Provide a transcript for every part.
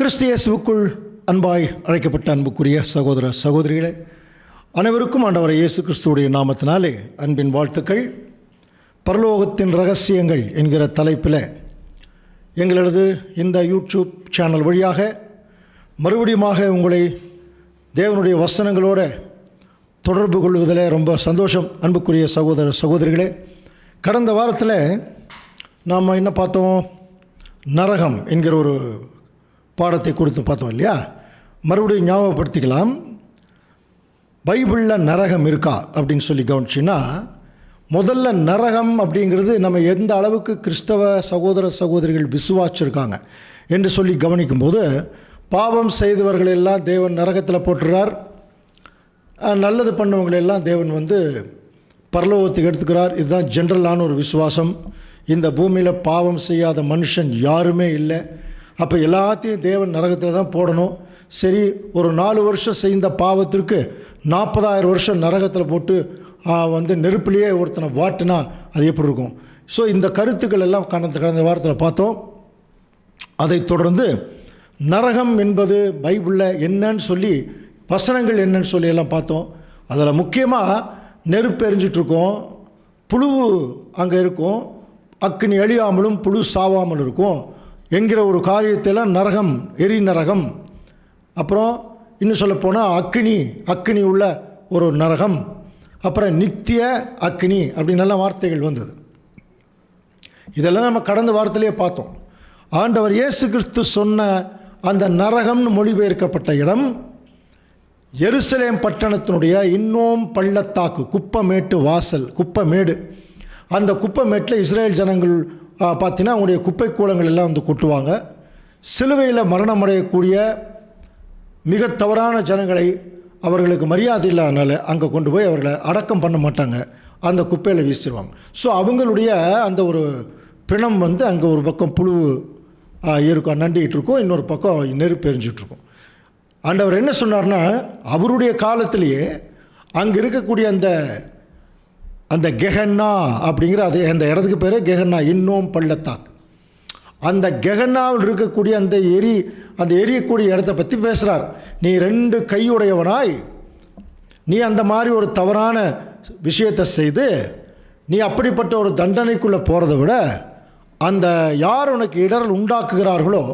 கிறிஸ்து இயேசுவுக்குள் அன்பாய் அழைக்கப்பட்ட அன்புக்குரிய சகோதர சகோதரிகளே, அனைவருக்கும் ஆண்டவர் இயேசு கிறிஸ்துவுடைய நாமத்தினாலே அன்பின் வாழ்த்துக்கள். பரலோகத்தின் இரகசியங்கள் என்கிற தலைப்பில் எங்களது இந்த யூடியூப் சேனல் வழியாக மறுபடியுமாக உங்களை தேவனுடைய வசனங்களோடு தொடர்பு கொள்வதில் ரொம்ப சந்தோஷம். அன்புக்குரிய சகோதர சகோதரிகளே, கடந்த வாரத்தில் நாம் என்ன பார்த்தோம்? நரகம் என்கிற ஒரு பாடத்தை கொடுத்து பார்த்தோம் இல்லையா? மறுபடியும் ஞாபகப்படுத்திக்கலாம். பைபிளில் நரகம் இருக்கா அப்படின்னு சொல்லி கவனிச்சின்னா, முதல்ல நரகம் அப்படிங்கிறது நம்ம எந்த அளவுக்கு கிறிஸ்தவ சகோதர சகோதரிகள் விசுவாசிச்சிருக்காங்க என்று சொல்லி கவனிக்கும்போது, பாவம் செய்தவர்களெல்லாம் தேவன் நரகத்தில் போட்டுறார், நல்லது பண்ணவங்களெல்லாம் தேவன் பரலோகத்துக்கு எடுத்துக்கிறார். இதுதான் ஜென்ரலான ஒரு விசுவாசம். இந்த பூமியில் பாவம் செய்யாத மனுஷன் யாருமே இல்லை. அப்போ எல்லாத்தையும் தேவன் நரகத்தில் தான் போடணும். சரி, ஒரு 4 வருஷம் செய்த பாவத்திற்கு 40,000 வருஷம் நரகத்தில் போட்டு நெருப்பிலேயே ஒருத்தனை வாட்டினா அது எப்படி இருக்கும்? ஸோ இந்த கருத்துக்கள் எல்லாம் கடந்த வாரத்தில் பார்த்தோம். அதை தொடர்ந்து நரகம் என்பது பைபிளில் என்னன்னு சொல்லி, வசனங்கள் என்னன்னு சொல்லி எல்லாம் பார்த்தோம். அதில் முக்கியமாக நெருப்பு எரிஞ்சிட்ருக்கோம், புழு அங்கே இருக்கும், அக்கினி அழியாமலும் புழு சாவாமல் இருக்கும் என்கிற ஒரு காரியத்தில் நரகம், எரி நரகம். அப்புறம் இன்னும் சொல்லப்போனால் அக்கினி உள்ள ஒரு நரகம், அப்புறம் நித்திய அக்கினி அப்படின்னு வார்த்தைகள் வந்தது. இதெல்லாம் நம்ம கடந்த வாரத்திலேயே பார்த்தோம். ஆண்டவர் இயேசு கிறிஸ்து சொன்ன அந்த நரகம்னு மொழிபெயர்க்கப்பட்ட இடம் எருசலேம் பட்டணத்தினுடைய இன்னோம் பள்ளத்தாக்கு, குப்பமேட்டு வாசல், குப்பமேடு. அந்த குப்பமேட்டில் இஸ்ரேல் ஜனங்கள் பார்த்தீங்கன்னா அவங்களுடைய குப்பை கூலங்கள் எல்லாம் கொட்டுவாங்க. சிலுவையில் மரணம் அடையக்கூடிய மிக தவறான ஜனங்களை அவர்களுக்கு மரியாதை இல்லாதனால அங்கே கொண்டு போய் அவர்களை அடக்கம் பண்ண மாட்டாங்க, அந்த குப்பையில் வீசிடுவாங்க. ஸோ அவங்களுடைய அந்த ஒரு பிணம் அங்கே ஒரு பக்கம் புழு இருக்கும், நண்டிகிட்டு இருக்கும், இன்னொரு பக்கம் நெருப்பு எரிஞ்சிட்ருக்கும். ஆண்டவர் என்ன சொன்னார்னா, அவருடைய காலத்திலேயே அங்கே இருக்கக்கூடிய அந்த கெஹன்னா அப்படிங்கிற அந்த இடத்துக்கு பேர் கெஹன்னா, இன்னோம் பள்ளத்தாக்கு. அந்த கெஹன்னாவில் இருக்கக்கூடிய அந்த எரியக்கூடிய இடத்த பற்றி பேசுகிறார். நீ 2 கையுடையவனாய் நீ அந்த மாதிரி ஒரு தவறான விஷயத்தை செய்து நீ அப்படிப்பட்ட ஒரு தண்டனைக்குள்ளே போகிறத விட, அந்த யார் உனக்கு இடரல் உண்டாக்குகிறார்களோ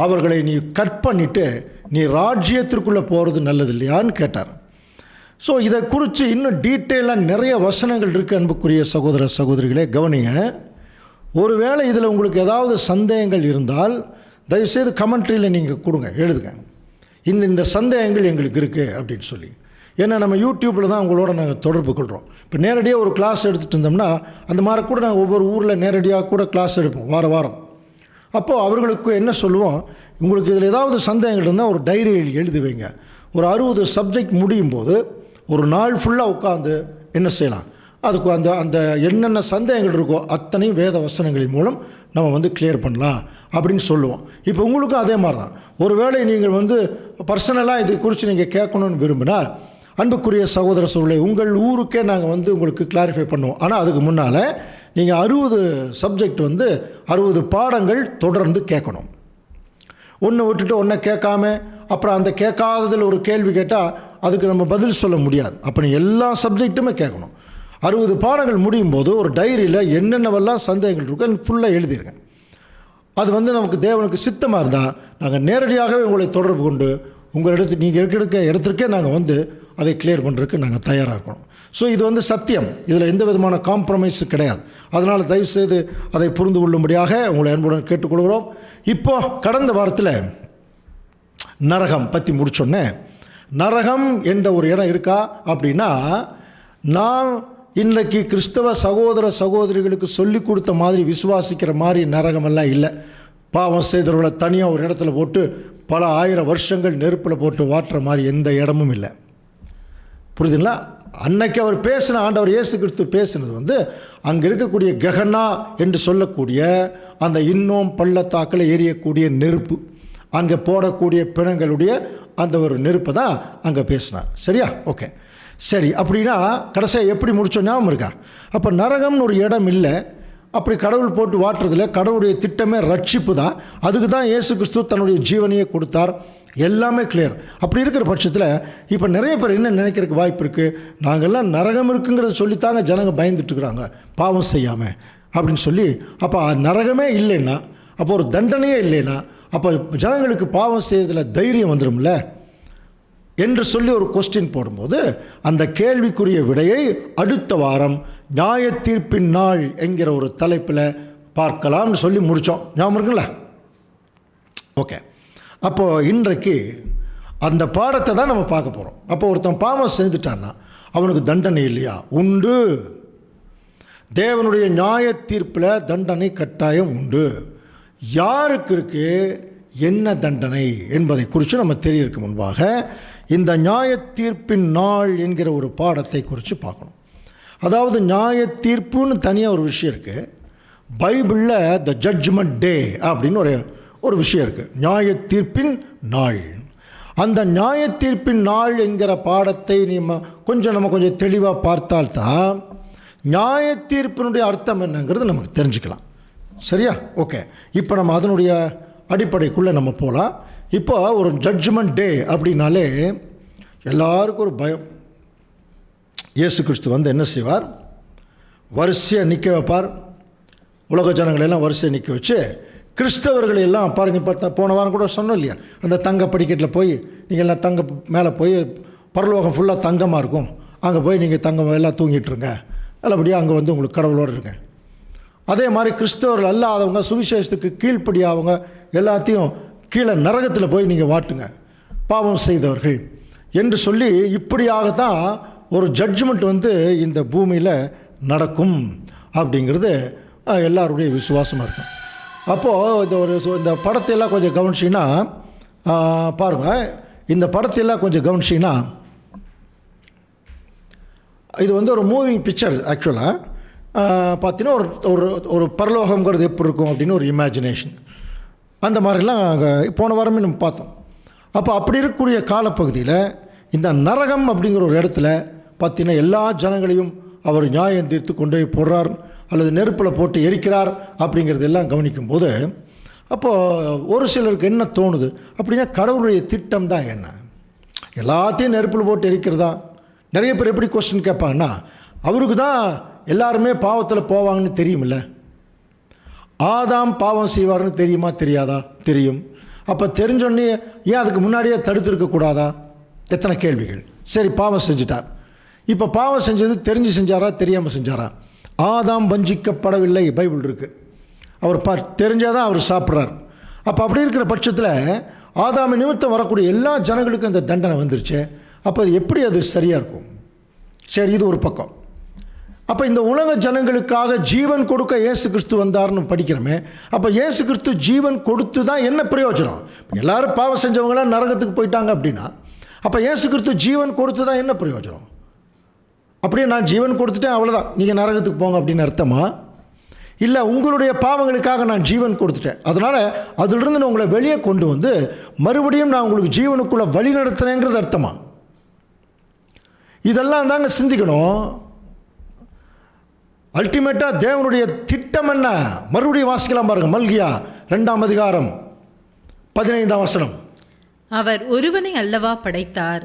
அவர்களை நீ கட் பண்ணிவிட்டு நீ ராஜ்யத்திற்குள்ளே போகிறது நல்லது இல்லையான்னு கேட்டார். ஸோ இதை குறித்து இன்னும் டீட்டெயிலாக நிறைய வசனங்கள் இருக்குது. அன்புக்குரிய சகோதர சகோதரிகளே, கவனிங்க. ஒருவேளை இதில் உங்களுக்கு ஏதாவது சந்தேகங்கள் இருந்தால் தயவுசெய்து கமெண்ட்ரியில் நீங்கள் கொடுங்க, எழுதுங்க, இந்த சந்தேகங்கள் எங்களுக்கு இருக்குது அப்படின்னு சொல்லி. ஏன்னா நம்ம யூடியூப்பில் தான் உங்களோட நாங்கள் தொடர்பு கொள்கிறோம். இப்போ நேரடியாக ஒரு கிளாஸ் எடுத்துகிட்டு இருந்தோம்னா அந்த மாதிரி கூட நாங்கள் ஒவ்வொரு ஊரில் நேரடியாக கூட கிளாஸ் எடுப்போம் வாரம். அப்போது அவர்களுக்கு என்ன சொல்லுவோம், உங்களுக்கு இதில் ஏதாவது சந்தேகங்கள் இருந்தால் ஒரு டைரியில் எழுதி வைங்க. ஒரு 60 சப்ஜெக்ட் முடியும் போது ஒரு நாள் ஃபுல்லாக உட்காந்து என்ன செய்யலாம், அதுக்கு அந்த என்னென்ன சந்தேகங்கள் இருக்கோ அத்தனையும் வேத வசனங்களின் மூலம் நம்ம கிளியர் பண்ணலாம் அப்படின்னு சொல்லுவோம். இப்போ உங்களுக்கும் அதே மாதிரி தான். ஒருவேளை நீங்கள் பர்சனலாக இது குறித்து நீங்கள் கேட்கணுன்னு விரும்பினா, அன்புக்குரிய சகோதர சகோதரர்களே, உங்கள் ஊருக்கே நாங்கள் உங்களுக்கு கிளாரிஃபை பண்ணுவோம். ஆனால் அதுக்கு முன்னால் நீங்கள் 60 சப்ஜெக்ட் 60 பாடங்கள் தொடர்ந்து கேட்கணும். ஒன்று விட்டுட்டு ஒன்றை கேட்காம அப்புறம் அந்த கேட்காததில் ஒரு கேள்வி கேட்டால் அதுக்கு நம்ம பதில் சொல்ல முடியாது. அப்போ நீ எல்லா சப்ஜெக்ட்டுமே கேட்கணும். 60 பாடங்கள் முடியும் போது ஒரு டைரியில் என்னென்னவெல்லாம் சந்தேகங்கள் இருக்கோ ஃபுல்லாக எழுதிருங்க. அது நமக்கு தேவனுக்கு சித்தமாக இருந்தால் நாங்கள் நேரடியாகவே உங்களை தொடர்பு கொண்டு நீங்கள் இருக்கிற இடத்துக்கே நாங்கள் அதை கிளியர் பண்ணுறதுக்கு நாங்கள் தயாராக இருக்கணும். ஸோ இது சத்தியம், இதில் எந்த விதமான காம்ப்ரமைஸு கிடையாது. அதனால் தயவுசெய்து அதை புரிந்து கொள்ளும்படியாக உங்களை அன்புடன் கேட்டுக்கொள்கிறோம். இப்போது கடந்த வாரத்தில் நரகம் பற்றி முடிச்சோன்னே, நரகம் என்ற ஒரு இடம் இருக்கா அப்படின்னா, நான் இன்றைக்கு கிறிஸ்தவ சகோதர சகோதரிகளுக்கு சொல்லி கொடுத்த மாதிரி விசுவாசிக்கிற மாதிரி நரகமெல்லாம் இல்லை. பாவம் செய்தவர்களை தனியாக ஒரு இடத்துல போட்டு பல 1000 வருஷங்கள் நெருப்பில் போட்டு வாட்டுற மாதிரி எந்த இடமும் இல்லை. புரியுதுங்களா? அன்னைக்கு அவர் பேசின ஆண்டவர் இயேசு கிறிஸ்து பேசினது அங்கே இருக்கக்கூடிய கெஹன்னா என்று சொல்லக்கூடிய அந்த இன்னோம் பள்ளத்தாக்கில் எரியக்கூடிய நெருப்பு, அங்கே போடக்கூடிய பிணங்களுடைய அந்த ஒரு நெருப்பை தான் அங்கே பேசினார். சரியா? ஓகே, சரி. அப்படின்னா கடைசியாக எப்படி முடிச்சோம் ஞாபகம் இருக்கா? அப்போ நரகம்னு ஒரு இடம் இல்லை, அப்படி கடவுள் போட்டு வாட்டுறதில்ல. கடவுளுடைய திட்டமே ரட்சிப்பு தான். அதுக்கு தான் இயேசு கிறிஸ்து தன்னுடைய ஜீவனையே கொடுத்தார். எல்லாமே கிளியர். அப்படி இருக்கிற பட்சத்தில் இப்போ நிறைய பேர் என்ன நினைக்கிறதுக்கு வாய்ப்பு இருக்குது, நாங்கள்லாம் நரகம் இருக்குங்கிறத சொல்லித்தாங்க ஜனங்க பயந்துட்டுருக்குறாங்க பாவம் செய்யாமல் அப்படின்னு சொல்லி. அப்போ நரகமே இல்லைன்னா, அப்போ ஒரு தண்டனையே இல்லைன்னா, அப்போ ஜனங்களுக்கு பாவம் செய்யறதில் தைரியம் வந்துடும்ல என்று சொல்லி ஒரு கொஸ்டின் போடும்போது, அந்த கேள்விக்குரிய விடையை அடுத்த வாரம் நியாய தீர்ப்பின் நாள் என்கிற ஒரு தலைப்பில் பார்க்கலாம்னு சொல்லி முடித்தோம். ஞாபகம் இருக்குங்களா? ஓகே. அப்போது இன்றைக்கு அந்த பாடத்தை தான் நம்ம பார்க்க போகிறோம். அப்போ ஒருத்தன் பாவம் செஞ்சுட்டான்னா அவனுக்கு தண்டனை இல்லையா? உண்டு. தேவனுடைய நியாய தீர்ப்பில் தண்டனை கட்டாயம் உண்டு. யாருக்கு இருக்கு, என்ன தண்டனை என்பதை குறித்து நம்ம தெரியறதுக்கு முன்பாக இந்த நியாய தீர்ப்பின் நாள் என்கிற ஒரு பாடத்தை குறித்து பார்க்கணும். அதாவது நியாய தீர்ப்புன்னு தனியாக ஒரு விஷயம் இருக்குது. பைபிளில் த ஜட்ஜ்மெண்ட் டே அப்படின்னு ஒரு விஷயம் இருக்குது, நியாய தீர்ப்பின் நாள். அந்த நியாய தீர்ப்பின் நாள் என்கிற பாடத்தை நம்ம கொஞ்சம் தெளிவாக பார்த்தால்தான் நியாய தீர்ப்பினுடைய அர்த்தம் என்னங்கிறது நமக்கு தெரிஞ்சுக்கலாம். சரியா? ஓகே. இப்போ நம்ம அதனுடைய அடிப்படைக்குள்ளே நம்ம போகலாம். இப்போ ஒரு ஜட்ஜ்மெண்ட் டே அப்படின்னாலே எல்லாருக்கும் ஒரு பயம். இயேசு கிறிஸ்து வந்து என்ன செய்வார், வரிசையாக நிற்க வைப்பார். உலக ஜனங்களெல்லாம் வரிசையை நிற்க வச்சு கிறிஸ்தவர்கள் எல்லாம் பாருங்கள். பார்த்தா போன வாரம் கூட சொன்னோம் இல்லையா, அந்த தங்க படிக்கட்டில் போய் நீங்கள் எல்லாம் தங்க மேலே போய் பரலோகம் ஃபுல்லாக தங்கமாக இருக்கும், அங்கே போய் நீங்கள் தங்கம் எல்லாம் தூங்கிட்டுருங்க, நல்லபடியாக அங்கே வந்து உங்களுக்கு கடவுளோடு இருங்க. அதே மாதிரி கிறிஸ்தவர்கள் அல்லாதவங்க, சுவிசேஷத்துக்கு கீழ்ப்படியாதவங்க எல்லாத்தையும் கீழே நரகத்தில் போய் நீங்கள் வாட்டுங்க, பாவம் செய்தவர்கள் என்று சொல்லி இப்படியாகத்தான் ஒரு ஜட்ஜ்மெண்ட் வந்து இந்த பூமியில் நடக்கும் அப்படிங்கிறது எல்லாருடைய விசுவாசமாக இருக்கும். அப்போது இந்த படத்தையெல்லாம் கொஞ்சம் கவனிச்சிங்கன்னா பாருங்கள், இந்த படத்தையெல்லாம் கொஞ்சம் கவனிச்சிங்கன்னா இது வந்து ஒரு மூவிங் பிக்சர். ஆக்சுவலாக பார்த்தீங்கன்னா ஒரு பரலோகங்கிறது எப்படி இருக்கும் அப்படின்னு ஒரு இமேஜினேஷன், அந்த மாதிரிலாம் போன வாரமே நம்ம பார்த்தோம். அப்போ அப்படி இருக்கக்கூடிய காலப்பகுதியில் இந்த நரகம் அப்படிங்கிற ஒரு இடத்துல பார்த்தீங்கன்னா எல்லா ஜனங்களையும் அவர் நியாயம் தீர்த்து கொண்டு போய் போடுறார் அல்லது நெருப்பில் போட்டு எரிக்கிறார் அப்படிங்கிறது எல்லாம் கவனிக்கும்போது, அப்போது ஒரு சிலருக்கு என்ன தோணுது அப்படின்னா, கடவுளுடைய திட்டம் தான் என்ன, எல்லாத்தையும் நெருப்பில் போட்டு எரிக்கிறதா? நிறைய பேர் எப்படி கொஸ்டின் கேட்பாங்கன்னா, அவருக்கு தான் எல்லாருமே பாவத்தில் போவாங்கன்னு தெரியுமில்ல, ஆதாம் பாவம் செய்வார்னு தெரியுமா தெரியாதா? தெரியும். அப்போ தெரிஞ்சோடனே ஏன் அதுக்கு முன்னாடியே தடுத்துருக்கக்கூடாதா? எத்தனை கேள்விகள். சரி, பாவம் செஞ்சிட்டார். இப்போ பாவம் செஞ்சது தெரிஞ்சு செஞ்சாரா தெரியாமல் செஞ்சாரா? ஆதாம் வஞ்சிக்கப்படவில்லை, பைபிள் இருக்குது. அவர் தெரிஞ்சால் தான் அவர் சாப்பிட்றார். அப்போ அப்படி இருக்கிற பட்சத்தில் ஆதாம நிமித்தம் வரக்கூடிய எல்லா ஜனங்களுக்கும் அந்த தண்டனை வந்துருச்சு. அப்போ அது எப்படி அது சரியாக இருக்கும்? சரி, இது ஒரு பக்கம். அப்போ இந்த உலக ஜனங்களுக்காக ஜீவன் கொடுக்க இயேசு கிறிஸ்து வந்தார்னு படிக்கிறோமே. அப்போ இயேசு கிறிஸ்து ஜீவன் கொடுத்து தான் என்ன பிரயோஜனம்? எல்லாரும் பாவம் செஞ்சவங்களாம் நரகத்துக்கு போயிட்டாங்க அப்படின்னா, அப்போ இயேசு கிறிஸ்து ஜீவன் கொடுத்து தான் என்ன பிரயோஜனம்? அப்படியே நான் ஜீவன் கொடுத்துட்டேன் அவ்வளோதான், நீங்கள் நரகத்துக்கு போங்க அப்படின்னு அர்த்தமா? இல்லை, உங்களுடைய பாவங்களுக்காக நான் ஜீவன் கொடுத்துட்டேன், அதனால் அதிலிருந்து நான் உங்களை வெளியே கொண்டு வந்து மறுபடியும் நான் உங்களுக்கு ஜீவனுக்குள்ளே வழி நடத்துகிறேங்கிறது அர்த்தமா? இதெல்லாம் தாங்க சிந்திக்கணும். அல்டிமேட்டாக தேவனுடைய திட்டம் என்ன? மறுபடியும் வாசிக்கலாம் பாருங்கள். மல்கியா 2ஆம் அதிகாரம் 15ஆம் வசனம். அவர் ஒருவனை அல்லவா படைத்தார்,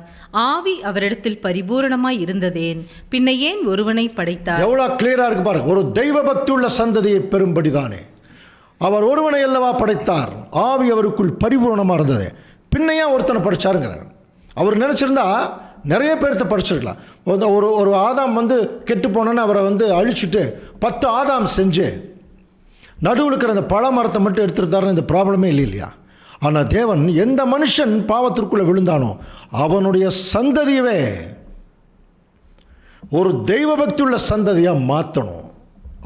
ஆவி அவரிடத்தில் பரிபூரணமாய் இருந்ததேன், பின்ன ஏன் ஒருவனை படைத்தார்? எவ்வளோ கிளியராக இருக்கு பாருங்க. ஒரு தெய்வ பக்தி உள்ள சந்ததியை பெறும்படிதானே அவர் ஒருவனை அல்லவா படைத்தார், ஆவி அவருக்குள் பரிபூரணமாக இருந்தது, பின்னையா ஒருத்தனை படித்தாருங்கிறார். அவர் நினச்சிருந்தா நிறைய பேர்த்த படிச்சிருக்கலாம். ஒரு ஆதாம் வந்து கெட்டு போனோன்னு அவரை வந்து அழிச்சுட்டு 10 ஆதாம் செஞ்சு நடுவில் இருக்கிற அந்த பழ மரத்தை மட்டும் எடுத்துருந்தாருன்னு இந்த ப்ராப்ளமே இல்லையா? ஆனால் தேவன் எந்த மனுஷன் பாவத்திற்குள்ளே விழுந்தானோ அவனுடைய சந்ததியவே ஒரு தெய்வ பக்தி உள்ள சந்ததியாக மாற்றணும்.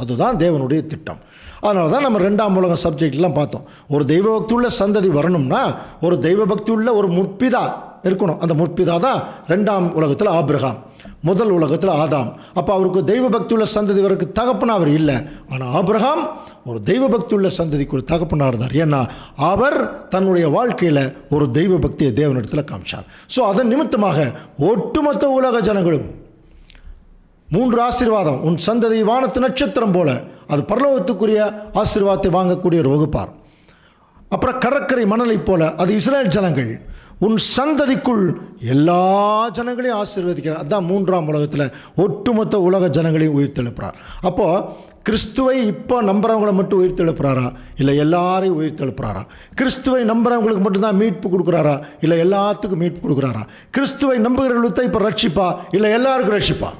அதுதான் தேவனுடைய திட்டம். அதனால தான் நம்ம 2ஆம் உலகம் சப்ஜெக்ட்லாம் பார்த்தோம். ஒரு தெய்வ பக்தி உள்ள சந்ததி வரணும்னா ஒரு தெய்வ பக்தி உள்ள ஒரு முற்பிதா இருக்கணும். அந்த முற்பிதா தான் 2ஆம் உலகத்தில் ஆபிரகாம், முதல் உலகத்தில் ஆதாம். அப்போ அவருக்கு தெய்வ பக்தி உள்ள சந்ததி வரைக்கு தகப்பனா அவர் இல்லை. ஆனால் ஆபிரகாம் ஒரு தெய்வ பக்தி உள்ள சந்ததிக்கு ஒரு தகப்பனாக இருந்தார். ஏன்னா அவர் தன்னுடைய வாழ்க்கையில் ஒரு தெய்வ பக்தியை தேவனிடத்தில் காமிச்சார். ஸோ அதன் நிமித்தமாக ஒட்டுமொத்த உலக ஜனங்களும் 3 ஆசீர்வாதம், உன் சந்ததி வானத்து நட்சத்திரம் போல அது பரலோகத்துக்குரிய ஆசீர்வாதத்தை வாங்கக்கூடிய ஒரு வகுப்பார். அப்புறம் கடற்கரை மணலை போல அது இஸ்ரேல் ஜனங்கள். உன் சந்ததிக்குள் எல்லா ஜனங்களையும் ஆசீர்வதிக்கிறார். அதுதான் 3ஆம் உலகத்தில் ஒட்டுமொத்த உலக ஜனங்களையும் உயிர்த்தெழுப்புறார். அப்போது கிறிஸ்துவை இப்போ நம்புறவங்களை மட்டும் உயிர்த்தெழுப்புறாரா, இல்லை எல்லாரையும் உயிர்த்தெழுப்புறாரா? கிறிஸ்துவை நம்புறவங்களுக்கு மட்டும்தான் மீட்பு கொடுக்குறாரா, இல்லை எல்லாத்துக்கும் மீட்பு கொடுக்குறாரா? கிறிஸ்துவை நம்புகிறவர்களுக்கு இப்போ ரட்சிப்பா, இல்லை எல்லாருக்கும் ரட்சிப்பா?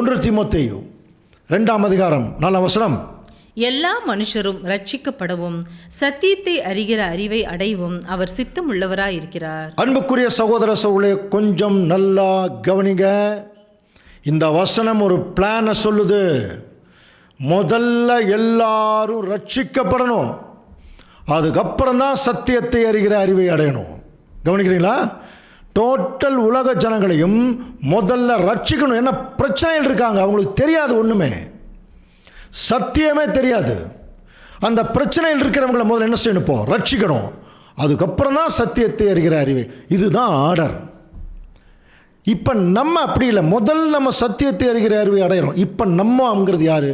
1 தீமோத்தேயு 2ஆம் அதிகாரம் 4ஆம் வசனம். எல்லா மனுஷரும் ரட்சிக்கப்படவும் சத்தியத்தை அறிகிற அறிவை அடையவும் அவர் சித்தம் உள்ளவராயிருக்கிறார். அன்புக்குரிய சகோதர சகோதரர்களே, கொஞ்சம் நல்லா கவனிங்க. இந்த வசனம் ஒரு பிளானை சொல்லுது. முதல்ல எல்லாரும் ரட்சிக்கப்படணும், அதுக்கப்புறம் தான் சத்தியத்தை அறிகிற அறிவை அடையணும். கவனிக்கிறீங்களா? டோட்டல் உலக ஜனங்களையும் முதல்ல ரட்சிக்கணும். என்ன பிரச்சனைகள் இருக்காங்க, அவங்களுக்கு தெரியாது, ஒன்றுமே சத்தியமே தெரியாது. அந்த பிரச்சனையில் இருக்கிறவங்களை முதல்ல என்ன செய்யணும்? இப்போ ரட்சிக்கணும், அதுக்கப்புறம் தான் சத்தியத்தை அறிகிற அறிவை. இதுதான் ஆர்டர். இப்போ நம்ம அப்படி இல்லை, முதல் நம்ம சத்தியத்தை அறிகிற அறிவை அடைகிறோம். இப்போ நம்மங்கிறது யார்?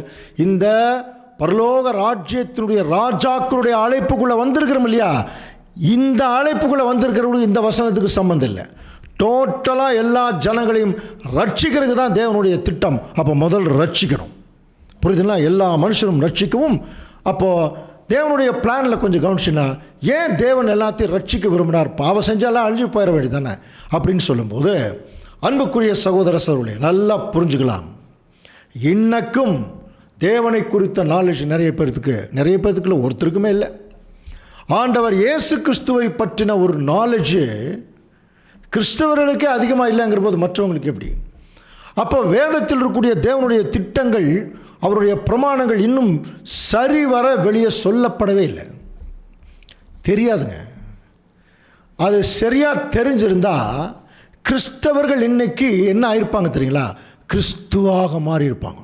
இந்த பரலோக ராஜ்யத்தினுடைய ராஜாக்களுடைய அழைப்புக்குள்ளே வந்திருக்கிறோம் இல்லையா? இந்த அழைப்புக்குள்ளே வந்திருக்கிறவங்களுக்கு இந்த வசனத்துக்கு சம்மந்தம் இல்லை. டோட்டலாக எல்லா ஜனங்களையும் ரட்சிக்கிறதுக்கு தான் தேவனுடைய திட்டம். அப்போ முதல் ரட்சிக்கணும். புரியுதுங்களா? எல்லா மனுஷனும் ரட்சிக்கவும். அப்போது தேவனுடைய பிளானில் கொஞ்சம் கவனிச்சுன்னா, ஏன் தேவன் எல்லாத்தையும் ரட்சிக்க விரும்பினார்? பாவம் செஞ்சாலாம் அழிஞ்சு போயிட வேண்டியது தானே அப்படின்னு சொல்லும்போது, அன்புக்குரிய சகோதர சகோதரர்களே, நல்லா புரிஞ்சுக்கலாம். இன்னக்கும் தேவனை குறித்த நாலேஜ் நிறைய பேர்த்துக்குள்ள ஒருத்தருக்குமே இல்லை. ஆண்டவர் இயேசு கிறிஸ்துவை பற்றின ஒரு நாலேஜு கிறிஸ்தவர்களுக்கே அதிகமாக இல்லைங்கிற போது மற்றவங்களுக்கு எப்படி? அப்போ வேதத்தில் இருக்கக்கூடிய தேவனுடைய திட்டங்கள், அவருடைய பிரமாணங்கள் இன்னும் சரிவர வெளியே சொல்லப்படவே இல்லை. தெரியாதுங்க. அது சரியாக தெரிஞ்சிருந்தால் கிறிஸ்தவர்கள் இன்னைக்கு என்ன ஆயிருப்பாங்க தெரியுங்களா? கிறிஸ்துவாக மாறி இருப்பாங்க.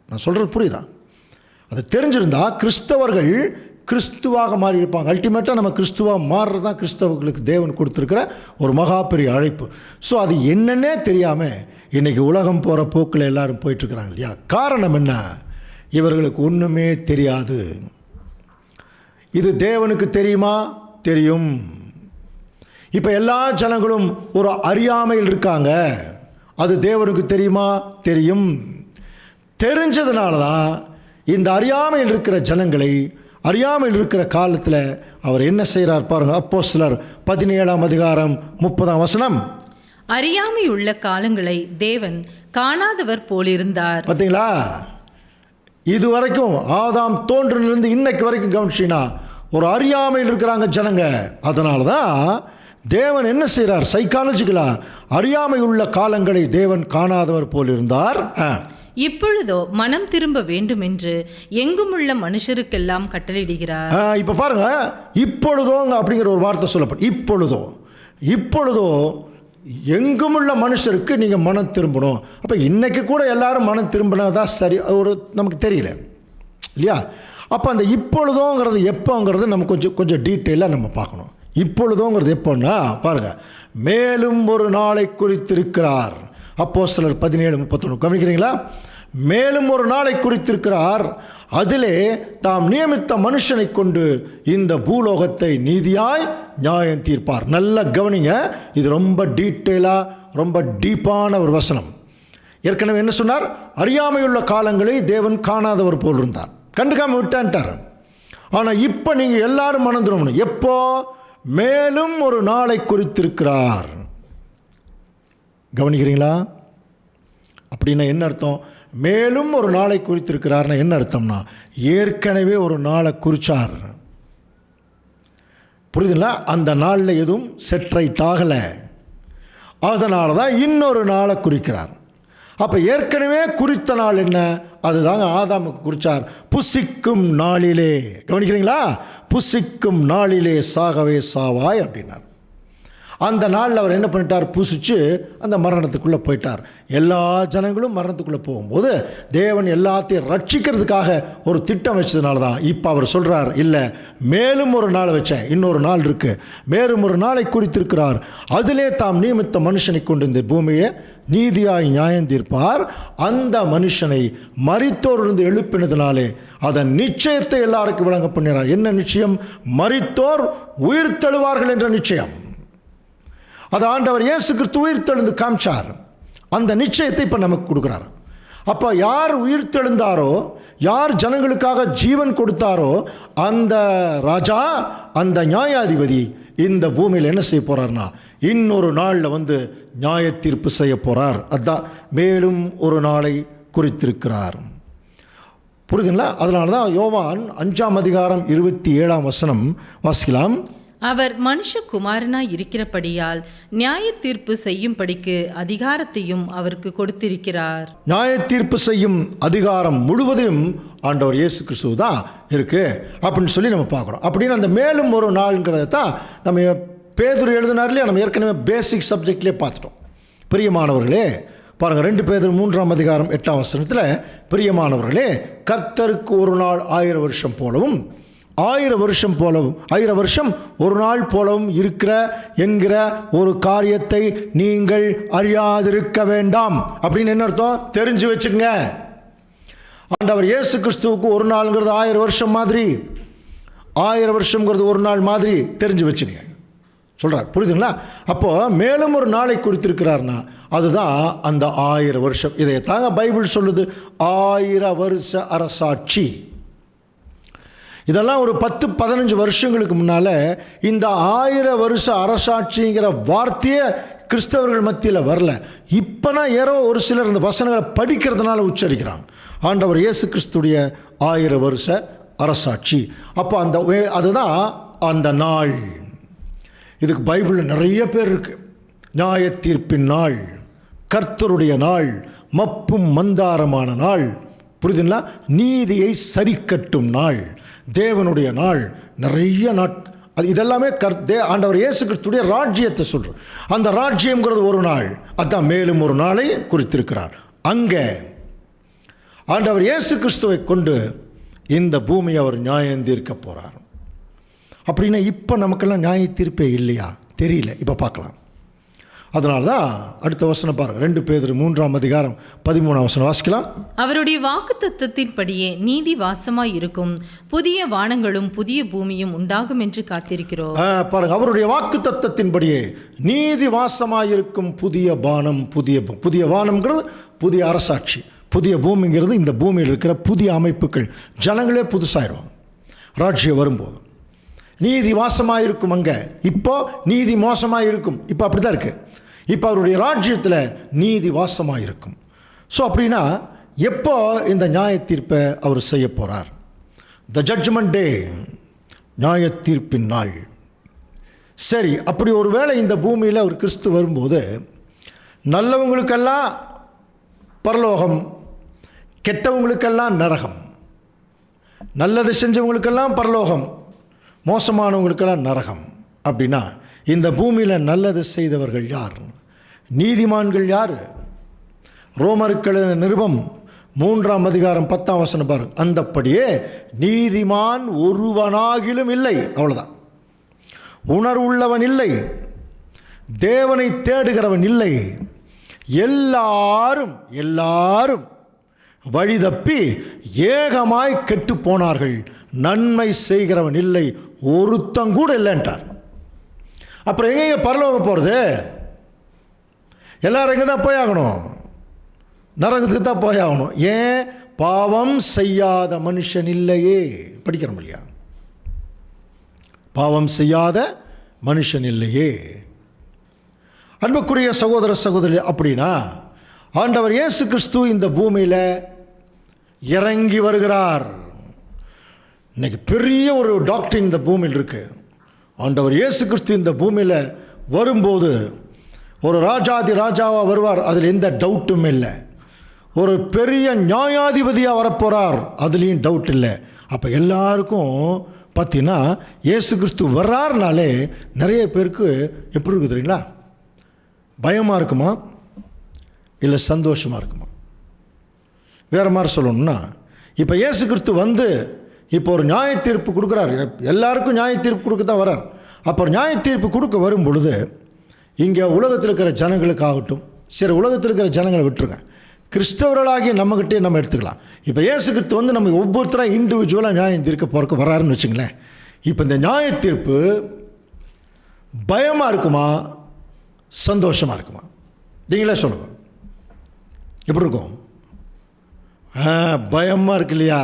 நான் சொல்கிறது புரியுதா? அது தெரிஞ்சிருந்தா கிறிஸ்தவர்கள் கிறிஸ்துவாக மாறி இருப்பாங்க. அல்டிமேட்டாக நம்ம கிறிஸ்துவாக மாறுறது தான் கிறிஸ்தவர்களுக்கு தேவன் கொடுத்துருக்கிற ஒரு மகா பெரிய அழைப்பு. ஸோ அது என்னன்னே தெரியாமல் இன்றைக்கி உலகம் போகிற போக்கில் எல்லாரும் போயிட்டுருக்குறாங்க இல்லையா? காரணம் என்ன? இவர்களுக்கு ஒன்றுமே தெரியாது. இது தேவனுக்கு தெரியுமா? தெரியும். இப்போ எல்லா ஜனங்களும் ஒரு அறியாமையில் இருக்காங்க. அது தேவனுக்கு தெரியுமா? தெரியும். தெரிஞ்சதுனால தான் இந்த அறியாமையில் இருக்கிற ஜனங்களை, அறியாமையில் இருக்கிற காலத்தில் அவர் என்ன செய்கிறார் பாருங்கள். அப்போஸ்தலர் 17ஆம் அதிகாரம் 30ஆம் வசனம். அறியாமை உள்ள காலங்களை தேவன் காணாதவர் போலிருந்தார். பார்த்தீங்களா? இது வரைக்கும் ஆதாம் தோன்றிலிருந்து இன்னைக்கு வரைக்கும் கவனிச்சினா ஒரு அறியாமையில் இருக்கிறாங்க ஜனங்க. அதனால தான் தேவன் என்ன செய்கிறார்? சைக்காலஜிக்கலாக அறியாமை உள்ள காலங்களை தேவன் காணாதவர் போலிருந்தார். இப்பொழுதோ மனம் திரும்ப வேண்டும் என்று எங்குமுள்ள மனுஷருக்கெல்லாம் கட்டளையிடுகிறார். இப்போ பாருங்க, இப்பொழுதோங்க அப்படிங்கிற ஒரு வார்த்தை சொல்லப்படும். இப்பொழுதோ எங்குமுள்ள மனுஷருக்கு நீங்கள் மனம் திரும்பணும். அப்போ இன்றைக்கி கூட எல்லாரும் மனம் திரும்பினதான் சரி, ஒரு நமக்கு தெரியல இல்லையா? அப்போ அந்த இப்பொழுதோங்கிறது எப்போங்கிறது நம்ம கொஞ்சம் டீட்டெயிலாக நம்ம பார்க்கணும். இப்பொழுதோங்கிறது எப்போன்னா பாருங்கள், மேலும் ஒரு நாளை குறித்திருக்கிறார். அப்போஸ்தலர் 17:31 கவனிக்கிறீங்களா? மேலும் ஒரு நாளை குறித்திருக்கிறார், அதிலே தாம் நியமித்த மனுஷனை கொண்டு இந்த பூலோகத்தை நீதியாய் நியாயம் தீர்ப்பார். நல்ல கவனிங்க, இது ரொம்ப டீட்டெயிலாக ரொம்ப டீப்பான ஒரு வசனம். ஏற்கனவே என்ன சொன்னார்? அறியாமையுள்ள காலங்களை தேவன் காணாதவர் போல் இருந்தார், கண்டுக்காம விட்டான்ட்டார். ஆனால் இப்போ நீங்கள் எல்லாரும் மனம் திரும்பணும். எப்போ? மேலும் ஒரு நாளை குறித்திருக்கிறார். கவனிக்கிறீங்களா? அப்படின்னா என்ன அர்த்தம்? மேலும் ஒரு நாளை குறித்திருக்கிறார்னா என்ன அர்த்தம்னா, ஏற்கனவே ஒரு நாளை குறிச்சார். புரியுதுங்களா? அந்த நாளில் எதுவும் செட்ரைட் ஆகலை, அதனால தான் இன்னொரு நாளை குறிக்கிறார். அப்போ ஏற்கனவே குறித்த நாள் என்ன? அதுதாங்க ஆதாமுக்கு குறித்தார். புசிக்கும் நாளிலே, கவனிக்கிறீங்களா? புசிக்கும் நாளிலே சாகவே சாவாய் அப்படின்னார். அந்த நாளில் அவர் என்ன பண்ணிட்டார், புசிச்சு அந்த மரணத்துக்குள்ளே போயிட்டார். எல்லா ஜனங்களும் மரணத்துக்குள்ளே போகும்போது தேவன் எல்லாத்தையும் ரட்சிக்கிறதுக்காக ஒரு திட்டம் வச்சதுனால தான் இப்போ அவர் சொல்கிறார், இல்லை மேலும் ஒரு நாள் வச்சேன், இன்னொரு நாள் இருக்குது, மேலும் ஒரு நாளை குறித்திருக்கிறார், அதிலே தாம் நியமித்த மனுஷனை கொண்டு இந்த பூமியை நீதியாய் நியாயம் தீர்ப்பார். அந்த மனுஷனை மரித்தோரிலிருந்து எழுப்பினதுனாலே அதன் நிச்சயத்தை எல்லாருக்கும் விளங்க பண்ணினார். என்ன நிச்சயம்? மரித்தோர் உயிர் தெழுவார்கள் என்ற நிச்சயம். அது ஆண்டவர் இயேசு கிறிஸ்து உயிர் தெழுந்து காமிச்சார். அந்த நிச்சயத்தை இப்போ நமக்கு கொடுக்குறார். அப்போ யார் உயிர் தெழுந்தாரோ, யார் ஜனங்களுக்காக ஜீவன் கொடுத்தாரோ, அந்த ராஜா, அந்த நியாயாதிபதி இந்த பூமியில் என்ன செய்ய போகிறார்னா, இன்னொரு நாளில் வந்து நியாய தீர்ப்பு செய்ய போகிறார். அதுதான் மேலும் ஒரு நாளை குறித்திருக்கிறார். புரியுதுங்களா? அதனால தான் யோவான் 5:27 வாசிக்கலாம். அவர் மனுஷகுமாரனாய் இருக்கிறபடியால் நியாய தீர்ப்பு செய்யும்படிக்கு அதிகாரத்தையும் அவருக்கு கொடுத்திருக்கிறார். நியாய தீர்ப்பு செய்யும் அதிகாரம் முழுவதையும் ஆண்டவர் இயேசு கிறிஸ்து தான் இருக்கு அப்படின்னு சொல்லி நம்ம பார்க்குறோம். அப்படின்னு அந்த மேலும் ஒரு நாள்ங்கிறத தான் நம்ம பேதுரு எழுதினார்லையே, நம்ம ஏற்கனவே பேசிக் சப்ஜெக்ட்லேயே பார்த்துட்டோம். பிரியமானவர்களே பாருங்கள், 2 பேதுரு 3:8 பிரியமானவர்களே, கர்த்தருக்கு ஒரு நாள் 1000 வருஷம் போலவும் 1000 வருஷம் போலவும் 1000 வருஷம் ஒரு நாள் போலவும் இருக்கிற என்கிற ஒரு காரியத்தை நீங்கள் அறியாதிருக்க வேண்டாம். அப்படின்னு என்ன அர்த்தம்? தெரிஞ்சு வச்சுங்க. ஆண்டவர் இயேசு கிறிஸ்துவுக்கு ஒரு நாளுங்கிறது 1000 வருஷம் மாதிரி, 1000 வருஷங்கிறது ஒரு நாள் மாதிரி தெரிஞ்சு வச்சுங்க சொல்கிறார். புரியுதுங்களா? அப்போது மேலும் ஒரு நாளை குறித்திருக்கிறார்னா அதுதான் அந்த 1000 வருஷம். இதை தாங்க பைபிள் சொல்லுது, 1000 வருஷ அரசாட்சி. இதெல்லாம் ஒரு 10-15 வருஷங்களுக்கு முன்னால் இந்த 1000 வருஷ அரசாட்சிங்கிற வார்த்தையே கிறிஸ்தவர்கள் மத்தியில் வரல. இப்போனா ஏதோ ஒரு சிலர் இந்த வசனங்களை படிக்கிறதுனால உச்சரிக்கிறாங்க. ஆண்டவர் இயேசு கிறிஸ்துடைய 1000 வருஷ அரசாட்சி. அப்போ அதுதான் அந்த நாள். இதுக்கு பைபிளில் நிறைய பேர் இருக்குது. நியாய தீர்ப்பின் நாள், கர்த்தருடைய நாள், மப்பும் மந்தாரமான நாள், புரியுதுங்களா? நீதியை சரிக்கட்டும் நாள், தேவனுடைய நாள், நிறைய அது இதெல்லாமே ஆண்டவர் இயேசு கிறிஸ்துடைய ராஜ்யத்தை சொல்கிறார். அந்த ராஜ்யம்ங்கிறது ஒரு நாள், அதுதான் மேலும் ஒரு நாளை குறித்திருக்கிறார். அங்கே ஆண்டவர் இயேசு கிறிஸ்துவை கொண்டு இந்த பூமியை அவர் நியாயம் தீர்க்க போகிறார். அப்படின்னா இப்போ நமக்கெல்லாம் நியாய தீர்ப்பே இல்லையா? தெரியல, இப்போ பார்க்கலாம். அதனால தான் அடுத்த வசனம் பாருங்கள், 2 பேதுரு 3:13 வாசிக்கலாம். அவருடைய வாக்குத்தத்தத்தின்படியே நீதி வாசமாய் இருக்கும் புதிய வானங்களும் புதிய பூமியும் உண்டாகும் என்று காத்திருக்கிறோம். பாருங்க, அவருடைய வாக்குத்தத்தத்தின்படியே நீதி வாசமாயிருக்கும் புதிய வானம், புதிய வானம்ங்கிறது புதிய அரசாட்சி, புதிய பூமிங்கிறது இந்த பூமியில் இருக்கிற புதிய அமைப்புகள், ஜனங்களே புதுசாயிடும் ராஜ்யம் வரும்போது. நீதி வாசமாயிருக்கும் அங்கே, இப்போ நீதி மோசமாக இருக்கும், இப்போ அப்படி தான் இருக்குது. இப்போ அவருடைய ராஜ்யத்தில் நீதி வாசமாக இருக்கும். ஸோ அப்படின்னா எப்போ இந்த நியாய தீர்ப்பை அவர் செய்ய போகிறார்? த ஜட்ஜ்மெண்ட் டே, நியாய தீர்ப்பின் நாள். சரி, அப்படி ஒரு வேளை இந்த பூமியில் ஒரு கிறிஸ்து வரும்போது நல்லவங்களுக்கெல்லாம் பரலோகம், கெட்டவங்களுக்கெல்லாம் நரகம், நல்லது செஞ்சவங்களுக்கெல்லாம் பரலோகம், மோசமானவங்களுக்கெல்லாம் நரகம். அப்படின்னா இந்த பூமியில் நல்லது செய்தவர்கள் யார்? நீதிமான்கள் யார்? ரோமருக்கு நிருபம் 3:10 பாருங்க. அந்தப்படியே நீதிமான் ஒருவனாகிலும் இல்லை, அவ்வளோதான். உணர்வுள்ளவன் இல்லை, தேவனை தேடுகிறவன் இல்லை, எல்லாரும் வழிதப்பி ஏகமாய் கெட்டு போனார்கள், நன்மை செய்கிறவன் இல்லை, ஒருத்தங்கூட இல்லைன்ட்டார். அப்புறம் எங்கே பரலோகம் போகிறது? எல்லாரும் எங்கே தான் போயாகணும்? நரகத்துக்கு தான் போயாகணும். ஏன்? பாவம் செய்யாத மனுஷன் இல்லையே. படிக்கிறோம் இல்லையா? பாவம் செய்யாத மனுஷன் இல்லையே. அன்புக்குரிய சகோதர சகோதரி, அப்படின்னா ஆண்டவர் இயேசு கிறிஸ்து இந்த பூமியில் இறங்கி வருகிறார். இன்னைக்கு பெரிய ஒரு டாக்டரின் இந்த பூமியில் இருக்குது. ஆண்டவர் இயேசு கிறிஸ்து இந்த பூமியில் வரும்போது ஒரு ராஜாதி ராஜாவாக வருவார், அதில் எந்த டவுட்டும் இல்லை. ஒரு பெரிய நியாயாதிபதியாக வரப்போகிறார், அதுலேயும் டவுட் இல்லை. அப்போ எல்லாருக்கும் பார்த்தீங்கன்னா இயேசு கிறிஸ்து வர்றாருனாலே நிறைய பேருக்கு எப்படி இருக்குது தெரியுங்களா? பயமாக இருக்குமா இல்லை சந்தோஷமாக இருக்குமா? வேறு மாதிரி சொல்லணும்னா, இப்போ இயேசு கிறிஸ்து வந்து இப்போ ஒரு நியாய தீர்ப்பு கொடுக்குறாரு. எல்லாருக்கும் நியாய தீர்ப்பு கொடுக்க தான் வர்றார். அப்போ ஒரு நியாய தீர்ப்பு கொடுக்க வரும் பொழுது இங்கே உலகத்தில் இருக்கிற ஜனங்களுக்காகட்டும், சரி உலகத்தில் இருக்கிற ஜனங்களை விட்டுருங்க, கிறிஸ்தவர்களாகிய நம்மகிட்டே நம்ம எடுத்துக்கலாம். இப்போ இயேசு கிறிஸ்து வந்து நம்ம ஒவ்வொருத்தராக இண்டிவிஜுவலாக நியாயம் தீர்க்க போகிறக்கு வர்றாருன்னு வச்சுங்களேன். இப்போ இந்த நியாய தீர்ப்பு பயமாக இருக்குமா சந்தோஷமாக இருக்குமா? நீங்களே சொல்லுங்க, எப்படி இருக்கும்? பயமாக இருக்கு இல்லையா?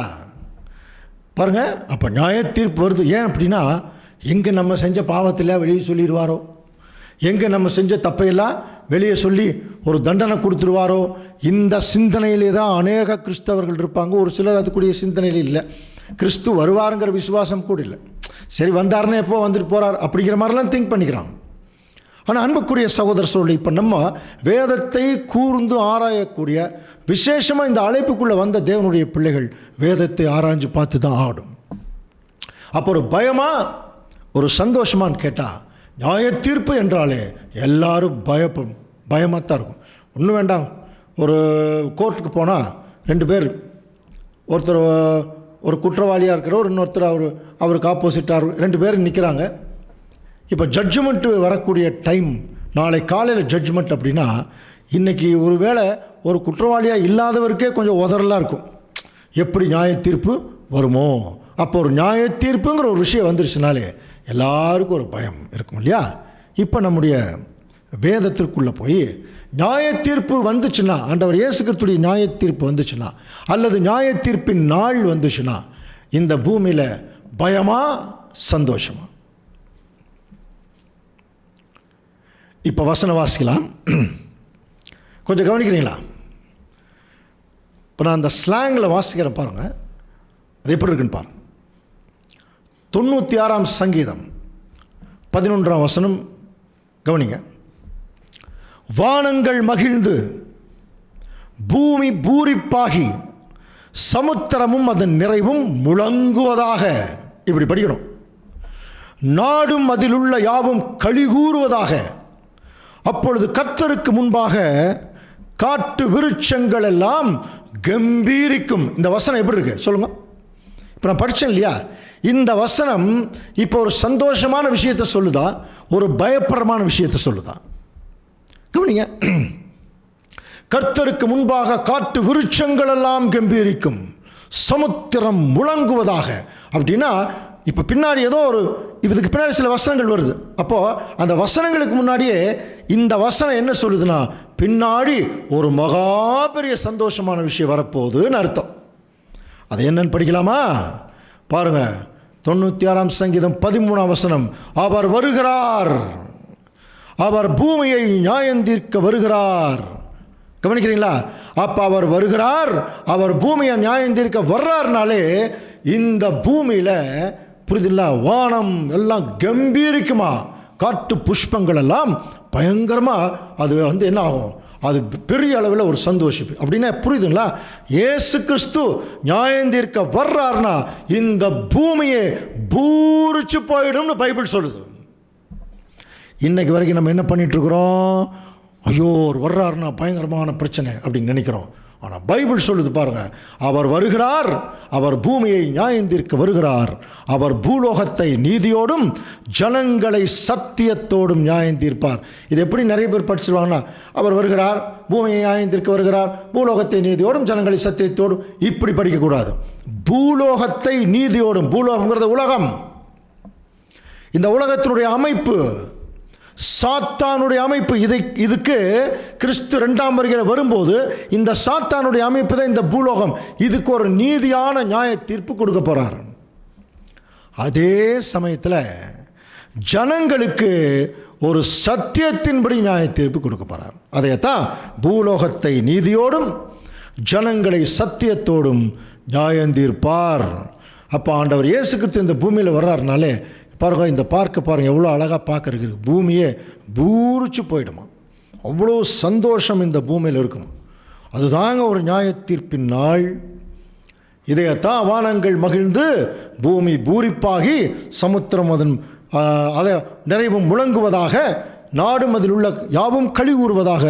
பாருங்கள், அப்போ நியாய தீர்ப்பு வருது. ஏன் அப்படின்னா, எங்கே நம்ம செஞ்ச பாவத்தில் வெளியே சொல்லிடுவாரோ, எங்கே நம்ம செஞ்ச தப்பையெல்லாம் வெளியே சொல்லி ஒரு தண்டனை கொடுத்துருவாரோ, இந்த சிந்தனையிலே தான் அநேக கிறிஸ்தவர்கள் இருப்பாங்க. ஒரு சிலர் அதுக்குரிய சிந்தனையில் இல்லை. கிறிஸ்து வருவாருங்கிற விசுவாசம் கூட இல்லை. சரி வந்தாருன்னா எப்போ வந்துட்டு போகிறார் அப்படிங்கிற மாதிரிலாம் திங்க் பண்ணிக்கிறாங்க. ஆனால் அன்புக்குரிய சகோதர சொல்லி, இப்போ நம்ம வேதத்தை கூர்ந்து ஆராயக்கூடிய, விசேஷமாக இந்த அழைப்புக்குள்ளே வந்த தேவனுடைய பிள்ளைகள் வேதத்தை ஆராய்ஞ்சு பார்த்து தான் ஆகணும். அப்போ ஒரு பயமாக ஒரு சந்தோஷமானு கேட்டால், நியாய தீர்ப்பு என்றாலே எல்லாரும் பயமாக தான் இருக்கும். ஒன்றும் வேண்டாம், ஒரு கோர்ட்டுக்கு போனால் 2 பேர், ஒருத்தர் ஒரு குற்றவாளியாக இருக்கிறவர், இன்னொருத்தர் அவருக்கு ஆப்போசிட்டாக 2 பேர் நிற்கிறாங்க. இப்போ ஜட்ஜ்மெண்ட்டு வரக்கூடிய டைம் நாளை காலையில் ஜட்ஜ்மெண்ட் அப்படின்னா, இன்றைக்கி ஒரு வேளை ஒரு குற்றவாளியாக இல்லாதவருக்கே கொஞ்சம் உதறலாக இருக்கும். எப்படி நியாய தீர்ப்பு வருமோ? அப்போ ஒரு நியாய தீர்ப்புங்கிற ஒரு விஷயம் வந்துருச்சுனாலே எல்லாருக்கும் ஒரு பயம் இருக்கும் இல்லையா? இப்போ நம்முடைய வேதத்திற்குள்ளே போய் நியாய தீர்ப்பு வந்துச்சுன்னா, ஆண்டவர் இயேசு கிறிஸ்துவின் நியாய தீர்ப்பு வந்துச்சுன்னா, அல்லது நியாய தீர்ப்பின் நாள் வந்துச்சுன்னா, இந்த பூமியில் பயமா சந்தோஷமா? இப்போ வசனம் வாசிக்கலாம். கொஞ்சம் கவனிக்கிறீங்களா? இப்போ நான் அந்த ஸ்லாங்கில் வாசிக்கிறேன் பாருங்கள், அது எப்படி இருக்குன்னு பாருங்கள். 96ஆம் சங்கீதம் 11ஆம் வசனம் கவனிங்க. வானங்கள் மகிழ்ந்து பூமி பூரிப்பாகி சமுத்திரமும் அதன் நிறைவும் முழங்குவதாக. இப்படி படிக்கணும். நாடும் அதிலுள்ள யாவும் களிகூறுவதாக. அப்பொழுது கர்த்தருக்கு முன்பாக காட்டு விருட்சங்கள் எல்லாம் கம்பீரிக்கும். இந்த வசனம் எப்படி இருக்கு சொல்லுங்க? இப்போ நான் படித்தேன் இல்லையா? இந்த வசனம் இப்போ ஒரு சந்தோஷமான விஷயத்தை சொல்லுதா, ஒரு பயப்பரமான விஷயத்தை சொல்லுதா? கவனிங்க. கர்த்தருக்கு முன்பாக காட்டு விருட்சங்கள் எல்லாம் கம்பீரிக்கும், சமுத்திரம் முழங்குவதாக. அப்படின்னா இப்போ பின்னாடி ஏதோ இதுக்கு பின்னாடி சில வசனங்கள் வருது. அப்போது அந்த வசனங்களுக்கு முன்னாடியே இந்த வசனம் என்ன சொல்லுதுன்னா, பின்னாடி ஒரு மகா பெரிய சந்தோஷமான விஷயம் வரப்போகுதுன்னு அர்த்தம். அது என்னன்னு படிக்கலாமா? பாருங்கள், 96ஆம் சங்கீதம் 13ஆம் வசனம். அவர் வருகிறார், அவர் பூமியை நியாயந்தீர்க்க வருகிறார். கவனிக்கிறீங்களா? அப்போ அவர் வருகிறார், அவர் பூமியை நியாயந்தீர்க்க வர்றாருனாலே இந்த பூமியில் புரிதில்ல, வானம் எல்லாம் கம்பீரிக்குமா, காட்டு புஷ்பங்கள் எல்லாம் பயங்கரமாக அது என்ன ஆகும், அது பெரிய அளவில் ஒரு சந்தோஷம். அப்படின்னா புரியுதுங்களா? இயேசு கிறிஸ்து நியாயந்தீர்க்க வர்றாருனா இந்த பூமியை பூரிச்சு போயிடும்னு பைபிள் சொல்லுது. இன்னைக்கு வரைக்கும் நம்ம என்ன பண்ணிகிட்ருக்குறோம்? ஐயோ ஒரு வர்றாருன்னா பயங்கரமான பிரச்சனை அப்படின்னு நினைக்கிறோம். ஆனால் பைபிள் சொல்லுது பாருங்கள், அவர் வருகிறார், அவர் பூமியை நியாயந்தீர்க்க வருகிறார், அவர் பூலோகத்தை நீதியோடும் ஜனங்களை சத்தியத்தோடும் நியாயந்தீர்ப்பார். இது எப்படி நிறைய பேர் படிச்சிருவாங்கன்னா, அவர் வருகிறார், பூமியை நியாயந்தீர்க்க வருகிறார், பூலோகத்தை நீதியோடும் ஜனங்களை சத்தியத்தோடும், இப்படி படிக்கக்கூடாது. பூலோகத்தை நீதியோடும், பூலோகங்கிறது உலகம், இந்த உலகத்தினுடைய அமைப்பு, சாத்தானுடைய அமைப்பு. இதுக்கு கிறிஸ்து 2ஆம் வருகையில் வரும்போது இந்த சாத்தானுடைய அமைப்பு தான் இந்த பூலோகம். இதுக்கு ஒரு நீதியான நியாய தீர்ப்பு கொடுக்க போகிறார். அதே சமயத்தில் ஜனங்களுக்கு ஒரு சத்தியத்தின்படி நியாய தீர்ப்பு கொடுக்க போகிறார். அதைத்தான் பூலோகத்தை நீதியோடும் ஜனங்களை சத்தியத்தோடும் நியாயந்தீர்ப்பார். அப்போ ஆண்டவர் இயேசு கிறிஸ்து இந்த பூமியில் வர்றாருனாலே பாருங்க, இந்த பார்க்க பாருங்கள் எவ்வளோ அழகாக பார்க்கறதுக்கு, பூமியே பூரிச்சு போயிடுமா, அவ்வளோ சந்தோஷம் இந்த பூமியில் இருக்குமா. அதுதாங்க ஒரு நியாய தீர்ப்பின் நாள். இதையத்தான் வானங்கள் மகிழ்ந்து பூமி பூரிப்பாகி சமுத்திரம் அதன் நிறைவும் முழங்குவதாக, நாடும் அதில் உள்ள யாவும் களி கூறுவதாக.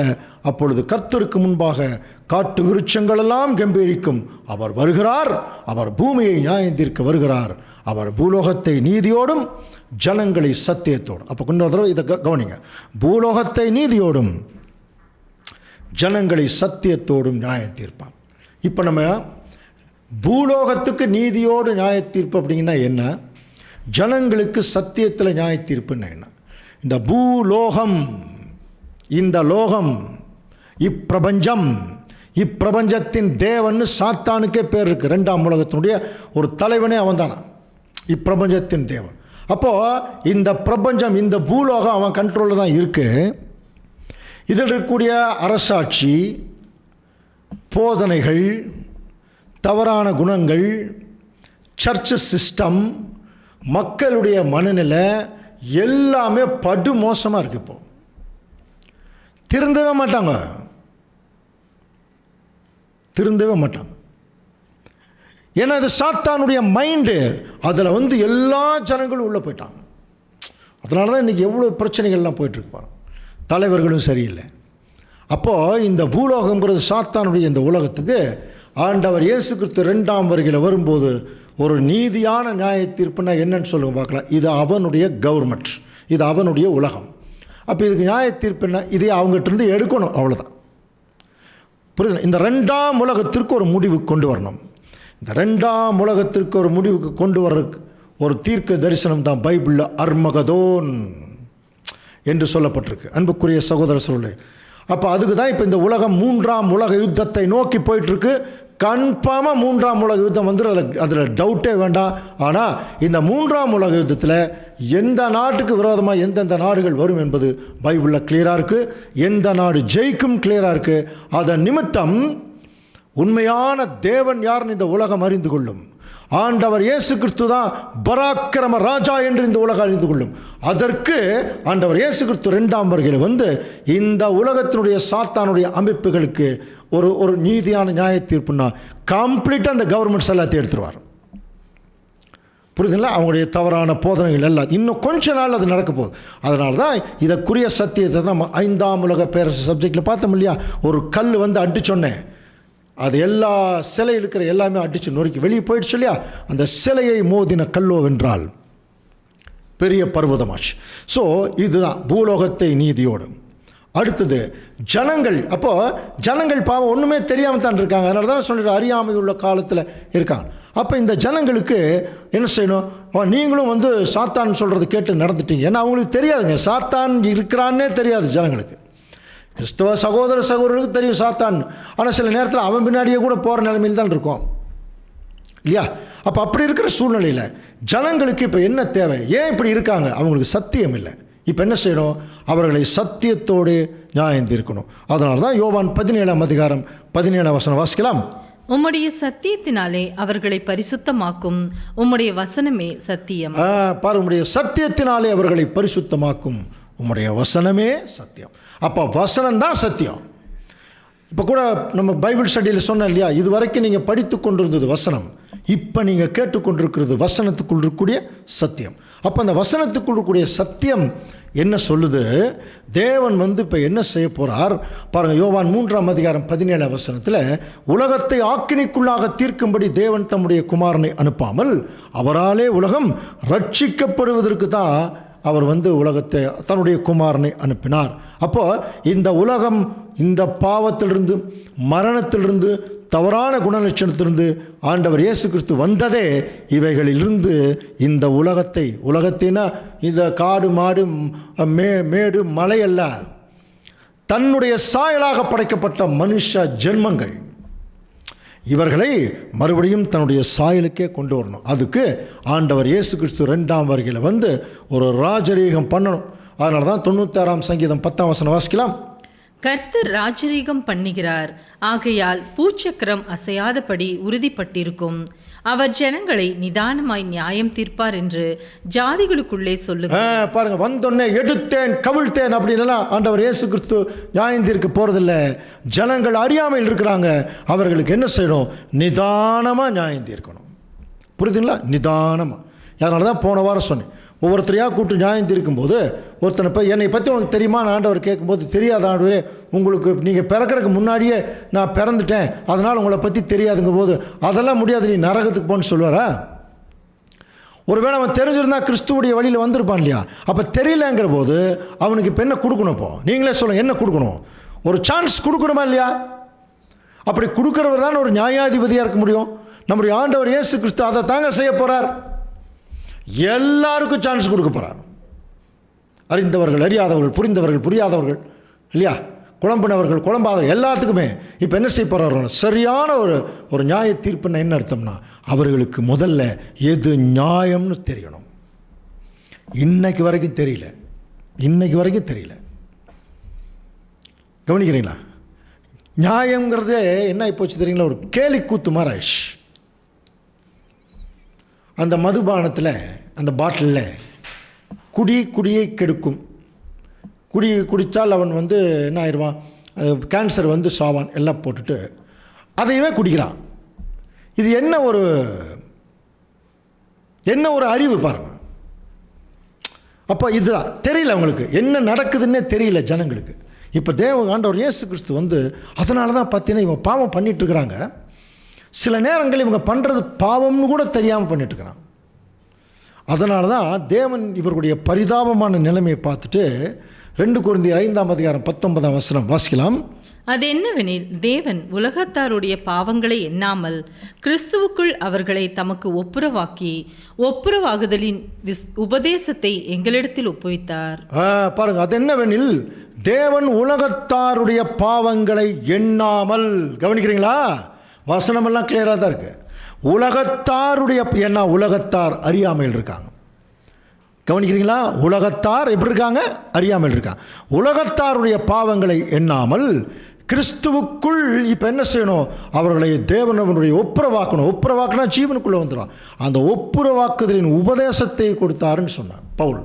அப்பொழுது கர்த்தருக்கு முன்பாக காட்டு விருட்சங்களெல்லாம் கம்பீரிக்கும். அவர் வருகிறார், அவர் பூமியை நியாயம் தீர்க்க வருகிறார். அவர் பூலோகத்தை நீதியோடும் ஜனங்களை சத்தியத்தோடும். அப்போ கொஞ்சம் தடவை இதை கவனிங்க. பூலோகத்தை நீதியோடும் ஜனங்களை சத்தியத்தோடும் நியாயம் தீர்ப்பார். இப்போ நம்ம பூலோகத்துக்கு நீதியோடு நியாய தீர்ப்பு அப்படிங்கன்னா என்ன, ஜனங்களுக்கு சத்தியத்தில் நியாய தீர்ப்புன்னா என்ன? இந்த பூலோகம், இந்த லோகம், இப்பிரபஞ்சம், இப்பிரபஞ்சத்தின் தேவன் சாத்தானுக்கே பேர் இருக்குது. 2ஆம் உலகத்தினுடைய ஒரு தலைவனே அவன் தானா, இப்பிரபஞ்சத்தின் தேவன். அப்போது இந்த பிரபஞ்சம், இந்த பூலோகம் அவன் கண்ட்ரோலில் தான் இருக்குது. இதில் இருக்கக்கூடிய அரசாட்சி, போதனைகள், தவறான குணங்கள், சர்ச் சிஸ்டம், மக்களுடைய மனநிலை எல்லாமே படு மோசமாக இருக்குது. இப்போ திருந்தவே மாட்டாங்க, திருந்தவே மாட்டாங்க. ஏன்னா அது சாத்தானுடைய மைண்டு, அதில் எல்லா ஜனங்களும் உள்ளே போயிட்டாங்க. அதனால தான் இன்றைக்கி எவ்வளோ பிரச்சனைகள்லாம் போயிட்டுருப்பாங்க. தலைவர்களும் சரியில்லை. அப்போது இந்த பூலோகங்கிறது சாத்தானுடைய இந்த உலகத்துக்கு ஆண்டவர் இயேசு கிறிஸ்து 2ஆம் வருகையில் வரும்போது ஒரு நீதியான நியாய தீர்ப்புனா என்னன்னு சொல்லுங்க பார்க்கலாம். இது அவனுடைய கவர்மெண்ட், இது அவனுடைய உலகம். அப்போ இதுக்கு நியாய தீர்ப்புன்னா இதை அவங்ககிட்ட எடுக்கணும், அவ்வளோதான். புரியுது? இந்த 2ஆம் உலகத்திற்கு ஒரு முடிவு கொண்டு வரணும். இந்த 2ஆம் உலகத்திற்கு ஒரு முடிவுக்கு கொண்டு வர ஒரு தீர்க்க தரிசனம் தான் பைபிளில் அர்மகதோன் என்று சொல்லப்பட்டிருக்கு. அன்புக்குரிய சகோதர சொல்லே, அப்போ அதுக்கு தான் இப்போ இந்த உலகம் 3ஆம் உலக யுத்தத்தை நோக்கி போயிட்டுருக்கு. கன்ஃபார்மாக 3ஆம் உலக யுத்தம் அதில் டவுட்டே வேண்டாம். ஆனால் இந்த 3ஆம் உலக யுத்தத்தில் எந்த நாட்டுக்கு விரோதமாக எந்தெந்த நாடுகள் வரும் என்பது பைபிளில் கிளியராக இருக்குது. எந்த நாடு ஜெயிக்கும் கிளியராக இருக்குது. அதன் நிமித்தம் உண்மையான தேவன் யாருன்னு இந்த உலகம் அறிந்து கொள்ளும். ஆண்டவர் இயேசு கிறிஸ்து தான் பராக்கிரம ராஜா என்று இந்த உலகம் அறிந்து கொள்ளும். அதற்கு ஆண்டவர் இயேசு கிறிஸ்து 2ஆம் வருகையில் இந்த உலகத்தினுடைய சாத்தானுடைய அமைப்புகளுக்கு ஒரு நீதியான நியாய தீர்ப்புன்னா கம்ப்ளீட்டாக அந்த கவர்மெண்ட்ஸ் எல்லாத்தையும் எடுத்துருவார். புரியுதுங்களா? அவங்களுடைய தவறான போதனைகள் எல்லாம் இன்னும் கொஞ்ச நாள் அது நடக்க போகுது. அதனால தான் இதற்குரிய சத்தியத்தை நம்ம 5ஆம் உலக பேரரசு சப்ஜெக்டில் பார்த்தோம் இல்லையா? ஒரு கல் அடிச்சொன்னேன், அது எல்லா சிலை இருக்கிற எல்லாமே அடித்து நொறுக்கி வெளியே போயிடுச்சு இல்லையா? அந்த சிலையை மோதின கல்லோ வென்றால் பெரிய பர்வதமாச்சு. ஸோ இதுதான் பூலோகத்தை நீதியோடு. அடுத்தது ஜனங்கள். அப்போது ஜனங்கள் பாவம் ஒன்றுமே தெரியாமல் தான் இருக்காங்க. அதனால தான் சொல்லிட்டு அறியாமை உள்ள காலத்தில் இருக்காங்க. அப்போ இந்த ஜனங்களுக்கு என்ன செய்யணும்? நீங்களும் சாத்தான் சொல்கிறது கேட்டு நடந்துட்டீங்க. ஏன்னா அவங்களுக்கு தெரியாதுங்க, சாத்தான் இருக்கிறான்னே தெரியாது ஜனங்களுக்கு. கிறிஸ்தவ சகோதரர்களுக்கு தெரியும் சாத்தான், ஆனால் சில நேரத்தில் அவன் பின்னாடியே கூட போகிற நிலைமையில் தான் இருக்கும் இல்லையா? அப்போ அப்படி இருக்கிற சூழ்நிலையில் ஜனங்களுக்கு இப்போ என்ன தேவை? ஏன் இப்படி இருக்காங்க? அவங்களுக்கு சத்தியம் இல்லை. இப்போ என்ன செய்யணும்? அவர்களை சத்தியத்தோடு நியாயம் தீர்க்கணும். அதனால தான் யோவான் 17ஆம் அதிகாரம் 17ஆம் வசனம் வாசிக்கலாம். உம்முடைய சத்தியத்தினாலே அவர்களை பரிசுத்தமாக்கும், உம்முடைய வசனமே சத்தியம். பாரு, உம்முடைய சத்தியத்தினாலே அவர்களை பரிசுத்தமாக்கும், உம்முடைய வசனமே சத்தியம். அப்போ வசனம் தான் சத்தியம். இப்போ கூட நம்ம பைபிள் ஸ்டடியில் சொன்னோம் இல்லையா? இது வரைக்கும் நீங்கள் படித்து கொண்டிருந்தது வசனம், இப்போ நீங்கள் கேட்டுக்கொண்டிருக்கிறது வசனத்துக்குள் இருக்கக்கூடிய சத்தியம். அப்போ அந்த வசனத்துக்குள் இருக்கக்கூடிய சத்தியம் என்ன சொல்லுது? தேவன் இப்போ என்ன செய்ய போகிறார் பாருங்கள். யோவான் 3ஆம் அதிகாரம் 17ஆம் வசனத்தில், உலகத்தை ஆக்கினைக்குள்ளாக தீர்க்கும்படி தேவன் தம்முடைய குமாரனை அனுப்பாமல் அவராலே உலகம் ரட்சிக்கப்படுவதற்கு தான் அவர் உலகத்தை தன்னுடைய குமாரனை அனுப்பினார். அப்போது இந்த உலகம் இந்த பாவத்திலிருந்து, மரணத்திலிருந்து, தவறான குணலட்சணத்திலிருந்து ஆண்டவர் இயேசு கிறிஸ்து வந்ததே இவைகளிலிருந்து இந்த உலகத்தினா இந்த காடு மாடு மேடு மலை அல்ல, தன்னுடைய சாயலாக படைக்கப்பட்ட மனுஷ ஜென்மங்கள், இவர்களை மறுபடியும் தன்னுடைய சாயலுக்கே கொண்டு வரணும். அதுக்கு ஆண்டவர் இயேசு கிறிஸ்து 2ஆம் வருகையில் ஒரு ராஜரீகம் பண்ணணும். அதனால தான் 96ஆம் சங்கீதம் 10ஆம் வசனம் வாசிக்கலாம். கர்த்தர் ராஜரீகம் பண்ணுகிறார், ஆகையால் பூச்சக்கரம் அசையாதபடி உறுதிப்பட்டிருக்கும். அவர் ஜனங்களை நிதானமாய் நியாயம் தீர்ப்பார் என்று ஜாதிகளுக்குள்ளே சொல்லுகிறார். பாருங்க, வந்தொன்னே எடுத்தேன் கவிழ்த்தேன் அப்படின்னா ஆண்டவர் இயேசு கிறிஸ்து நியாயம் தீர்க்க போறதில்ல. ஜனங்கள் அறியாமையில் இருக்கிறாங்க, அவர்களுக்கு என்ன செய்யணும்? நிதானமாக நியாயம் தீர்க்கணும். புரியுதுங்களா? நிதானமாக. அதனால தான் போன வாரம் சொன்னேன், ஒவ்வொருத்தரையாக கூப்பிட்டு நியாயம் தீர்க்கும்போது ஒருத்தனை போய் என்னை பற்றி உனக்கு தெரியுமா ஆண்டவர் கேட்கும்போது, தெரியாத ஆண்டவரே, உங்களுக்கு நீங்கள் பிறக்கிறதுக்கு முன்னாடியே நான் பிறந்துட்டேன், அதனால் உங்களை பற்றி தெரியாதுங்க போது அதெல்லாம் முடியாது, நீ நரகத்துக்கு போன்னு சொல்லுவாரா? ஒருவேளை அவன் தெரிஞ்சிருந்தா கிறிஸ்துவுடைய வழியில் வந்திருப்பான் இல்லையா? அப்போ தெரியலங்கிற போது அவனுக்கு இப்போ என்ன கொடுக்கணும்? இப்போ நீங்களே சொல்லுங்கள், என்ன கொடுக்கணும்? ஒரு சான்ஸ் கொடுக்கணுமா இல்லையா? அப்படி கொடுக்குறவர் தான் ஒரு நியாயாதிபதியாக இருக்க முடியும். நம்முடைய ஆண்டவர் இயேசு கிறிஸ்து அதை தாங்க செய்ய போகிறார். எல்லாருக்கும் சான்ஸ் கொடுக்க போகிறார். அறிந்தவர்கள் அறியாதவர்கள், புரிந்தவர்கள் புரியாதவர்கள் இல்லையா, குழம்பினவர்கள் குழம்பாதவர்கள், எல்லாத்துக்குமே இப்போ என்ன செய்ய போகிறார்? சரியான ஒரு நியாய தீர்ப்புன்னு என்ன அர்த்தம்னா, அவர்களுக்கு முதல்ல எது நியாயம்னு தெரியணும். இன்னைக்கு வரைக்கும் தெரியல. இன்னைக்கு வரைக்கும் தெரியல. கவனிக்கிறீங்களா? நியாயங்கிறதே என்ன போச்சு தெரியுங்களா? ஒரு கேலி கூத்து மாதிரி ஆயிடுச்சு. அந்த மதுபானத்தில், அந்த பாட்டிலில் குடியை கெடுக்கும், குடித்தால் அவன் என்ன ஆயிடுவான்? கேன்சர் சாவான் எல்லாம் போட்டுட்டு அதையவே குடிக்கிறான். இது என்ன ஒரு அறிவு பாருங்க. அப்போ இதுதான் தெரியல அவங்களுக்கு, என்ன நடக்குதுன்னே தெரியல ஜனங்களுக்கு. இப்போ ஆண்டவர் இயேசு கிறிஸ்து அதனால தான் பார்த்தீங்கன்னா இவங்க பாவம் பண்ணிட்டுருக்குறாங்க. சில நேரங்கள் இவங்க பண்ணுறது பாவம்னு கூட தெரியாமல் பண்ணிட்டுருக்கிறான். அதனால தான் தேவன் இவர்களுடைய பரிதாபமான நிலைமையை பார்த்துட்டு 2 கொரிந்தியர் 5:19 வாசிக்கலாம். அது என்னவெனில், தேவன் உலகத்தாருடைய பாவங்களை எண்ணாமல் கிறிஸ்துவுக்குள் அவர்களை தமக்கு ஒப்புரவாகுதலின் உபதேசத்தை எங்களிடத்தில் ஒப்புவித்தார். பாருங்க, அது என்னவெனில் தேவன் உலகத்தாருடைய பாவங்களை எண்ணாமல். கவனிக்கிறீங்களா? வசனமெல்லாம் கிளியராக தான் இருக்கு. உலகத்தாருடைய, ஏன்னா உலகத்தார் அறியாமையில் இருக்காங்க. கவனிக்கிறீங்களா? உலகத்தார் எப்படி இருக்காங்க? அறியாமல் இருக்காங்க. உலகத்தாருடைய பாவங்களை எண்ணாமல் கிறிஸ்துவுக்குள் இப்போ என்ன செய்யணும்? அவர்களை தேவனுடைய ஒப்புரவாக்கினா ஜீவனுக்குள்ளே வந்துடும். அந்த ஒப்புரவாக்குதலின் உபதேசத்தை கொடுத்தாருன்னு சொன்னார் பவுல்.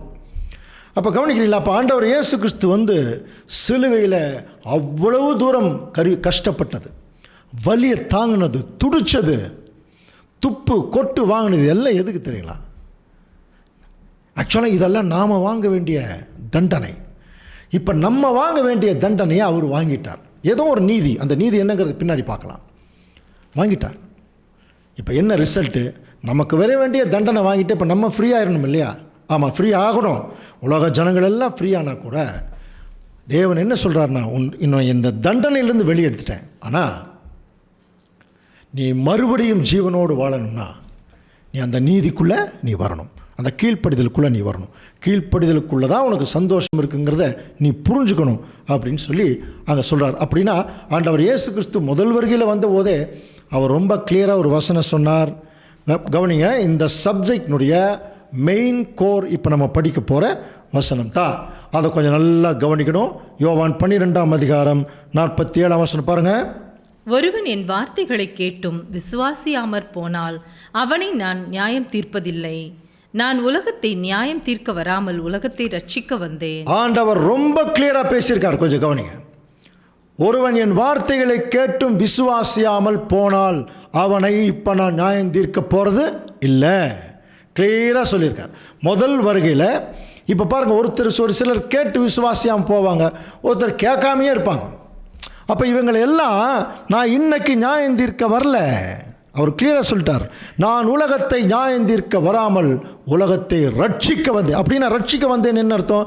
அப்போ கவனிக்கிறீங்களா? அப்போ ஆண்டவர் இயேசு கிறிஸ்து சிலுவையில் அவ்வளவு தூரம் கஷ்டப்பட்டது, வலியை தாங்கினது, துடிச்சது, துப்பு கொட்டு வாங்கினது எல்லாம் எதுக்கு தெரியுங்களா? ஆக்சுவலாக இதெல்லாம் நாம் வாங்க வேண்டிய தண்டனை. இப்போ நம்ம வாங்க வேண்டிய தண்டனையை அவர் வாங்கிட்டார். ஏதோ ஒரு நீதி, அந்த நீதி என்னங்கிறது பின்னாடி பார்க்கலாம். வாங்கிட்டார். இப்போ என்ன ரிசல்ட்டு? நமக்கு வர வேண்டிய தண்டனை வாங்கிட்டு இப்போ நம்ம ஃப்ரீ ஆகிடணும் இல்லையா? ஆமாம், ஃப்ரீ ஆகணும். உலக ஜனங்கள் எல்லாம் ஃப்ரீயானா கூட தேவன் என்ன சொல்கிறாருன்னா, இன்னும் இந்த தண்டனையிலேருந்து வெளியெடுத்துட்டேன், ஆனால் நீ மறுபடியும் ஜீவனோடு வாழணும்னா நீ அந்த நீதிக்குள்ளே நீ வரணும், அந்த கீழ்ப்படிதலுக்குள்ளே நீ வரணும். கீழ்ப்படிதலுக்குள்ளே தான் உனக்கு சந்தோஷம் இருக்குங்கிறத நீ புரிஞ்சுக்கணும் அப்படின்னு சொல்லி அங்கே சொல்கிறார். அப்படின்னா ஆண்டவர் இயேசு கிறிஸ்து முதல் வருகையில் வந்தபோதே அவர் ரொம்ப கிளியராக ஒரு வசனம் சொன்னார். கவனிங்க, இந்த சப்ஜெக்டினுடைய மெயின் கோர் இப்போ நம்ம படிக்க போகிற வசனம் தான். அதை கொஞ்சம் நல்லா கவனிக்கணும். யோவான் 12:47 பாருங்கள். ஒருவன் என் வார்த்தைகளை கேட்டும் விசுவாசியாமற் போனால் அவனை நான் நியாயம் தீர்ப்பதில்லை. நான் உலகத்தை நியாயம் தீர்க்க வராமல் உலகத்தை ரட்சிக்க வந்தேன். ஆண்டவர் ரொம்ப கிளியரா பேசியிருக்கார். கொஞ்சம் கவனிங்க. ஒருவன் என் வார்த்தைகளை கேட்டும் விசுவாசியாமல் போனால் அவனை இப்போ நான் நியாயம் தீர்க்க போகிறது இல்லை. கிளியராக சொல்லியிருக்கார் முதல் வருகையில். இப்போ பாருங்கள், ஒரு சிலர் கேட்டு விசுவாசியாமல் போவாங்க, ஒருத்தர் கேட்காமையே இருப்பாங்க. அப்போ இவங்களை எல்லாம் நான் இன்னைக்கு நியாயம் தீர்க்க வரல. அவர் கிளியராக சொல்லிட்டார், நான் உலகத்தை நியாயம் தீர்க்க வராமல் உலகத்தை ரட்சிக்க வந்தேன். அப்படின்னா ரட்சிக்க வந்தேன் என்ன அர்த்தம்?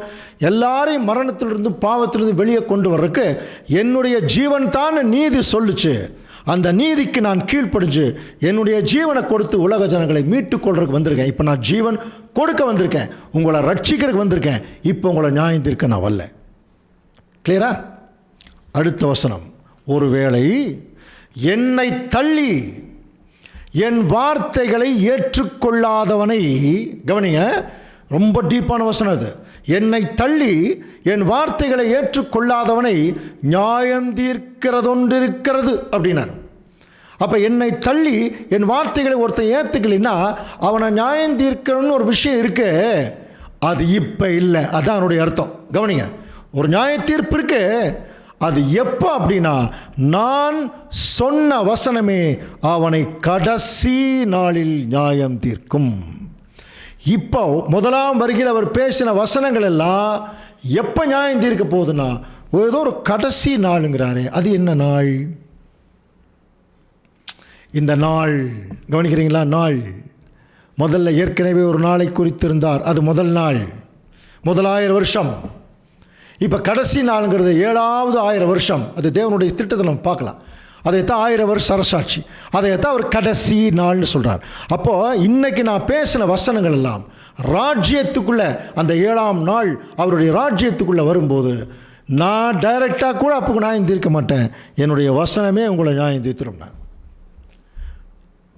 எல்லாரையும் மரணத்திலிருந்து பாவத்திலிருந்து வெளியே கொண்டு வர்றதுக்கு என்னுடைய ஜீவன் தான் நீதி சொல்லுச்சு. அந்த நீதிக்கு நான் கீழ்ப்படிஞ்சு என்னுடைய ஜீவனை கொடுத்து உலக ஜனங்களை மீட்டு கொள்றதுக்கு வந்திருக்கேன். இப்போ நான் ஜீவன் கொடுக்க வந்திருக்கேன், உங்களை ரட்சிக்கிறதுக்கு வந்திருக்கேன். இப்போ உங்களை நியாயம் தீர்க்க நான் வரல. கிளியரா? அடுத்த வசனம், ஒருவேளை என்னை தள்ளி என் வார்த்தைகளை ஏற்றுக்கொள்ளாதவனை, கவனிங்க, ரொம்ப டீப்பான வசனம் அது. என்னை தள்ளி என் வார்த்தைகளை ஏற்றுக்கொள்ளாதவனை நியாயம் தீர்க்கிறதொன்றிருக்கிறது அப்படின்னார். அப்போ என்னை தள்ளி என் வார்த்தைகளை ஒருத்தன் ஏற்றுக்கலைன்னா அவனை நியாயம் தீர்க்கணும்னு ஒரு விஷயம் இருக்கு, அது இப்போ இல்லை. அதான் அவனுடைய அர்த்தம். கவனிங்க, ஒரு நியாய தீர்ப்பு இருக்கு, அது எப்போ அப்படின்னா நான் சொன்ன வசனமே அவனை கடைசி நாளில் நியாயம் தீர்க்கும். இப்போ முதலாம் வருகையில் அவர் பேசின வசனங்கள் எல்லாம் எப்போ நியாயம் தீர்க்க போகுதுன்னா ஏதோ ஒரு கடைசி நாளுங்கிறாரு. அது என்ன நாள்? இந்த நாள் கவனிக்கிறீங்களா? நாள் முதல்ல ஏற்கனவே ஒரு நாளை குறித்திருந்தார், அது முதல் நாள், முதல் 1000 வருஷம். இப்போ கடைசி நாளுங்கிறது 7வது 1000 வருஷம். அது தேவனுடைய திட்டத்தை நம்ம பார்க்கலாம். அதைத்தான் 1000 வருஷ அரசாட்சி, அதைத்தான் அவர் கடைசி நாள்னு சொல்கிறார். அப்போது இன்றைக்கி நான் பேசின வசனங்கள் எல்லாம் ராஜ்யத்துக்குள்ளே, அந்த 7ஆம் நாள் அவருடைய ராஜ்யத்துக்குள்ளே வரும்போது நான் டைரெக்டாக கூட அப்போ நியாயம் தீர்க்க மாட்டேன், என்னுடைய வசனமே உங்களை நியாயம் தீர்த்துரும். நான்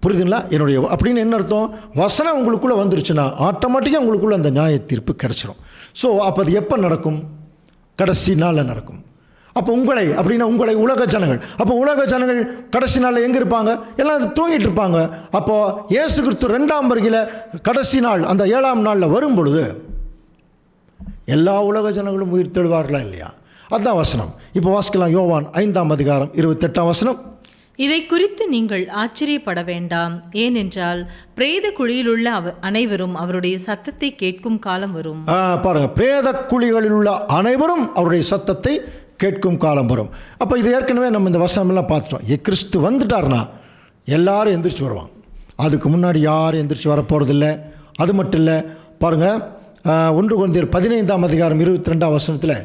புரியுதுங்களா? என்னுடைய அப்படின்னு என்ன அர்த்தம்? வசனம் உங்களுக்குள்ளே வந்துருச்சுன்னா ஆட்டோமேட்டிக்காக உங்களுக்குள்ளே அந்த நியாய தீர்ப்பு கிடச்சிரும். ஸோ அப்போ அது எப்போ நடக்கும்? கடைசி நாளில் நடக்கும். அப்போ உங்களை அப்படின்னா உங்களை உலக ஜனங்கள், அப்போ உலக ஜனங்கள் கடைசி நாளில் எங்கே இருப்பாங்க? எல்லாம் தூங்கிட்டு இருப்பாங்க. அப்போது இயேசு கிறிஸ்து 2ஆம் வருகையில் கடைசி நாள் அந்த 7ஆம் நாளில் வரும் பொழுது எல்லா உலக ஜனங்களும் உயிர் தெழுவார்களா இல்லையா? அதுதான் வசனம். இப்போ வாசிக்கலாம். யோவான் 5ஆம் அதிகாரம் 28ஆம் வசனம். இதை குறித்து நீங்கள் ஆச்சரியப்பட வேண்டாம், ஏனென்றால் பிரேத குழியிலுள்ள அனைவரும் அவருடைய சத்தத்தை கேட்கும் காலம் வரும். பாருங்க, பிரேத குழிகளில் உள்ள அனைவரும் அவருடைய சத்தத்தை கேட்கும் காலம் வரும். அப்போ இது ஏற்கனவே நம்ம இந்த வசனமெல்லாம் பார்த்துட்டோம். கிறிஸ்து வந்துட்டார்னா எல்லாரும் எந்திரிச்சு வருவாங்க. அதுக்கு முன்னாடி யாரும் எந்திரிச்சு வரப்போகிறதில்ல. அது மட்டும் இல்லை, பாருங்கள் 1 கொரிந்தியர் 15ஆம் அதிகாரம் 22ஆம் வசனத்தில்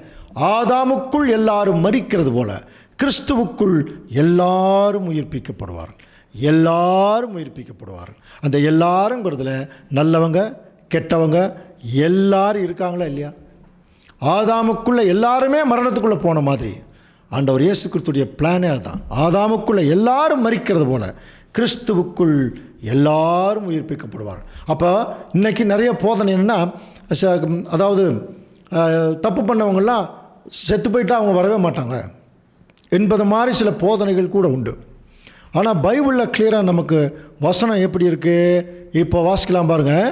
ஆதாமுக்குள் எல்லாரும் மரிக்கிறது போல கிறிஸ்துவுக்குள் எல்லாரும் உயிர்ப்பிக்கப்படுவார்கள். எல்லாரும் உயிர்ப்பிக்கப்படுவார்கள். அந்த எல்லாருங்கிறதுல நல்லவங்க கெட்டவங்க எல்லாரும் இருக்காங்களா இல்லையா? ஆதாமுக்குள்ளே எல்லாருமே மரணத்துக்குள்ளே போன மாதிரி ஆண்டவர் இயேசு கிறிஸ்துடைய பிளானே அதுதான். ஆதாமுக்குள்ளே எல்லாரும் மரிக்கிறது போல கிறிஸ்துவுக்குள் எல்லாரும் உயிர்ப்பிக்கப்படுவார்கள். அப்போ இன்றைக்கி நிறைய போதனை என்னென்னா, அதாவது தப்பு பண்ணவங்கெல்லாம் செத்து போயிட்டா அவங்க வரவே மாட்டாங்க என்பது மாதிரி சில போதனைகள் கூட உண்டு. ஆனால் பைபிளில் கிளியராக நமக்கு வசனம் எப்படி இருக்குது? இப்போ வாசிக்கலாம் பாருங்கள்.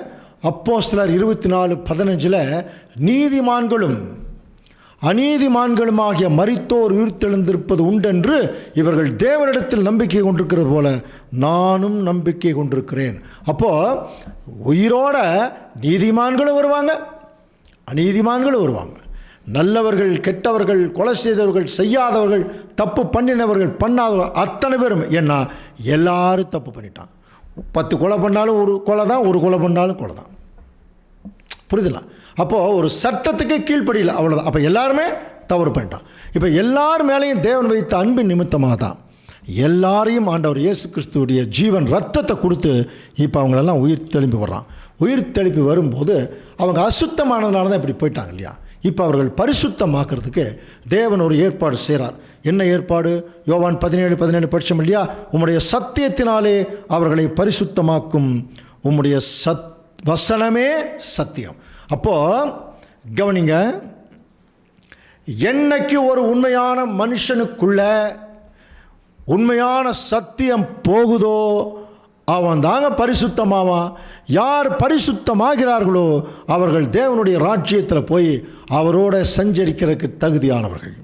அப்போஸ்தலர் 24:15 நீதிமான்களும் அநீதிமான்களுமாகிய மரித்தோர் உயிர்த்தெழுந்திருப்பது உண்டென்று இவர்கள் தேவனிடத்தில் நம்பிக்கை கொண்டிருக்கிறது போல நானும் நம்பிக்கை கொண்டிருக்கிறேன். அப்போது உயிரோட நீதிமான்களும் வருவாங்க, அநீதிமான்களும் வருவாங்க. நல்லவர்கள் கெட்டவர்கள், கொலை செய்தவர்கள் செய்யாதவர்கள், தப்பு பண்ணினவர்கள் பண்ணாதவர்கள், அத்தனை பேரும். ஏன்னா எல்லாரும் தப்பு பண்ணிட்டான். 10 கொலை பண்ணாலும் ஒரு கொலை தான், ஒரு கொலை பண்ணாலும் கொலை தான். புரியுதுங்களா? அப்போது ஒரு சட்டத்துக்கே கீழ்ப்படியில், அவ்வளோதான். அப்போ எல்லாருமே தவறு பண்ணிட்டான். இப்போ எல்லார் மேலேயும் தேவன் வைத்த அன்பின் நிமித்தமாக தான் எல்லாரையும் ஆண்டவர் இயேசு கிறிஸ்துவுடைய ஜீவன் ரத்தத்தை கொடுத்து இப்போ அவங்களெல்லாம் உயிர் தெளிப்பு வர்றான். உயிர் தெளிப்பு வரும்போது அவங்க அசுத்தமானதுனால தான் இப்படி போயிட்டாங்க இல்லையா? இப்போ அவர்கள் பரிசுத்தமாக்குறதுக்கு தேவன் ஒரு ஏற்பாடு செய்கிறார். என்ன ஏற்பாடு? யோவான் 17:17 படித்தோம் இல்லையா? உம்முடைய சத்தியத்தினாலே அவர்களை பரிசுத்தமாக்கும், உம்முடைய வசனமே சத்தியம். அப்போது கவனிங்க, என்னைக்கு ஒரு உண்மையான மனுஷனுக்குள்ள உண்மையான சத்தியம் போகுதோ அவன் தாங்க பரிசுத்தமாவான். யார் பரிசுத்தமாகிறார்களோ அவர்கள் தேவனுடைய ராஜ்யத்தில் போய் அவரோட சஞ்சரிக்கிறதுக்கு தகுதியானவர்கள்.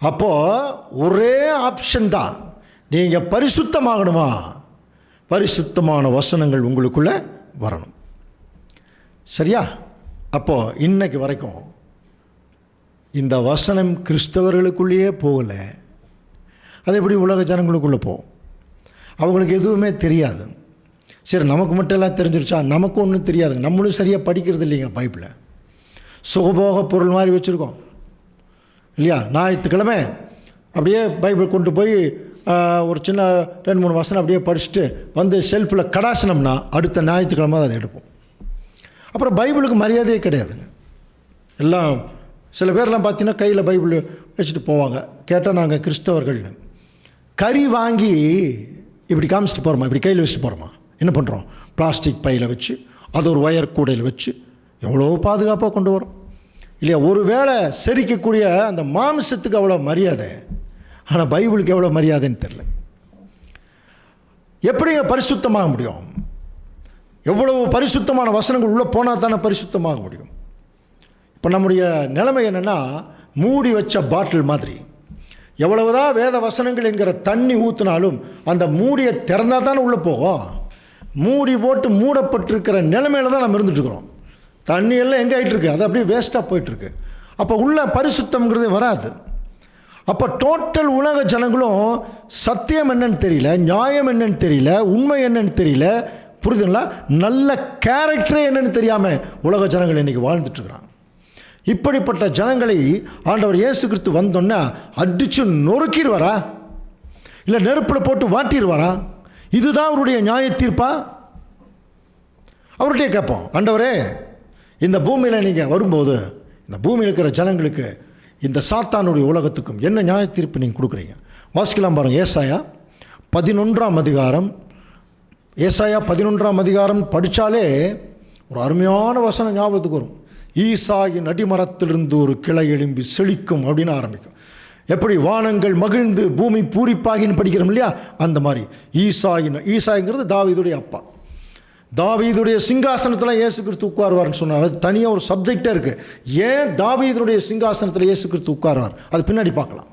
அப்போது ஒரே ஆப்ஷன் தான், நீங்கள் பரிசுத்தமாகணுமா, பரிசுத்தமான வசனங்கள் உங்களுக்குள்ளே வரணும். சரியா? அப்போது இன்னைக்கு வரைக்கும் இந்த வசனம் கிறிஸ்தவர்களுக்குள்ளேயே போகலை. அது எப்படி உலக ஜனங்களுக்குள்ளே போகும்? அவங்களுக்கு எதுவுமே தெரியாது. சரி, நமக்கு மட்டும் எல்லாம் தெரிஞ்சிருச்சா? நமக்கு ஒன்றும் தெரியாதுங்க. நம்மளும் சரியாக படிக்கிறது இல்லைங்க. பைபிளை சுகபோக பொருள் மாதிரி வச்சுருக்கோம் இல்லையா? ஞாயிற்றுக்கிழமை அப்படியே பைபிள் கொண்டு போய் ஒரு சின்ன 2-3 வசனம் அப்படியே படிச்சுட்டு வந்து செல்ஃபில் கடாசினம்னா அடுத்த ஞாயிற்றுக்கிழமை அதை எடுப்போம். அப்புறம் பைபிளுக்கு மரியாதையே கிடையாதுங்க. எல்லாம் சில பேர்லாம் பார்த்தீங்கன்னா கையில் பைபிள் வச்சுட்டு போவாங்க. கேட்டால் நாங்கள் கிறிஸ்தவர்கள்னு. கறி வாங்கி இப்படி காமிச்சிட்டு போகிறோமா, இப்படி கையில் வச்சுட்டு போகிறோமா? என்ன பண்ணுறோம்? பிளாஸ்டிக் பையில் வச்சு அது ஒரு ஒயர் கூடையில் வச்சு எவ்வளோ பாதுகாப்பாக கொண்டு வரோம் இல்லையா? ஒரு வேளை செரிக்கக்கூடிய அந்த மாமிசத்துக்கு அவ்வளோ மரியாதை, ஆனால் பைபிளுக்கு எவ்வளோ மரியாதைன்னு தெரில. எப்படிங்க பரிசுத்தமாக முடியும்? எவ்வளவு பரிசுத்தமான வசனங்கள் உள்ளே போனால் தானே பரிசுத்தமாக முடியும். இப்போ நம்முடைய நிலைமை என்னென்னா, மூடி வச்ச பாட்டில் மாதிரி. எவ்வளவுதான் வேத வசனங்கள் என்கிற தண்ணி ஊற்றினாலும் அந்த மூடியை திறந்தால் தானே உள்ளே போகும். மூடி போட்டு மூடப்பட்டிருக்கிற நிலைமையில் தான் நம்ம இருந்துட்டுருக்குறோம். தண்ணியெல்லாம் எங்கே ஆகிட்டுருக்கு? அது அப்படியே வேஸ்ட்டாக போயிட்டுருக்கு. அப்போ உள்ள பரிசுத்தம்ங்கிறதே வராது. அப்போ டோட்டல் உலக ஜனங்களும் சத்தியம் என்னன்னு தெரியல, நியாயம் என்னன்னு தெரியல, உண்மை என்னன்னு தெரியல, புரிதுங்களா? நல்ல கேரக்டரே என்னன்னு தெரியாமல் உலக ஜனங்கள் இன்றைக்கி வாழ்ந்துட்டுருக்குறாங்க. இப்படிப்பட்ட ஜனங்களை ஆண்டவர் இயேசு கிறிஸ்து வந்தோன்னா அடித்து நொறுக்கிடுவாரா, இல்லை நெருப்பில் போட்டு வாட்டிடுவாரா? இதுதான் அவருடைய நியாய தீர்ப்பா? அவர்கிட்டே கேட்போம், ஆண்டவரே இந்த பூமியில் நீங்கள் வரும்போது இந்த பூமியில் இருக்கிற ஜனங்களுக்கு, இந்த சாத்தானுடைய உலகத்துக்கும் என்ன நியாய தீர்ப்பு நீங்கள் கொடுக்குறீங்க? வாசிக்கலாம் பாருங்கள். ஏசாயா 11ஆம் அதிகாரம். ஏசாயா 11ஆம் அதிகாரம் படித்தாலே ஒரு அருமையான வசனம் ஞாபகத்துக்கு வரும். ஈசாயின் அடிமரத்திலிருந்து ஒரு கிளை எழும்பி செழிக்கும் அப்படின்னு ஆரம்பிக்கும். எப்படி வானங்கள் மகிழ்ந்து பூமி பூரிப்பாகின்னு படிக்கிறோம் இல்லையா, அந்த மாதிரி ஈசாய்ங்கிறது தாவீதுடைய அப்பா. தாவீதுடைய சிங்காசனத்தில் இயேசு கிறிஸ்து உட்காருவார்னு சொன்னார். அது தனியாக ஒரு சப்ஜெக்டே இருக்குது. ஏன் தாவீதுடைய சிங்காசனத்தில் இயேசு கிறிஸ்து உட்காருவார், அது பின்னாடி பார்க்கலாம்.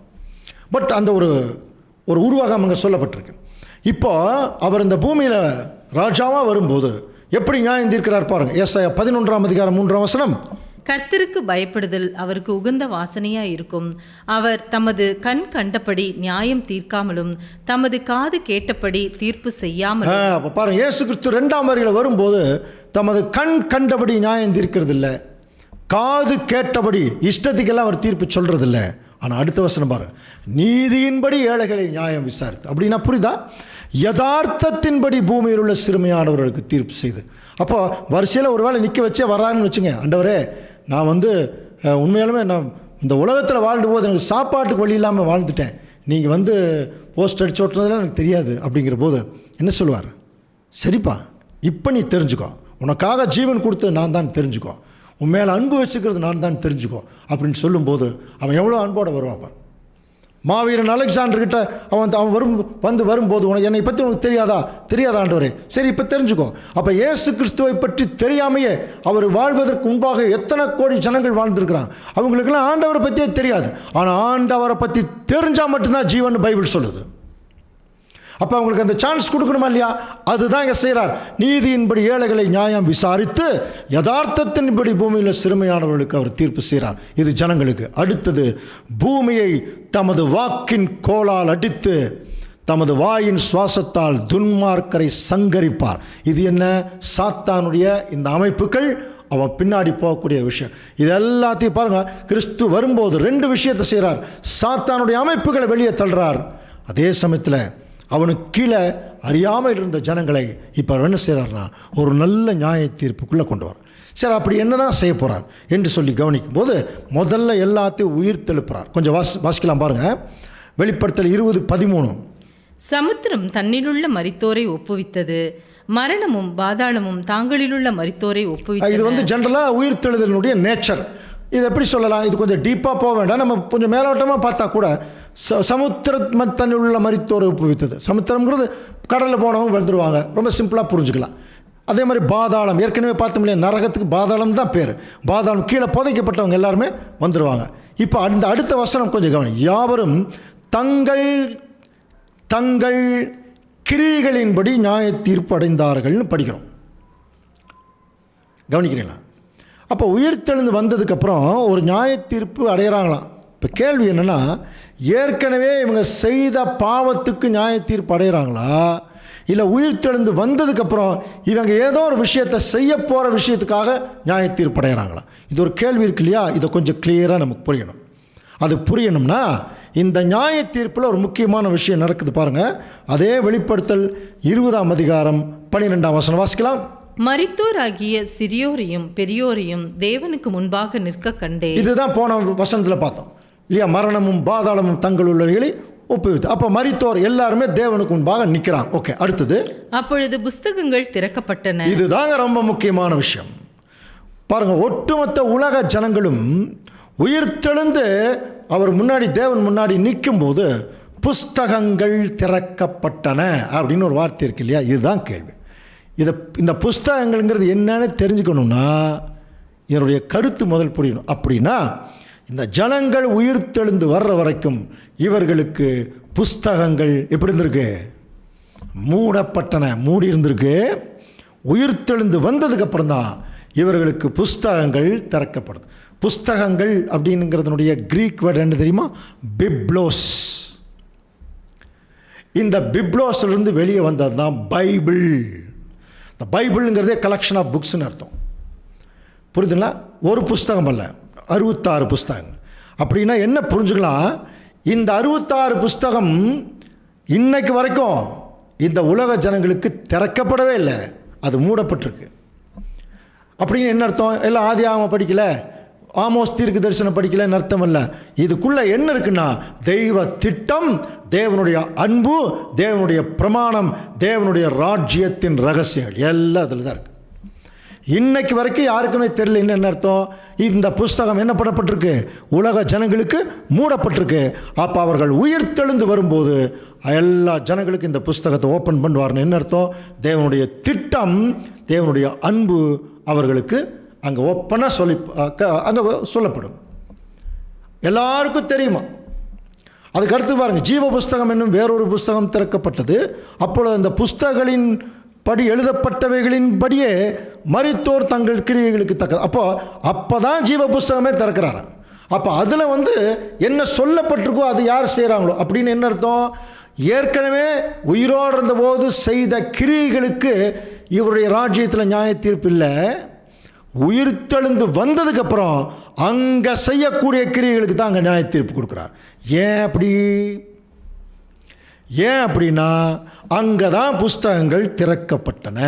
பட் அந்த ஒரு உருவகம் அங்கே சொல்லப்பட்டிருக்கு. இப்போ அவர் இந்த பூமியில் ராஜாவாக வரும்போது எப்படி நியாயம் தீர்க்கிறார் பாருங்கள். ஏசாயா 11ஆம் அதிகாரம் 3ஆம் வசனம். கர்த்தருக்கு பயப்படுதல் அவருக்கு உகந்த வாசனையாய் இருக்கும். அவர் தமது கண் கண்டபடி நியாயம் தீர்க்காமலும் தமது காது கேட்டபடி தீர்ப்பு செய்யாமலும். அப்போ பாருங்க, இயேசு கிறிஸ்து 2ஆம் வருகையில் வரும்போது தமது கண் கண்டபடி நியாயம் தீர்க்கிறது இல்லை, காது கேட்டபடி இஷ்டத்துக்கெல்லாம் அவர் தீர்ப்பு சொல்கிறது இல்லை. ஆனால் அடுத்த வசனம் பாருங்க, நீதியின்படி ஏழைகளை நியாயம் விசாரித்து. அப்படின்னா புரியுதா? யதார்த்தத்தின்படி பூமியில் உள்ள சிறுமையானவர்களுக்கு தீர்ப்பு செய்து. அப்போ வரிசையில் ஒரு வேளை நிற்க வச்சே வரான்னு வச்சுங்க, ஆண்டவரே நான் உண்மையாலுமே நான் இந்த உலகத்தில் வாழ்ந்து போது எனக்கு சாப்பாட்டுக்கு வழி இல்லாமல் வாழ்ந்துட்டேன், நீங்கள் போஸ்ட் அடிச்சு ஓட்டுறதுலாம் எனக்கு தெரியாது அப்படிங்கிற போது என்ன சொல்லுவார்? சரிப்பா, இப்போ நீ தெரிஞ்சுக்கோ, உனக்காக ஜீவன் கொடுத்து நான் தான் தெரிஞ்சுக்கோ, உன் மேலே அன்பு வச்சுக்கிறது நான் தான் தெரிஞ்சுக்கோ அப்படின்னு சொல்லும்போது அவன் எவ்வளோ அன்போடு வருவான் பார். மாவீரன் அலெக்சாண்டர்கிட்ட அவன் வரும்போது உனக்கு என்னை பற்றி உனக்கு தெரியாதா ஆண்டவரே? சரி, இப்போ தெரிஞ்சுக்கோ. அப்போ இயேசு கிறிஸ்துவை பற்றி தெரியாமையே அவர் வாழ்வதற்கு முன்பாக எத்தனை கோடி ஜனங்கள் வாழ்ந்துருக்கிறாங்க. அவங்களுக்கெல்லாம் ஆண்டவரை பற்றியே தெரியாது. ஆனால் ஆண்டவரை பற்றி தெரிஞ்சால் மட்டும்தான் ஜீவன் பைபிள் சொல்லுது. அப்போ அவங்களுக்கு அந்த சான்ஸ் கொடுக்கணுமா இல்லையா? அதுதான் இங்கே செய்கிறார். நீதியின்படி ஏழைகளை நியாயம் விசாரித்து யதார்த்தத்தின்படி பூமியில் சிறுமையானவர்களுக்கு அவர் தீர்ப்பு செய்கிறார். இது ஜனங்களுக்கு. அடுத்தது, பூமியை தமது வாக்கின் கோலால் அடித்து தமது வாயின் சுவாசத்தால் துன்மார்க்கரை சங்கரிப்பார். இது என்ன? சாத்தானுடைய இந்த அமைப்புகள் அவன் பின்னாடி போகக்கூடிய விஷயம். இது எல்லாத்தையும் பாருங்கள், கிறிஸ்து வரும்போது 2 விஷயத்தை செய்கிறார். சாத்தானுடைய அமைப்புகளை வெளியே தள்ளுறார், அதே சமயத்தில் அவனுக்கு கீழே அறியாமல் இருந்த ஜனங்களை இப்போ என்ன செய்கிறார்னா ஒரு நல்ல நியாய தீர்ப்புக்குள்ளே கொண்டு வர. சரி, அப்படி என்ன தான் செய்ய போகிறார் என்று சொல்லி கவனிக்கும் போது முதல்ல எல்லாத்தையும் உயிர் தெழுப்புறார். கொஞ்சம் வாசிக்கலாம் பாருங்கள். வெளிப்படுத்தல் 20:13. சமுத்திரம் தன்னிலுள்ள மரித்தோரை ஒப்புவித்தது, மரணமும் பாதாளமும் தாங்களிலுள்ள மரித்தோரை ஒப்புவித்தது. இது ஜென்ரலாக உயிர் தெழுதலினுடைய நேச்சர். இது எப்படி சொல்லலாம்? இது கொஞ்சம் டீப்பாக போக வேண்டாம், நம்ம கொஞ்சம் மேலோட்டமாக பார்த்தா கூட சமுத்திரம் தன்னில் உள்ள மரித்தோரை ஒப்புவித்தது. சமுத்திரம்ங்கிறது கடலில் போனவங்க வந்துடுவாங்க, ரொம்ப சிம்பிளாக புரிஞ்சுக்கலாம். அதே மாதிரி பாதாளம், ஏற்கனவே பார்த்தோம் இல்லையா, நரகத்துக்கு பாதாளம் தான் பேர். பாதாளம் கீழே புதைக்கப்பட்டவங்க எல்லாருமே வந்துடுவாங்க. இப்போ அடுத்த வசனம் கொஞ்சம் கவனி. யாவரும் தங்கள் தங்கள் கிரியைகளின்படி நியாய தீர்ப்பு அடைந்தார்கள்னு படிக்கிறோம். கவனிக்கிறீங்களா? அப்போ உயிர்த்தெழுந்து வந்ததுக்கப்புறம் ஒரு நியாய தீர்ப்பு அடைகிறாங்களாம். இப்போ கேள்வி என்னென்னா, ஏற்கனவே இவங்க செய்த பாவத்துக்கு நியாய தீர்ப்பு அடைகிறாங்களா, இல்லை உயிர்த்தெழுந்து வந்ததுக்கப்புறம் இவங்க ஏதோ ஒரு விஷயத்தை செய்ய போகிற விஷயத்துக்காக நியாய தீர்ப்பு அடைகிறாங்களா? இது ஒரு கேள்வி இருக்கு இல்லையா? இதை கொஞ்சம் கிளியராக நமக்கு புரியணும். அது புரியணும்னா இந்த நியாய தீர்ப்பில் ஒரு முக்கியமான விஷயம் நடக்குது பாருங்கள். அதே வெளிப்படுத்தல் 20ஆம் அதிகாரம் 12ஆம் வசனம் வாசிக்கலாம். மரித்தோராகிய சிறியோரையும் பெரியோரையும் தேவனுக்கு முன்பாக நிற்க கண்டேன். இதுதான் போன வசனத்தில் பார்த்தோம் இல்லையா? மரணமும் பாதாளமும் தங்கள் உள்ளவைகளை ஒப்புவித்து. அப்போ மரித்தோர் எல்லாருமே தேவனுக்கு முன்பாக நிற்கிறாங்க. ஓகே, அடுத்தது, அப்பொழுது புஸ்தகங்கள் திறக்கப்பட்டன. இதுதாங்க ரொம்ப முக்கியமான விஷயம். பாருங்க, ஒட்டுமொத்த உலக ஜனங்களும் உயிர்த்தெழுந்து அவர் முன்னாடி, தேவன் முன்னாடி நிற்கும் போது புஸ்தகங்கள் திறக்கப்பட்டன அப்படின்னு ஒரு வார்த்தை இருக்கு இல்லையா? இதுதான் கேள்வி. இந்த புஸ்தகங்கள்ங்கிறது என்னன்னு தெரிஞ்சுக்கணும்னா என்னுடைய கருத்து முதல் புரியணும். அப்படின்னா இந்த ஜனங்கள் உயிர்த்தெழுந்து வர்ற வரைக்கும் இவர்களுக்கு புஸ்தகங்கள் எப்படி இருந்திருக்கு? மூடப்பட்டன, மூடி இருந்திருக்கு. உயிர்த்தெழுந்து வந்ததுக்கப்புறம் தான் இவர்களுக்கு புஸ்தகங்கள் திறக்கப்படுது. புஸ்தகங்கள் அப்படிங்கிறதுனுடைய கிரீக் வேர்டு என்ன தெரியுமா? பிப்ளோஸ். இந்த பிப்ளோஸ்லேருந்து வெளியே வந்தது தான் பைபிள். இந்த பைபிள்ங்கிறதே கலெக்ஷன் ஆஃப் புக்ஸ்ன்னு அர்த்தம். புரியுதுங்களா? ஒரு புஸ்தகம் அல்ல, 66 புஸ்தகங்கள். அப்படின்னா என்ன புரிஞ்சுக்கலாம்? இந்த 66 புஸ்தகம் இன்னைக்கு வரைக்கும் இந்த உலக ஜனங்களுக்கு திறக்கப்படவே இல்லை, அது மூடப்பட்டிருக்கு. அப்படின்னு என்ன அர்த்தம்? எல்லாம் ஆதியாகமம் படிக்கல, ஆமோஸ் தீர்க்க தரிசனம் படிக்கலன்னு அர்த்தம் இல்லை. இதுக்குள்ளே என்ன இருக்குன்னா தெய்வ திட்டம், தேவனுடைய அன்பு, தேவனுடைய பிரமாணம், தேவனுடைய ராஜ்யத்தின் ரகசியங்கள் எல்லாம் அதில் தான் இருக்குது. இன்னைக்கு வரைக்கும் யாருக்குமே தெரியல என்ன அர்த்தம். இந்த புஸ்தகம் என்ன பண்ணப்பட்டிருக்கு? உலக ஜனங்களுக்கு மூடப்பட்டிருக்கு. அப்போ அவர்கள் உயிர்த்தெழுந்து வரும்போது எல்லா ஜனங்களுக்கும் இந்த புஸ்தகத்தை ஓப்பன் பண்ணுவார்னு என்ன அர்த்தம்? தேவனுடைய திட்டம், தேவனுடைய அன்பு அவர்களுக்கு அங்கே ஓப்பனாக அங்கே சொல்லப்படும். எல்லாருக்கும் தெரியுமா? அதுக்கு அடுத்து பாருங்கள், ஜீவ புஸ்தகம் என்னும் வேறொரு புஸ்தகம் திறக்கப்பட்டது. அப்பொழுது அந்த புஸ்தகங்களின் படி எழுதப்பட்டவைகளின் படியே மரித்தோர் தங்கள் கிரியைகளுக்கு தக்க. அப்போ தான் ஜீவ புஸ்தகமே திறக்கிறாரு. அப்போ அதில் என்ன சொல்லப்பட்டிருக்கோ அது யார் செய்கிறாங்களோ அப்படின்னு என்ன அர்த்தம்? ஏற்கனவே உயிரோடு இருந்தபோது செய்த கிரியைகளுக்கு இவருடைய ராஜ்யத்தில் நியாய தீர்ப்பு இல்லை. உயிர்த்தெழுந்து வந்ததுக்கப்புறம் அங்கே செய்யக்கூடிய கிரியைகளுக்கு தான் அங்கே நியாய தீர்ப்பு கொடுக்குறார். ஏன் அப்படின்னா அங்கே தான் புஸ்தகங்கள் திறக்கப்பட்டன.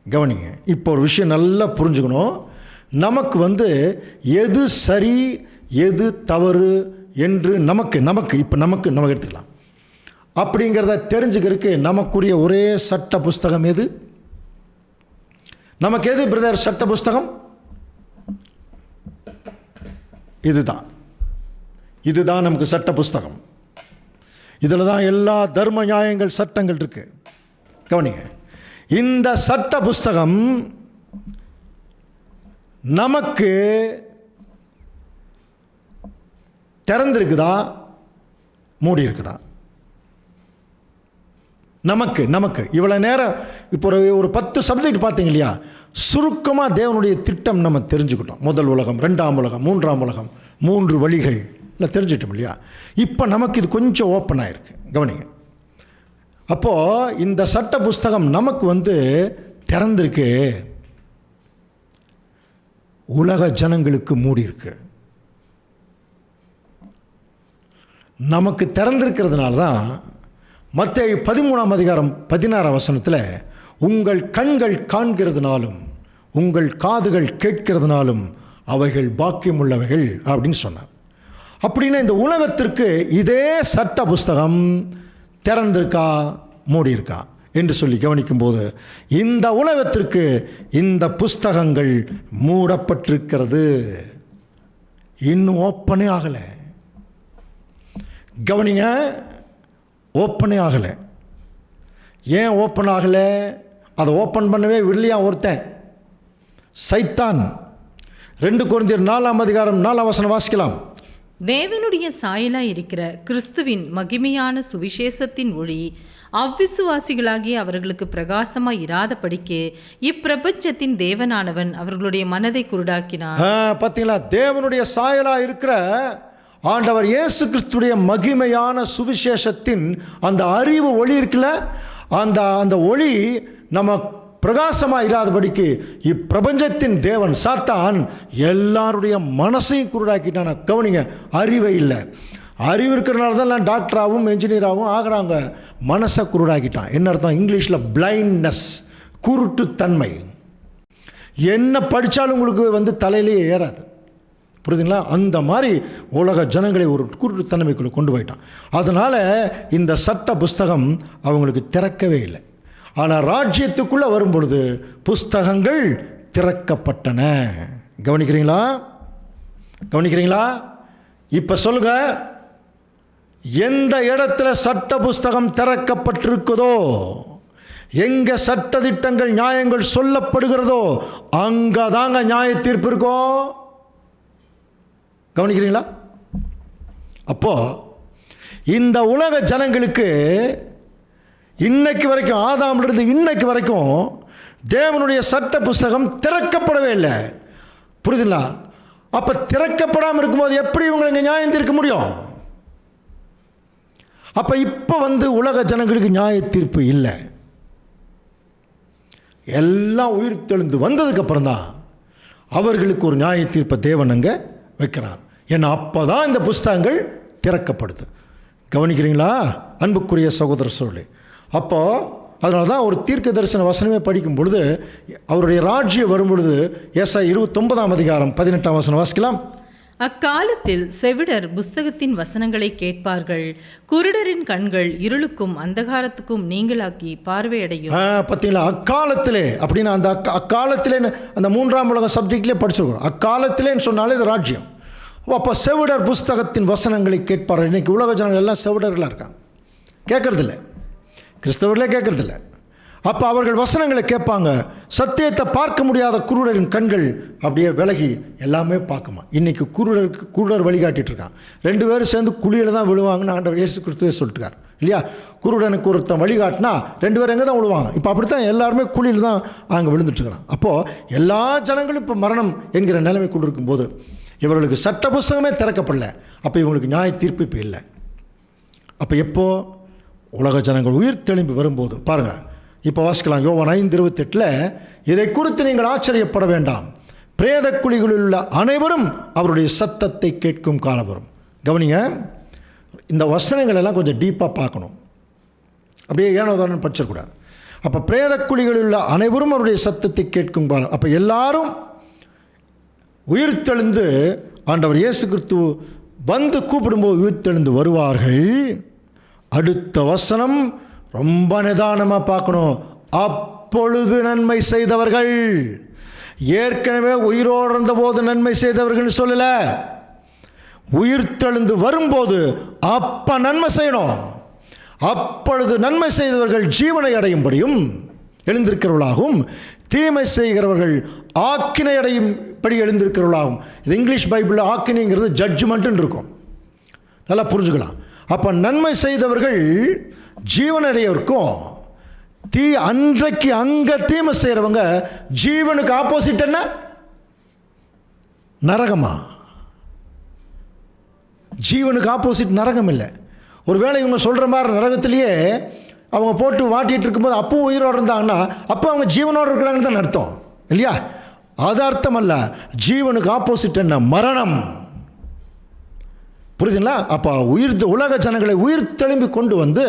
கவனிங்க, இப்போ ஒரு விஷயம் நல்லா புரிஞ்சுக்கணும். நமக்கு எது சரி எது தவறு என்று நமக்கு எடுத்துக்கலாம். அப்படிங்கிறத தெரிஞ்சுக்கிறதுக்கு நமக்குரிய ஒரே சட்ட புஸ்தகம் எது? நமக்கு எது பிரதர் சட்ட புஸ்தகம்? இதுதான் நமக்கு சட்ட புஸ்தகம். இதில் தான் எல்லா தர்ம நியாயங்கள் சட்டங்கள் இருக்கு. கவனிங்க, இந்த சட்ட புஸ்தகம் நமக்கு திறந்திருக்குதா மூடி இருக்குதா? நமக்கு இவ்வளோ நேரம் இப்போ ஒரு 10 சப்ஜெக்ட் பார்த்தீங்க இல்லையா? சுருக்கமாக தேவனுடைய திட்டம் நம்ம தெரிஞ்சுக்கிட்டோம். முதல் உலகம், 2ஆம் உலகம், 3ஆம் உலகம், 3 வழிகள் இல்லை தெரிஞ்சுட்டோம் இல்லையா? இப்போ நமக்கு இது கொஞ்சம் ஓப்பன் ஆகிருக்கு. கவனிங்க, அப்போது இந்த சட்ட புஸ்தகம் நமக்கு திறந்திருக்கு, உலக ஜனங்களுக்கு மூடி இருக்கு. நமக்கு திறந்திருக்கிறதுனால தான் மத்தேயு 13ஆம் அதிகாரம் 16ஆம் வசனத்தில் உங்கள் கண்கள் காண்கிறதுனாலும் உங்கள் காதுகள் கேட்கிறதுனாலும் அவைகள் பாக்கியமுள்ளவைகள் அப்படின்னு சொன்னார். அப்படின்னா இந்த உலகத்திற்கு இதே சட்ட புஸ்தகம் திறந்திருக்கா மூடி இருக்கா என்று சொல்லி கவனிக்கும்போது இந்த உலகத்திற்கு இந்த புஸ்தகங்கள் மூடப்பட்டிருக்கிறது. இன்னும் ஓப்பனே ஆகலை. கவனிங்க, ஓப்பனே ஆகலை. ஏன் ஓப்பன் ஆகலை? அதை ஓப்பன் பண்ணவே விடலையா ஒருத்தன், சைத்தான். 2 கொரிந்தியர் 4ஆம் அதிகாரம் 4ஆம் வசனம் வாசிக்கலாம். தேவனுடைய சாயலாய் இருக்கிற கிறிஸ்துவின் மகிமையான சுவிசேஷத்தின் ஒளி அவ்விசுவாசிகளாகிய அவர்களுக்கு பிரகாசமாய் இராதபடிக்கு இப்பிரபஞ்சத்தின் தேவனானவன் அவர்களுடைய மனதை குருடாக்கினார். பார்த்தீங்களா? தேவனுடைய சாயலாய் இருக்கிற ஆண்டவர் இயேசு கிறிஸ்துடைய மகிமையான சுவிசேஷத்தின் அந்த அறிவு ஒளி இருக்குல்ல, அந்த ஒளி நம்ம பிரகாசமாக இராதபடிக்கு இப்பிரபஞ்சத்தின் தேவன் சாத்தான் எல்லாருடைய மனசையும் குருடாக்கிட்டான. கவனிங்க, அறிவை இல்லை. அறிவு இருக்கிறனால தான் எல்லாம் டாக்டராகவும் என்ஜினியராகவும் ஆகிறாங்க. மனசை குருடாக்கிட்டான். என்ன அர்த்தம்? இங்கிலீஷில் பிளைண்ட்னஸ், குருட்டுத்தன்மை. என்ன படித்தாலும் உங்களுக்கு தலையிலேயே ஏறாது. புரியுதுங்களா? அந்த மாதிரி உலக ஜனங்களை ஒரு குருட்டுத்தன்மைக்குள்ளே கொண்டு போயிட்டான். அதனால் இந்த சட்ட புஸ்தகம் அவங்களுக்கு திறக்கவே இல்லை. ஆனால் ராஜ்யத்துக்குள்ளே வரும் பொழுது புஸ்தகங்கள் திறக்கப்பட்டன. கவனிக்கிறீங்களா? இப்போ சொல்லுங்க, எந்த இடத்துல சட்ட புஸ்தகம் திறக்கப்பட்டிருக்குதோ, எங்க சட்ட திட்டங்கள் நியாயங்கள் சொல்லப்படுகிறதோ அங்கதாங்க நியாய தீர்ப்பு இருக்கும். கவனிக்கிறீங்களா? அப்போ இந்த உலக ஜனங்களுக்கு இன்னைக்கு வரைக்கும், ஆதாமிலிருந்து இன்னைக்கு வரைக்கும் தேவனுடைய சட்ட புஸ்தகம் திறக்கப்படவே இல்லை. புரியுதுங்களா? அப்போ திறக்கப்படாமல் இருக்கும்போது எப்படி இவங்களுக்கு நியாயம் தீர்க்க முடியும்? அப்போ இப்போ உலக ஜனங்களுக்கு நியாய தீர்ப்பு இல்லை. எல்லாம் உயிர் தெழுந்து வந்ததுக்கப்புறம் தான் அவர்களுக்கு ஒரு நியாய தீர்ப்பை தேவன் அங்கே வைக்கிறார். ஏன்னா அப்போ தான் இந்த புஸ்தகங்கள் திறக்கப்படுது. கவனிக்கிறீங்களா அன்புக்குரிய சகோதர சோழே? அப்போது அதனால தான் ஒரு தீர்க்க தரிசன வசனமே படிக்கும் பொழுது அவருடைய ராஜ்யம் வரும் பொழுது ஏசாயா 29ஆம் அதிகாரம் 18ஆம் வசனம் வாசிக்கலாம். அக்காலத்தில் செவிடர் புஸ்தகத்தின் வசனங்களை கேட்பார்கள், குருடரின் கண்கள் இருளுக்கும் அந்தகாரத்துக்கும் நீங்களாக்கி பார்வையடையும். பார்த்தீங்களா? அக்காலத்திலே அப்படின்னு அந்த அக்காலத்திலே அந்த 3ஆம் உலக சப்ஜெக்ட்லேயே படிச்சிருக்கிறோம். அக்காலத்திலேன்னு சொன்னாலே இது ராஜ்யம். அப்போ செவிடர் புஸ்தகத்தின் வசனங்களை கேட்பார்கள். இன்றைக்கி உலக ஜனங்கள் எல்லாம் செவிடர்களாக இருக்காங்க, கேட்கறதில்ல, கிறிஸ்தவர்களே கேட்கறதில்ல. அப்போ அவர்கள் வசனங்களை கேட்பாங்க. சத்தியத்தை பார்க்க முடியாத குருடரின் கண்கள் அப்படியே விலகி எல்லாமே பார்க்குமா. இன்றைக்கி குருடர் வழிகாட்டிட்டு இருக்கான். 2 பேரும் சேர்ந்து குழியில் தான் விழுவாங்கன்னு ஆண்டவர் இயேசு கிறிஸ்துவே சொல்லிட்டுருக்கார் இல்லையா? குருடனுக்கு ஒருத்தன் வழிகாட்டினா 2 பேர் எங்கே தான் விழுவாங்க. இப்போ அப்படித்தான் எல்லாருமே குழியில் தான் அங்கே விழுந்துட்டுருக்கிறான். அப்போது எல்லா ஜனங்களும் இப்போ மரணம் என்கிற நிலைமைக்குள் இருக்கும்போது இவர்களுக்கு சட்ட புஸ்தகமே திறக்கப்படல. அப்போ இவங்களுக்கு நியாய தீர்ப்பு இப்போ இல்லை. அப்போ எப்போ உலக ஜனங்கள் உயிர் தெளிம்பு வரும்போது பாருங்கள், இப்போ வாசிக்கலாம். யோவான் 5:28 இதை குறித்து நீங்கள் ஆச்சரியப்பட வேண்டாம், பிரேத குழிகளில் உள்ள அனைவரும் அவருடைய சத்தத்தை கேட்கும் காலம் வரும். கவனிங்க, இந்த வசனங்கள் எல்லாம் கொஞ்சம் டீப்பாக பார்க்கணும். அப்படியே ஏனோதானு படிச்சிடக்கூடாது. அப்போ பிரேத குழிகளில் உள்ள அனைவரும் அவருடைய சத்தத்தை கேட்கும் காலம். அப்போ எல்லாரும் உயிர்த்தெழுந்து ஆண்டவர் இயேசு கிறிஸ்து வந்து கூப்பிடும்போது உயிர்த்தெழுந்து வருவார்கள். அடுத்த வசனம் ரொம்ப நிதானமாக பார்க்கணும். அப்பொழுது நன்மை செய்தவர்கள், ஏற்கனவே உயிரோடு இருந்தபோது நன்மை செய்தவர்கள் சொல்லல, உயிர்த்தெழுந்து வரும்போது அப்ப நன்மை செய்யணும். அப்பொழுது நன்மை செய்தவர்கள் ஜீவனை அடையும்படியும் எழுந்திருக்கிறவர்களாகவும், தீமை செய்கிறவர்கள் ஆக்கினை அடையும்படி எழுந்திருக்கிறவர்களாகும். இது இங்கிலீஷ் பைபிளில் ஆக்கினைங்கிறது ஜட்ஜ்மெண்ட்டுன்னு இருக்கும், நல்லா புரிஞ்சுக்கலாம். அப்போ நன்மை செய்தவர்கள் ஜீவனடையவருக்கும், அன்றைக்கு அங்கே தீமை செய்கிறவங்க ஜீவனுக்கு ஆப்போசிட் என்ன? நரகமா? ஜீவனுக்கு ஆப்போசிட் நரகம் இல்லை. ஒருவேளை இவங்க சொல்கிற மாதிரி நரகத்திலேயே அவங்க போட்டு வாட்டிகிட்டு இருக்கும்போது அப்பவும் உயிரோடு இருந்தாங்கன்னா அப்போ அவங்க ஜீவனோடு இருக்கிறாங்கன்னு தான் அர்த்தம் இல்லையா? அது அர்த்தம் அல்ல. ஜீவனுக்கு ஆப்போசிட் என்ன? மரணம். புரியுதுங்களா? அப்போ உலக ஜனங்களை உயிர் தெளிம்பி கொண்டு வந்து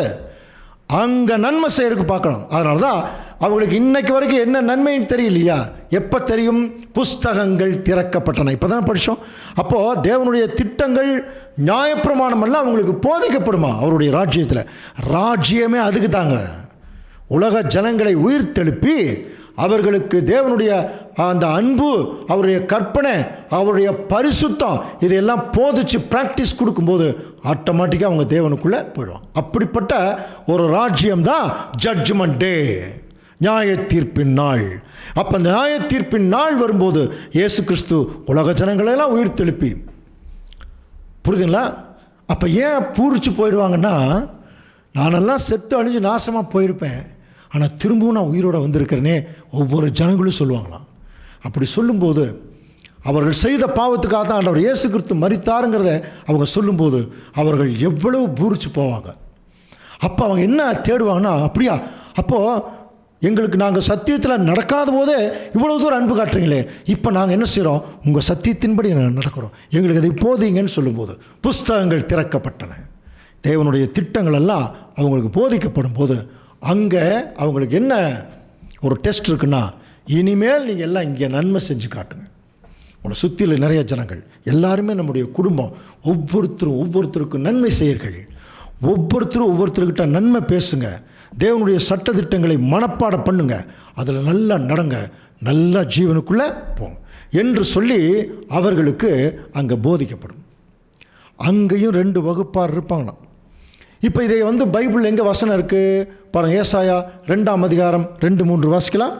அங்கே நன்மை செய்யறதுக்கு பார்க்கணும். அதனால தான் அவங்களுக்கு இன்னைக்கு வரைக்கும் என்ன நன்மைன்னு தெரியலையா? எப்போ தெரியும்? புஸ்தகங்கள் திறக்கப்பட்டன. இப்போ தானே படித்தோம். அப்போது தேவனுடைய திட்டங்கள் நியாயப்பிரமாணம் எல்லாம் அவங்களுக்கு போதிக்கப்படுமா? அவருடைய ராஜ்யத்தில். ராஜ்யமே அதுக்கு தாங்க. உலக ஜனங்களை உயிர் தெழுப்பி அவர்களுக்கு தேவனுடைய அந்த அன்பு, அவருடைய கற்பனை, அவருடைய பரிசுத்தம் இதையெல்லாம் போதிச்சு ப்ராக்டிஸ் கொடுக்கும்போது ஆட்டோமேட்டிக்காக அவங்க தேவனுக்குள்ளே போயிடுவாங்க. அப்படிப்பட்ட ஒரு ராஜ்யம் தான் ஜட்ஜ்மெண்ட் டே, நியாய தீர்ப்பின் நாள். அப்போ அந்த நியாய தீர்ப்பின் நாள் வரும்போது இயேசு கிறிஸ்து உலக ஜனங்களெல்லாம் உயிர் தெழுப்பி, புரியுதுங்களா? அப்போ ஏன் பூரிச்சு போயிடுவாங்கன்னா, நானெல்லாம் செத்து அழிஞ்சு நாசமாக போயிருப்பேன், ஆனால் திரும்பவும் நான் உயிரோடு வந்திருக்கிறேனே ஒவ்வொரு ஜனங்களும் சொல்லுவாங்களாம். அப்படி சொல்லும்போது அவர்கள் செய்த பாவத்துக்காக தான் ஆண்டவர் இயேசு கிறிஸ்து மரித்தாருங்கிறத அவங்க சொல்லும்போது அவர்கள் எவ்வளவு பூரிச்சு போவாங்க. அப்போ அவங்க என்ன தேடுவாங்கன்னா, அப்படியா, அப்போது எங்களுக்கு நாங்கள் சத்தியத்தில் நடக்காத போதே இவ்வளோ தூரம் அன்பு காட்டுறீங்களே, இப்போ நாங்கள் என்ன செய்கிறோம்? உங்கள் சத்தியத்தின்படி நடக்கிறோம், எங்களுக்கு அதை போதிங்கன்னு சொல்லும்போது புஸ்தகங்கள் திறக்கப்பட்டன. தேவனுடைய திட்டங்கள் எல்லாம் அவங்களுக்கு போதிக்கப்படும் போது அங்கே அவங்களுக்கு என்ன ஒரு டெஸ்ட் இருக்குன்னா, இனிமேல் நீங்கள் எல்லாம் இங்கே நன்மை செஞ்சு காட்டுங்க. உங்களை சுற்றியில் நிறைய ஜனங்கள் எல்லாருமே நம்முடைய குடும்பம் ஒவ்வொருத்தருக்கும் நன்மை செய்யுங்கள், ஒவ்வொருத்தருக்கிட்ட நன்மை பேசுங்க, தேவனுடைய சட்டத்திட்டங்களை மனப்பாடம் பண்ணுங்க, அதில் நல்லா நடங்க, நல்லா ஜீவனுக்குள்ளே போங்க என்று சொல்லி அவர்களுக்கு அங்கே போதிக்கப்படும். அங்கேயும் 2 வகுப்பார் இருப்பாங்களாம். இப்போ இதை பைபிள் எங்கே வசனம் இருக்குது பாருங்கள். ஏசாயா 2ஆம் அதிகாரம் 2-3 வாசிக்கலாம்.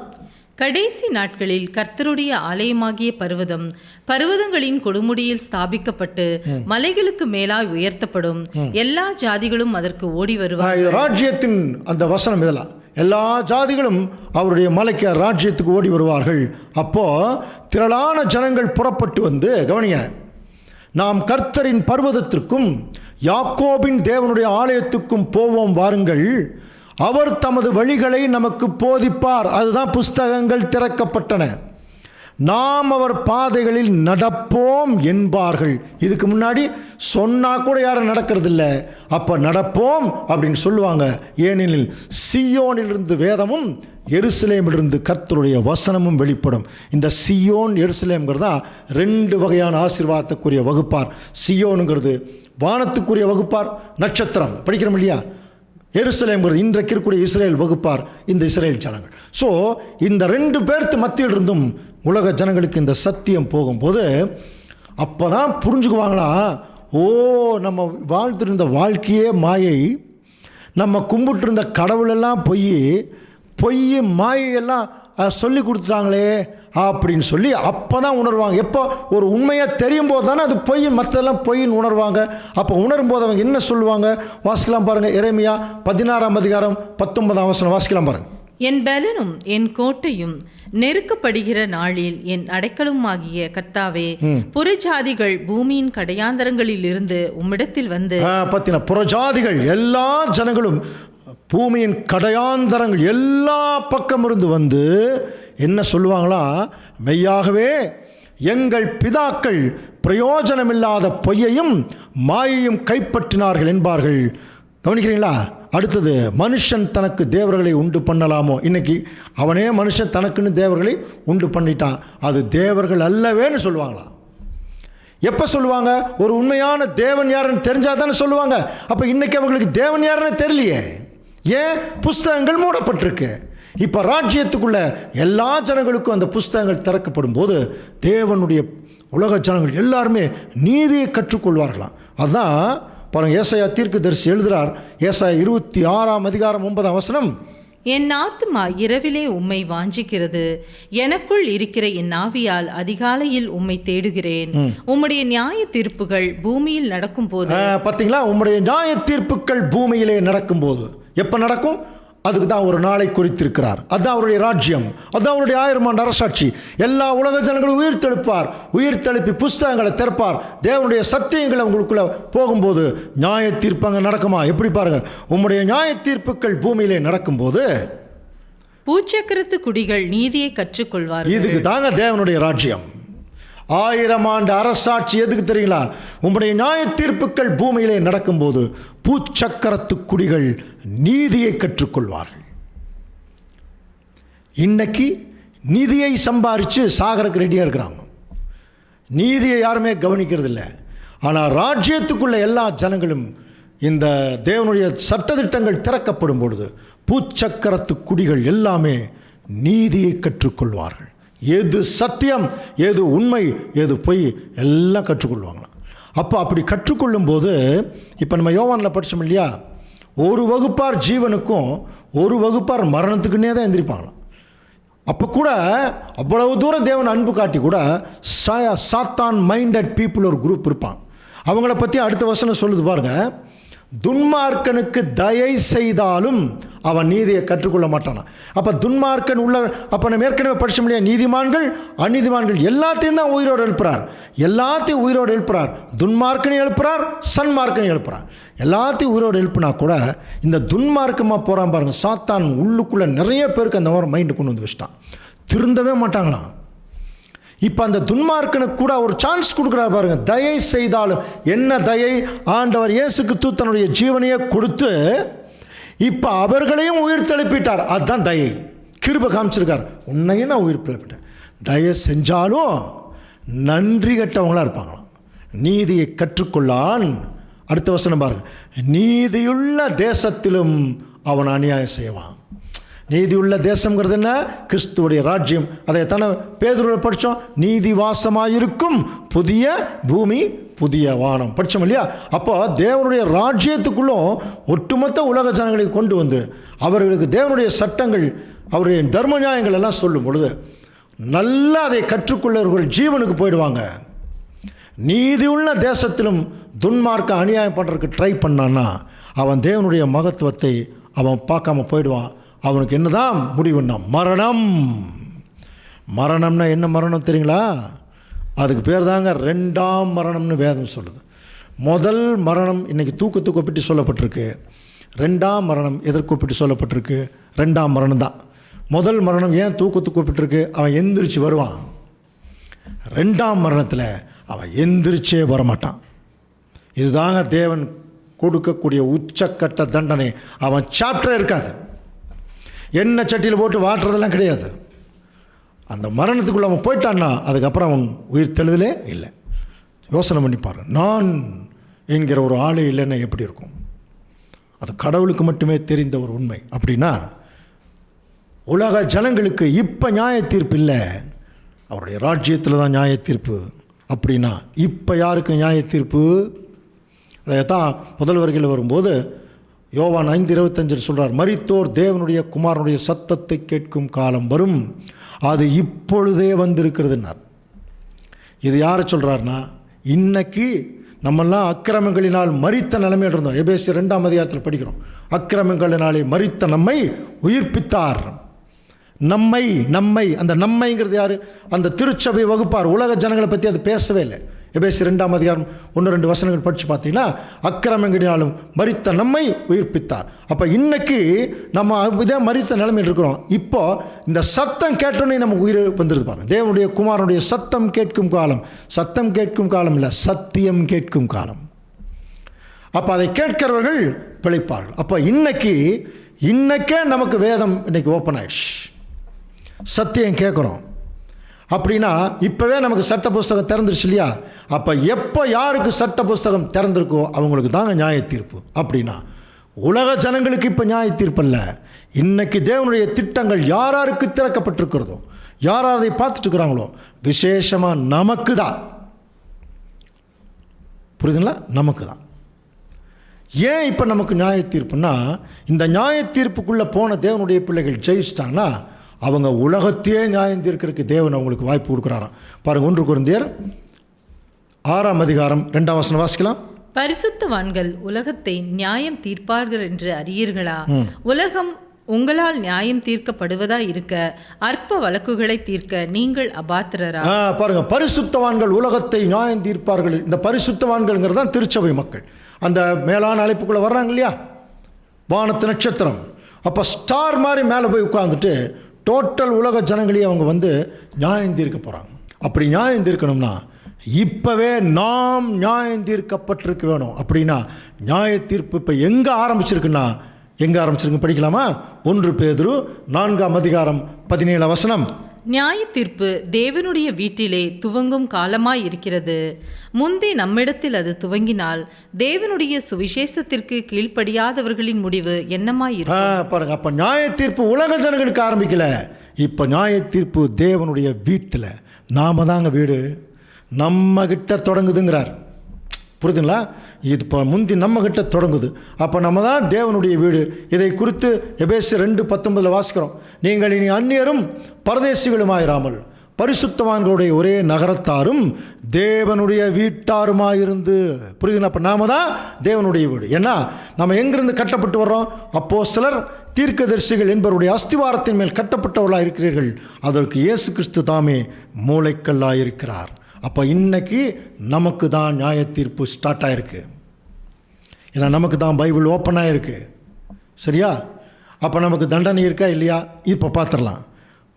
கடைசி நாட்களில் கர்த்தருடைய ஆலயமாகிய பர்வதங்களின் கொடுமுடியில் ஸ்தாபிக்கப்பட்டு மலைகளுக்கு மேலாய் உயர்த்தப்படும். எல்லா ஜாதிகளும் அதற்கு ஓடி வருவார்கள். ராஜ்யத்தின் அந்த வசனம் இதெல்லாம் எல்லா ஜாதிகளும் அவருடைய மலைக்கு ராஜ்யத்துக்கு ஓடி வருவார்கள். அப்போ திரளான ஜனங்கள் புறப்பட்டு கவனிங்க, நாம் கர்த்தரின் பர்வதத்திற்கும் யாக்கோபின் தேவனுடைய ஆலயத்துக்கும் போவோம் வாருங்கள், அவர் தமது வழிகளை நமக்கு போதிப்பார். அதுதான் புஸ்தகங்கள் திறக்கப்பட்டன. நாம் அவர் பாதைகளில் நடப்போம் என்பார்கள். இதுக்கு முன்னாடி சொன்னால் கூட யாரும் நடக்கிறதில்ல. அப்போ நடப்போம் அப்படின்னு சொல்லுவாங்க. ஏனெனில் சீயோனிலிருந்து வேதமும் எருசலேமிலிருந்து கர்த்தருடைய வசனமும் வெளிப்படும். இந்த சீயோன் எருசலேம்ங்கிறது தான் 2 வகையான ஆசீர்வாதத்துக்குரிய வகுப்பார். சீயோனுங்கிறது வானத்துக்குரிய வகுப்பார், நட்சத்திரம் படிக்கிறோம் இல்லையா. எருசலேம்ங்கிறது இன்றைக்கு இருக்கக்கூடிய இஸ்ரேல் வகுப்பார், இந்த இஸ்ரேல் ஜனங்கள். ஸோ இந்த 2 பேர்த்து மத்தியில் இருந்தும் உலக ஜனங்களுக்கு இந்த சத்தியம் போகும்போது அப்போ தான் புரிஞ்சுக்குவாங்களா, ஓ நம்ம வாழ்ந்துருந்த வாழ்க்கையே மாயை, நம்ம கும்பிட்டுருந்த கடவுளெல்லாம் பொய் மாயையெல்லாம் சொல்லி கொடுத்துட்டாங்களே அப்படின்னு சொல்லி அப்போ தான் உணர்வாங்க. எப்போ ஒரு உண்மையாக தெரியும் போது தானே அது பொய், மற்றெல்லாம் பொய்ன்னு உணர்வாங்க. அப்போ உணரும் போது அவங்க என்ன சொல்லுவாங்க வாசிக்கலாம் பாருங்கள். எரேமியா 16ஆம் அதிகாரம் 19ஆம் வசனம் வாசிக்கலாம் பாருங்கள். என் பலனும் என் கோட்டையும் நெருக்கப்படுகிற நாளில் என் அடைக்கலுமாகிய கர்த்தாவே, புறஜாதிகள் பூமியின் கடையாந்தரங்களில் இருந்து உம்மிடத்தில் பத்தின புறஜாதிகள் எல்லா ஜனங்களும் பூமியின் கடையாந்தரங்கள் எல்லா பக்கம் இருந்து என்ன சொல்லுவாங்களா, மெய்யாகவே எங்கள் பிதாக்கள் பிரயோஜனமில்லாத பொய்யையும் மாயையும் கைப்பற்றினார்கள் என்பார்கள். கவனிக்கிறீங்களா? அடுத்தது, மனுஷன் தனக்கு தேவர்களை உண்டு பண்ணலாமோ? இன்னைக்கு அவனே மனுஷன் தனக்குன்னு தேவர்களை உண்டு பண்ணிட்டான், அது தேவர்கள் அல்லவேன்னு சொல்லுவாங்களா? எப்போ சொல்லுவாங்க? ஒரு உண்மையான தேவன் யாருன்னு தெரிஞ்சால் தானே சொல்லுவாங்க. அப்போ இன்னைக்கு அவங்களுக்கு தேவன் யாருன்னு தெரியலையே. ஏன்? புஸ்தகங்கள் மூடப்பட்டிருக்கு. இப்போ ராஜ்யத்துக்குள்ள எல்லா ஜனங்களுக்கும் அந்த புஸ்தகங்கள் திறக்கப்படும் போது தேவனுடைய உலக ஜனங்கள் எல்லாருமே நீதியை கற்றுக்கொள்வார்களாம். அதுதான் பாருங்கள், ஏசாயா தீர்க்கதரிசி எழுதுகிறார். ஏசாயா 26ஆம் அதிகாரம் 9ஆம் வசனம். என் ஆத்துமா இரவிலே உம்மை வாஞ்சிக்கிறது, எனக்குள் இருக்கிற என் ஆவியால் அதிகாலையில் உம்மை தேடுகிறேன். உம்முடைய நியாய தீர்ப்புகள் பூமியில் நடக்கும் போது. பார்த்தீங்களா? உம்முடைய நியாய தீர்ப்புகள் பூமியிலே நடக்கும் போது எப்போ நடக்கும்? அதுக்கு தான் ஒரு நாளை குறித்திருக்கிறார். அதுதான் அவருடைய ராஜ்யம், அதுதான் அவருடைய 1000 ஆண்டு அரசாட்சி. எல்லா உலக ஜனங்களும் உயிர் தெழுப்பி புஸ்தகங்களை திறப்பார். தேவனுடைய சத்தியங்களை உங்களுக்குள்ள போகும்போது நியாய தீர்ப்பு அங்கே நடக்குமா? எப்படி பாருங்க, உம்முடைய நியாய தீர்ப்புகள் பூமியிலே நடக்கும்போது பூச்சக்கரத்து குடிகள் நீதியை கற்றுக்கொள்வார்கள். இதுக்கு தாங்க தேவனுடைய ராஜ்யம். 1000 ஆண்டு அரசாட்சி எதுக்கு தெரியுங்களா? உம்முடைய நியாய தீர்ப்புகள் பூமியிலே நடக்கும்போது பூச்சக்கரத்து குடிகள் நீதியை கற்றுக்கொள்வார்கள். இன்னைக்கு நீதியை சம்பாரித்து சாகரக்கு ரெடியாக இருக்கிறாங்க. நீதியை யாருமே கவனிக்கிறது இல்லை. ஆனால் ராஜ்யத்துக்குள்ள எல்லா ஜனங்களும் இந்த தேவனுடைய சட்டதிட்டங்கள் திறக்கப்படும் பொழுது பூச்சக்கரத்து குடிகள் எல்லாமே நீதியை கற்றுக்கொள்வார்கள். எது சத்தியம், எது உண்மை, எது பொய் எல்லாம் கற்றுக்கொள்வாங்களாம். அப்போ அப்படி கற்றுக்கொள்ளும் போது இப்போ நம்ம யோவானில் படித்தோம் இல்லையா, ஒரு வகுப்பார் ஜீவனுக்கும் ஒரு வகுப்பார் மரணத்துக்குன்னே தான் எந்திரிப்பாங்களாம். அப்போ கூட அவ்வளவு தூரம் தேவன் அன்பு காட்டி கூட சாத்தான் மைண்டட் பீப்புள் ஒரு குரூப் இருப்பான். அவங்கள பற்றி அடுத்த வசனம் சொல்லுது பாருங்க. துன்மார்க்கனுக்கு தயை செய்தாலும் அவன் நீதியை கற்றுக்கொள்ள மாட்டானா. அப்போ துன்மார்க்கன் உள்ள, அப்போ நம்ம ஏற்கனவே படிச்ச முடியாது, நீதிமான்கள் அநீதிமான்கள் எல்லாத்தையும் தான் உயிரோடு எழுப்புறார். எல்லாத்தையும் உயிரோடு எழுப்புறார். துன்மார்க்கனையும் எழுப்புறார், சன்மார்க்கனையும் எழுப்புறார். எல்லாத்தையும் உயிரோடு எழுப்புனா கூட இந்த துன்மார்க்கமாக போகிறான் பாருங்கள். சாத்தான் உள்ளுக்குள்ளே நிறைய பேருக்கு அந்த மாதிரி மைண்டு கொண்டு வந்து வச்சிட்டான். திருந்தவே மாட்டாங்களாம். இப்போ அந்த துன்மார்க்கனுக்கு கூட ஒரு சான்ஸ் கொடுக்குறாரு பாருங்க. தயை செய்தாலும் என்ன தயை? ஆண்டவர் இயேசு கிறிஸ்து தன்னுடைய ஜீவனையே கொடுத்து இப்போ அவர்களையும் உயிர் தெளிப்பிட்டார். அதுதான் தயை. கிருபை காமிச்சிருக்கார். உன்னையும் நான் உயிர் தெளிப்பிட்டேன். தயை செஞ்சாலும் நன்றி கட்டவங்களாக இருப்பாங்களாம். நீதியை கற்றுக்கொள்ளான். அடுத்த வசனம் பாருங்க. நீதியுள்ள தேசத்திலும் அவன் அநியாயம் செய்வான். நீதியுள்ள தேசங்கிறது என்ன? கிறிஸ்துவுடைய ராஜ்யம். அதைத்தானே பேதுருவில் படித்தோம். நீதி வாசமாயிருக்கும் புதிய பூமி புதிய வானம் படித்தோம் இல்லையா? அப்போ தேவனுடைய ராஜ்யத்துக்குள்ளும் ஒட்டுமொத்த உலக ஜனங்களை கொண்டு வந்து அவர்களுக்கு தேவனுடைய சட்டங்கள், அவருடைய தர்ம நியாயங்கள் எல்லாம் சொல்லும் பொழுது நல்லா அதை கற்றுக்கொள்ளவர்கள் ஜீவனுக்கு போயிடுவாங்க. நீதியுள்ள தேசத்திலும் துன்மார்க்க அநியாயம் பண்ணுறதுக்கு ட்ரை பண்ணான்னா அவன் தேவனுடைய மகத்துவத்தை அவன் பார்க்காம போயிடுவான். அவனுக்கு என்னதான் முடிவுன்னா மரணம். மரணம்னா என்ன மரணம் தெரியுங்களா? அதுக்கு பேர் தாங்க ரெண்டாம் மரணம்னு வேதம் சொல்லுது. முதல் மரணம் இன்றைக்கி தூக்கத்துக்கு ஒப்பிட்டு சொல்லப்பட்டிருக்கு. ரெண்டாம் மரணம் எதற்கு ஒப்பிட்டு சொல்லப்பட்டிருக்கு? ரெண்டாம் மரணம் தான். முதல் மரணம் ஏன் தூக்கத்துக்கு ஒப்பிட்டிருக்கு? அவன் எந்திரிச்சு வருவான். ரெண்டாம் மரணத்தில் அவன் எந்திரிச்சே வரமாட்டான். இதுதாங்க தேவன் கொடுக்கக்கூடிய உச்சக்கட்ட தண்டனை. அவன் சாப்டரே இருக்காது. எண்ணெய் சட்டியில் போட்டு வாட்டுறதெல்லாம் கிடையாது. அந்த மரணத்துக்குள்ளே அவன் போயிட்டான்னா அதுக்கப்புறம் அவன் உயிர் தெளிதலே இல்லை. யோசனை பண்ணிப்பாரு. நான் என்கிற ஒரு ஆளே இல்லைன்னா எப்படி இருக்கும்? அது கடவுளுக்கு மட்டுமே தெரிந்த ஒரு உண்மை. அப்படின்னா உலக ஜனங்களுக்கு இப்போ நியாய தீர்ப்பு இல்லை, அவருடைய ராஜ்யத்தில் தான் நியாய தீர்ப்பு. அப்படின்னா இப்போ யாருக்கு நியாய தீர்ப்பு? அதைத்தான் முதல் வரியில் வரும்போது யோவான் 5:25 சொல்கிறார், மரித்தோர் தேவனுடைய குமாரனுடைய சத்தத்தை கேட்கும் காலம் வரும், அது இப்பொழுதே வந்திருக்கிறதுனார். இது யாரை சொல்கிறாருன்னா, இன்னைக்கு நம்மெல்லாம் அக்கிரமங்களினால் மரித்த நிலைமையில் இருந்தோம். எபேசியர் 2ஆம் அதிகாரத்தில் படிக்கிறோம். அக்கிரமங்களினாலே மரித்த நம்மை உயிர்ப்பித்தார். நம்மை அந்த நம்மைங்கிறது யார்? அந்த திருச்சபை வகுப்பார். உலக ஜனங்களை பற்றி அது பேசவே இல்லை. எபேசியர் 2ஆம் அதிகாரம் 1-2 வசனங்கள் படித்து பார்த்தீங்கன்னா அக்கிரமங்களினாலும் மரித்த நம்மை உயிர்ப்பித்தார். அப்போ இன்னைக்கு நம்ம இதே மரித்த நிலைமையில் இருக்கிறோம். இப்போ இந்த சத்தம் கேட்டோன்னே நமக்கு உயிர் வந்துடுது பாருங்க. தேவனுடைய குமாரனுடைய சத்தம் கேட்கும் காலம். சத்தம் கேட்கும் காலம் இல்லை, சத்தியம் கேட்கும் காலம். அப்போ அதை கேட்கிறவர்கள் பிழைப்பார்கள். அப்போ இன்னைக்கே நமக்கு வேதம் இன்னைக்கு ஓப்பன் ஆயிடுச்சு. சத்தியம் கேட்குறோம் அப்படின்னா இப்போவே நமக்கு சட்ட புஸ்தகம் திறந்துருச்சு இல்லையா? அப்போ எப்போ யாருக்கு சட்ட புஸ்தகம் திறந்திருக்கோ அவங்களுக்கு தாங்க நியாய தீர்ப்பு. அப்படின்னா உலக ஜனங்களுக்கு இப்போ நியாய தீர்ப்பு இல்லை. இன்னைக்கு தேவனுடைய திட்டங்கள் யாராருக்கு திறக்கப்பட்டிருக்கிறதோ, யார் அதை பார்த்துட்டு இருக்கிறாங்களோ, விசேஷமாக நமக்கு தான். புரியுதுங்களா? நமக்கு தான். ஏன் இப்போ நமக்கு நியாய தீர்ப்புன்னா, இந்த நியாய தீர்ப்புக்குள்ளே போன தேவனுடைய பிள்ளைகள் ஜெயிச்சிட்டாங்கன்னா அவங்க உலகத்தையே நியாயம் தீர்க்கிறதுக்கு தேவன் அவங்களுக்கு வாய்ப்பு கொடுக்குறாராம். பாருங்கள், 1 கொரிந்தியர் 6ஆம் அதிகாரம் 2ஆம் வசனம் வாசிக்கலாம். பரிசுத்தவான்கள் உலகத்தை நியாயம் தீர்ப்பார்கள் என்று அறியீர்களா? உலகம் உங்களால் நியாயம் தீர்க்கப்படுவதா இருக்க அற்ப வழக்குகளை தீர்க்க நீங்கள் அபாத்திரரா? பாருங்க, பரிசுத்தவான்கள் உலகத்தை நியாயம் தீர்ப்பார்கள். இந்த பரிசுத்தவான்கள்ங்கிறது தான் திருச்சபை மக்கள். அந்த மேலான அழைப்புக்குள்ளே வர்றாங்க இல்லையா? வானத்து நட்சத்திரம். அப்போ ஸ்டார் மாதிரி மேலே போய் உட்காந்துட்டு டோட்டல் உலக ஜனங்களையும் அவங்க வந்து நியாயம் தீர்க்க போகிறாங்க. அப்படி நியாயம் தீர்க்கணும்னா இப்போவே நாம் நியாயம் தீர்க்கப்பட்டிருக்க வேணும். அப்படின்னா நியாய தீர்ப்பு இப்போ எங்கே ஆரம்பிச்சிருக்கு படிக்கலாமா? 1 பேதுரு 4ஆம் அதிகாரம் 17 வசனம். நியாய தீர்ப்பு தேவனுடைய வீட்டிலே துவங்கும் காலமாய் இருக்கிறது. முந்தி நம்மிடத்தில் அது துவங்கினால் தேவனுடைய சுவிசேஷத்திற்கு கீழ்ப்படியாதவர்களின் முடிவு என்னமாயிருக்கும்? பாருங்க, அப்ப நியாய தீர்ப்பு உலக ஜனங்களுக்கு ஆரம்பிக்கல. இப்ப நியாய தீர்ப்பு தேவனுடைய வீட்டில். நாம தாங்க வீடு, நம்ம கிட்ட தொடங்குதுங்கிறார். புரியுதுங்களா? இது இப்போ முந்தி நம்ம கிட்ட தொடங்குது. அப்போ நம்ம தான் தேவனுடைய வீடு. இதை குறித்து எபேசியர் 2:19 வாசிக்கிறோம். நீங்கள் இனி அந்நியரும் பரதேசிகளுமாயிராமல் பரிசுத்தவான்களுடைய ஒரே நகரத்தாரும் தேவனுடைய வீட்டாருமாயிருந்து. புரியுதுங்களா? அப்போ நாம தான் தேவனுடைய வீடு. ஏன்னா நம்ம எங்கிருந்து கட்டப்பட்டு வர்றோம்? அப்போஸ்தலர் தீர்க்கதரிசிகள் என்பவருடைய அஸ்திவாரத்தின் மேல் கட்டப்பட்டவர்களாக இருக்கிறீர்கள். அதற்கு இயேசு கிறிஸ்து தாமே மூளைக்கல்லாக இருக்கிறார். அப்போ இன்னைக்கு நமக்கு தான் நியாய தீர்ப்பு ஸ்டார்ட் ஆகிருக்கு. ஏன்னா நமக்கு தான் பைபிள் ஓப்பன் ஆகிருக்கு. சரியா? அப்போ நமக்கு தண்டனை இருக்கா இல்லையா இப்போ பார்த்துடலாம்.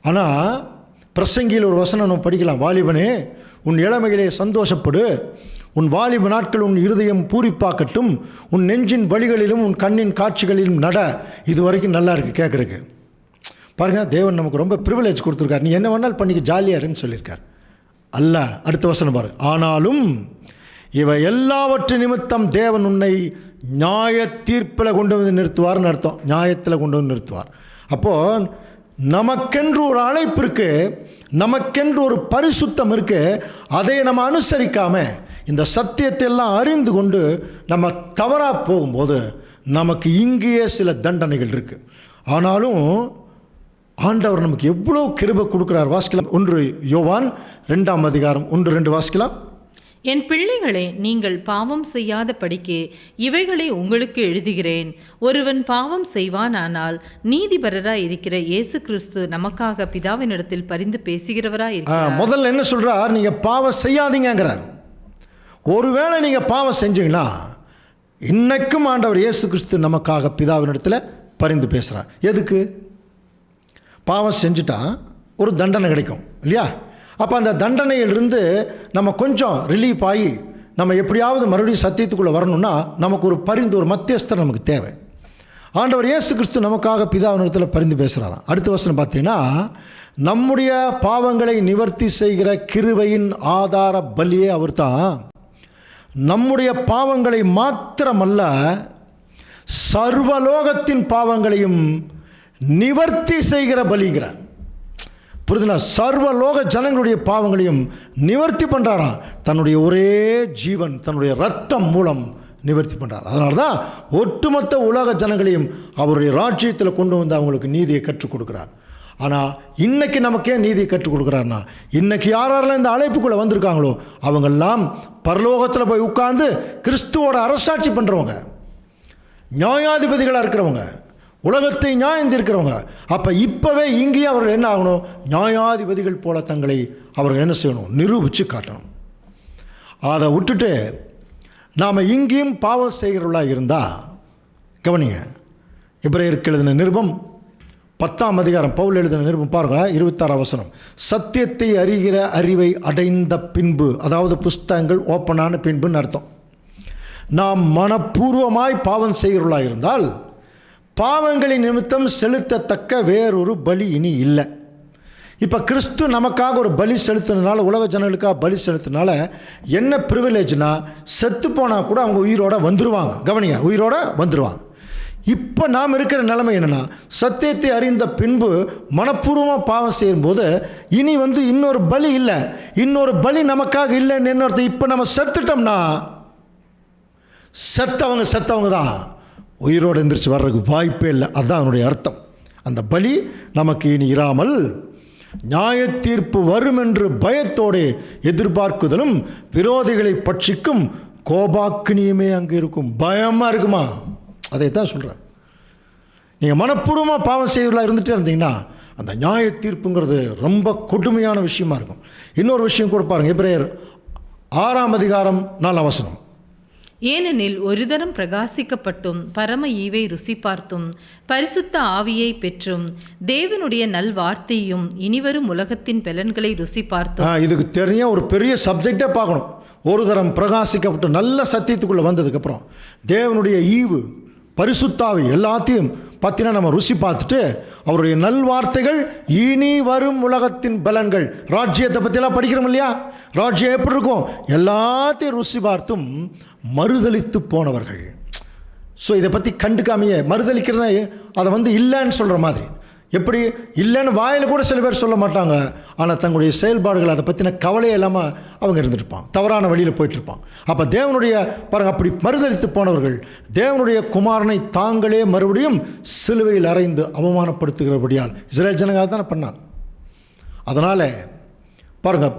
ஆனால் பிரசங்கியில் ஒரு வசனம் நம்ம படிக்கலாம். வாலிபனே, உன் இளமையிலே சந்தோஷப்படு, உன் வாலிப நாட்கள் உன் இருதயம் பூரிப்பாக்கட்டும், உன் நெஞ்சின் வழிகளிலும் உன் கண்ணின் காட்சிகளிலும் நட. இது வரைக்கும் நல்லா இருக்குது கேட்குறதுக்கு. பாருங்கள், தேவன் நமக்கு ரொம்ப ப்ரிவிலேஜ் கொடுத்துருக்கார். நீ என்ன வேணாலும் பண்ணிக்க, ஜாலியாருன்னு சொல்லியிருக்கார். அல்ல, அடுத்த வசனம் பாரு. ஆனாலும் இவை எல்லாவற்றின் நிமித்தம் தேவன் உன்னை நியாய தீர்ப்பில் கொண்டு வந்து நிறுத்துவார்னு அர்த்தம். நியாயத்தில் கொண்டு வந்து நிறுத்துவார். அப்போது நமக்கென்று ஒரு அழைப்பு இருக்குது, நமக்கென்று ஒரு பரிசுத்தம் இருக்குது. அதை நம்ம அனுசரிக்காமல் இந்த சத்தியத்தை எல்லாம் அறிந்து கொண்டு நம்ம தவறாக போகும்போது நமக்கு இங்கேயே சில தண்டனைகள் இருக்குது. ஆனாலும் ஆண்டவர் நமக்கு எவ்வளோ கிருபை கொடுக்குறார். வாசிக்கலாம். 1 யோவான் 2ஆம் அதிகாரம் 1-2 வாசிக்கலாம். என் பிள்ளைகளே, நீங்கள் பாவம் செய்யாத படிக்கு இவைகளை உங்களுக்கு எழுதுகிறேன். ஒருவன் பாவம் செய்வானானால் நீதிபரராய் இருக்கிற இயேசு கிறிஸ்து நமக்காக பிதாவினிடத்தில் பரிந்து பேசுகிறவராய் இருக்கிறார். முதல்ல என்ன சொல்றார்? நீங்க பாவம் செய்யாதீங்கிறார். ஒருவேளை நீங்க பாவம் செஞ்சீங்கன்னா இன்னைக்கும் ஆண்டவர் இயேசு கிறிஸ்து நமக்காக பிதாவினிடத்தில் பரிந்து பேசுகிறார். எதுக்கு? பாவம் செஞ்சுட்டா ஒரு தண்டனை கிடைக்கும் இல்லையா? அப்போ அந்த தண்டனையிலிருந்து நம்ம கொஞ்சம் ரிலீஃப் ஆகி நம்ம எப்படியாவது மறுபடியும் சத்தியத்துக்குள்ளே வரணும்னா நமக்கு ஒரு பரிந்து, ஒரு மத்தியஸ்தர் நமக்கு தேவை. ஆண்டவர் இயேசு கிறிஸ்து நமக்காக பிதாவினிடத்தில் பரிந்து பேசுகிறாராம். அடுத்த வசனம் பார்த்தீங்கன்னா, நம்முடைய பாவங்களை நிவர்த்தி செய்கிற கிருபையின் ஆதார பலியே அவர் தான். நம்முடைய பாவங்களை மாத்திரமல்ல, சர்வலோகத்தின் பாவங்களையும் நிவர்த்தி செய்கிற பலிங்கிறார். புரிதுங்களா? சர்வலோக ஜனங்களுடைய பாவங்களையும் நிவர்த்தி பண்ணுறாராம். தன்னுடைய ஒரே ஜீவன், தன்னுடைய ரத்தம் மூலம் நிவர்த்தி பண்ணுறார். அதனால தான் ஒட்டுமொத்த உலக ஜனங்களையும் அவருடைய ராஜ்யத்தில் கொண்டு வந்து அவங்களுக்கு நீதியை கற்றுக் கொடுக்குறார். ஆனால் இன்றைக்கி நமக்கே நீதியை கற்றுக் கொடுக்குறாருன்னா, இன்றைக்கி யாரெல்லாம் இந்த அழைப்புக்குள்ளே வந்திருக்காங்களோ அவங்கெல்லாம் பரலோகத்தில் போய் உட்கார்ந்து கிறிஸ்துவோட அரசாட்சி பண்ணுறவங்க, நியாயாதிபதிகளாக இருக்கிறவங்க, உலகத்தை நியாயந்திருக்கிறவங்க. அப்போ இப்போவே இங்கேயும் அவர்கள் என்ன ஆகணும்? நியாயாதிபதிகள் போல தங்களை அவர்கள் என்ன செய்யணும்? நிரூபித்து காட்டணும். அதை விட்டுட்டு நாம் இங்கேயும் பாவம் செய்கிறவர்களாக இருந்தால், கவனிங்க, எபிரேயருக்கு எழுதின நிருபம் 10ஆம் அதிகாரம், பவுல் எழுதின நிருபம் பாருங்க, 26ஆம் வசனம். சத்தியத்தை அறிகிற அறிவை அடைந்த பின்பு, அதாவது புஸ்தகங்கள் ஓப்பனான பின்புன்னு அர்த்தம். நாம் மனப்பூர்வமாய் பாவம் செய்கிறவர்களாக இருந்தால் பாவங்களின் நிமித்தம் செலுத்தத்தக்க வேறொரு பலி இனி இல்லை. இப்போ கிறிஸ்து நமக்காக ஒரு பலி செலுத்தினால, உலக ஜனங்களுக்காக பலி செலுத்தினால என்ன ப்ரிவிலேஜ்னா, செத்து போனால் கூட அவங்க உயிரோட வந்துடுவாங்க. கவனிங்க, உயிரோட வந்துடுவாங்க. இப்போ நாம் இருக்கிற நிலைமை என்னென்னா, சத்தியத்தை அறிந்த பின்பு மனப்பூர்வமாக பாவம் செய்யும்போது இனி இன்னொரு பலி இல்லை, இன்னொரு பலி நமக்காக இல்லைன்னு இன்னொருத்த. இப்போ நம்ம செத்துட்டோம்னா செத்தவங்க தான், உயிரோடு எந்திரிச்சு வர்றதுக்கு வாய்ப்பே இல்லை. அதுதான் அதனுடைய அர்த்தம். அந்த பலி நமக்கு இனி இராமல் நியாய தீர்ப்பு வரும் என்று பயத்தோடு எதிர்பார்க்குதலும் விரோதிகளை பட்சிக்கும் கோபாக்கினியுமே அங்கே இருக்கும். பயமாக இருக்குமா? அதை தான் சொல்கிறேன். நீங்கள் மனப்பூர்வமாக பாவம் செய்வர்களாக இருந்துகிட்டே இருந்தீங்கன்னா அந்த நியாய தீர்ப்புங்கிறது ரொம்ப கொடுமையான விஷயமா இருக்கும். இன்னொரு விஷயம் கூட பாருங்கள், எபிரேயர் 6ஆம் அதிகாரம் 4ஆம் வசனம். ஏனெனில் ஒரு தரம் பிரகாசிக்கப்பட்டும் பரம ஈவை ருசி பார்த்தும் பரிசுத்த ஆவியை பெற்றும் தேவனுடைய நல்வார்த்தையும் இனிவரும் உலகத்தின் பலன்களை ருசி பார்த்தும். இதுக்கு தெரிய ஒரு பெரிய சப்ஜெக்டே பார்க்கணும். ஒரு தரம் பிரகாசிக்கப்பட்டு நல்ல சத்தியத்துக்குள்ளே வந்ததுக்கப்புறம் தேவனுடைய ஈவு, பரிசுத்தாவி எல்லாத்தையும் பார்த்தீங்கன்னா நம்ம ருசி பார்த்துட்டு அவருடைய நல்வார்த்தைகள் இனி வரும் உலகத்தின் பலன்கள், ராஜ்யத்தை பற்றியெல்லாம் படிக்கிறோம் இல்லையா? ராஜ்யம் எப்படி இருக்கும்? எல்லாத்தையும் ருசி பார்த்தும் மறுதலித்து போனவர்கள். ஸோ இதை பற்றி கண்டுக்காமையே மறுதலிக்கிறத அதை இல்லைன்னு சொல்கிற மாதிரி. எப்படி இல்லைன்னு வாயில் கூட சில பேர் சொல்ல மாட்டாங்க, ஆனால் தங்களுடைய செயல்பாடுகள் அதை பற்றின கவலையே இல்லாமல் அவங்க இருந்துருப்பாங்க, தவறான வழியில் போயிட்டுருப்பாங்க. அப்போ தேவனுடைய பாருங்கள், அப்படி மறுதலித்து போனவர்கள் தேவனுடைய குமாரனை தாங்களே மறுபடியும் சிலுவையில் அறைந்து அவமானப்படுத்துகிறபடியால் இஸ்ரேல் ஜனங்கள் தானே பண்ணாங்க. அதனால் பாருங்கள்,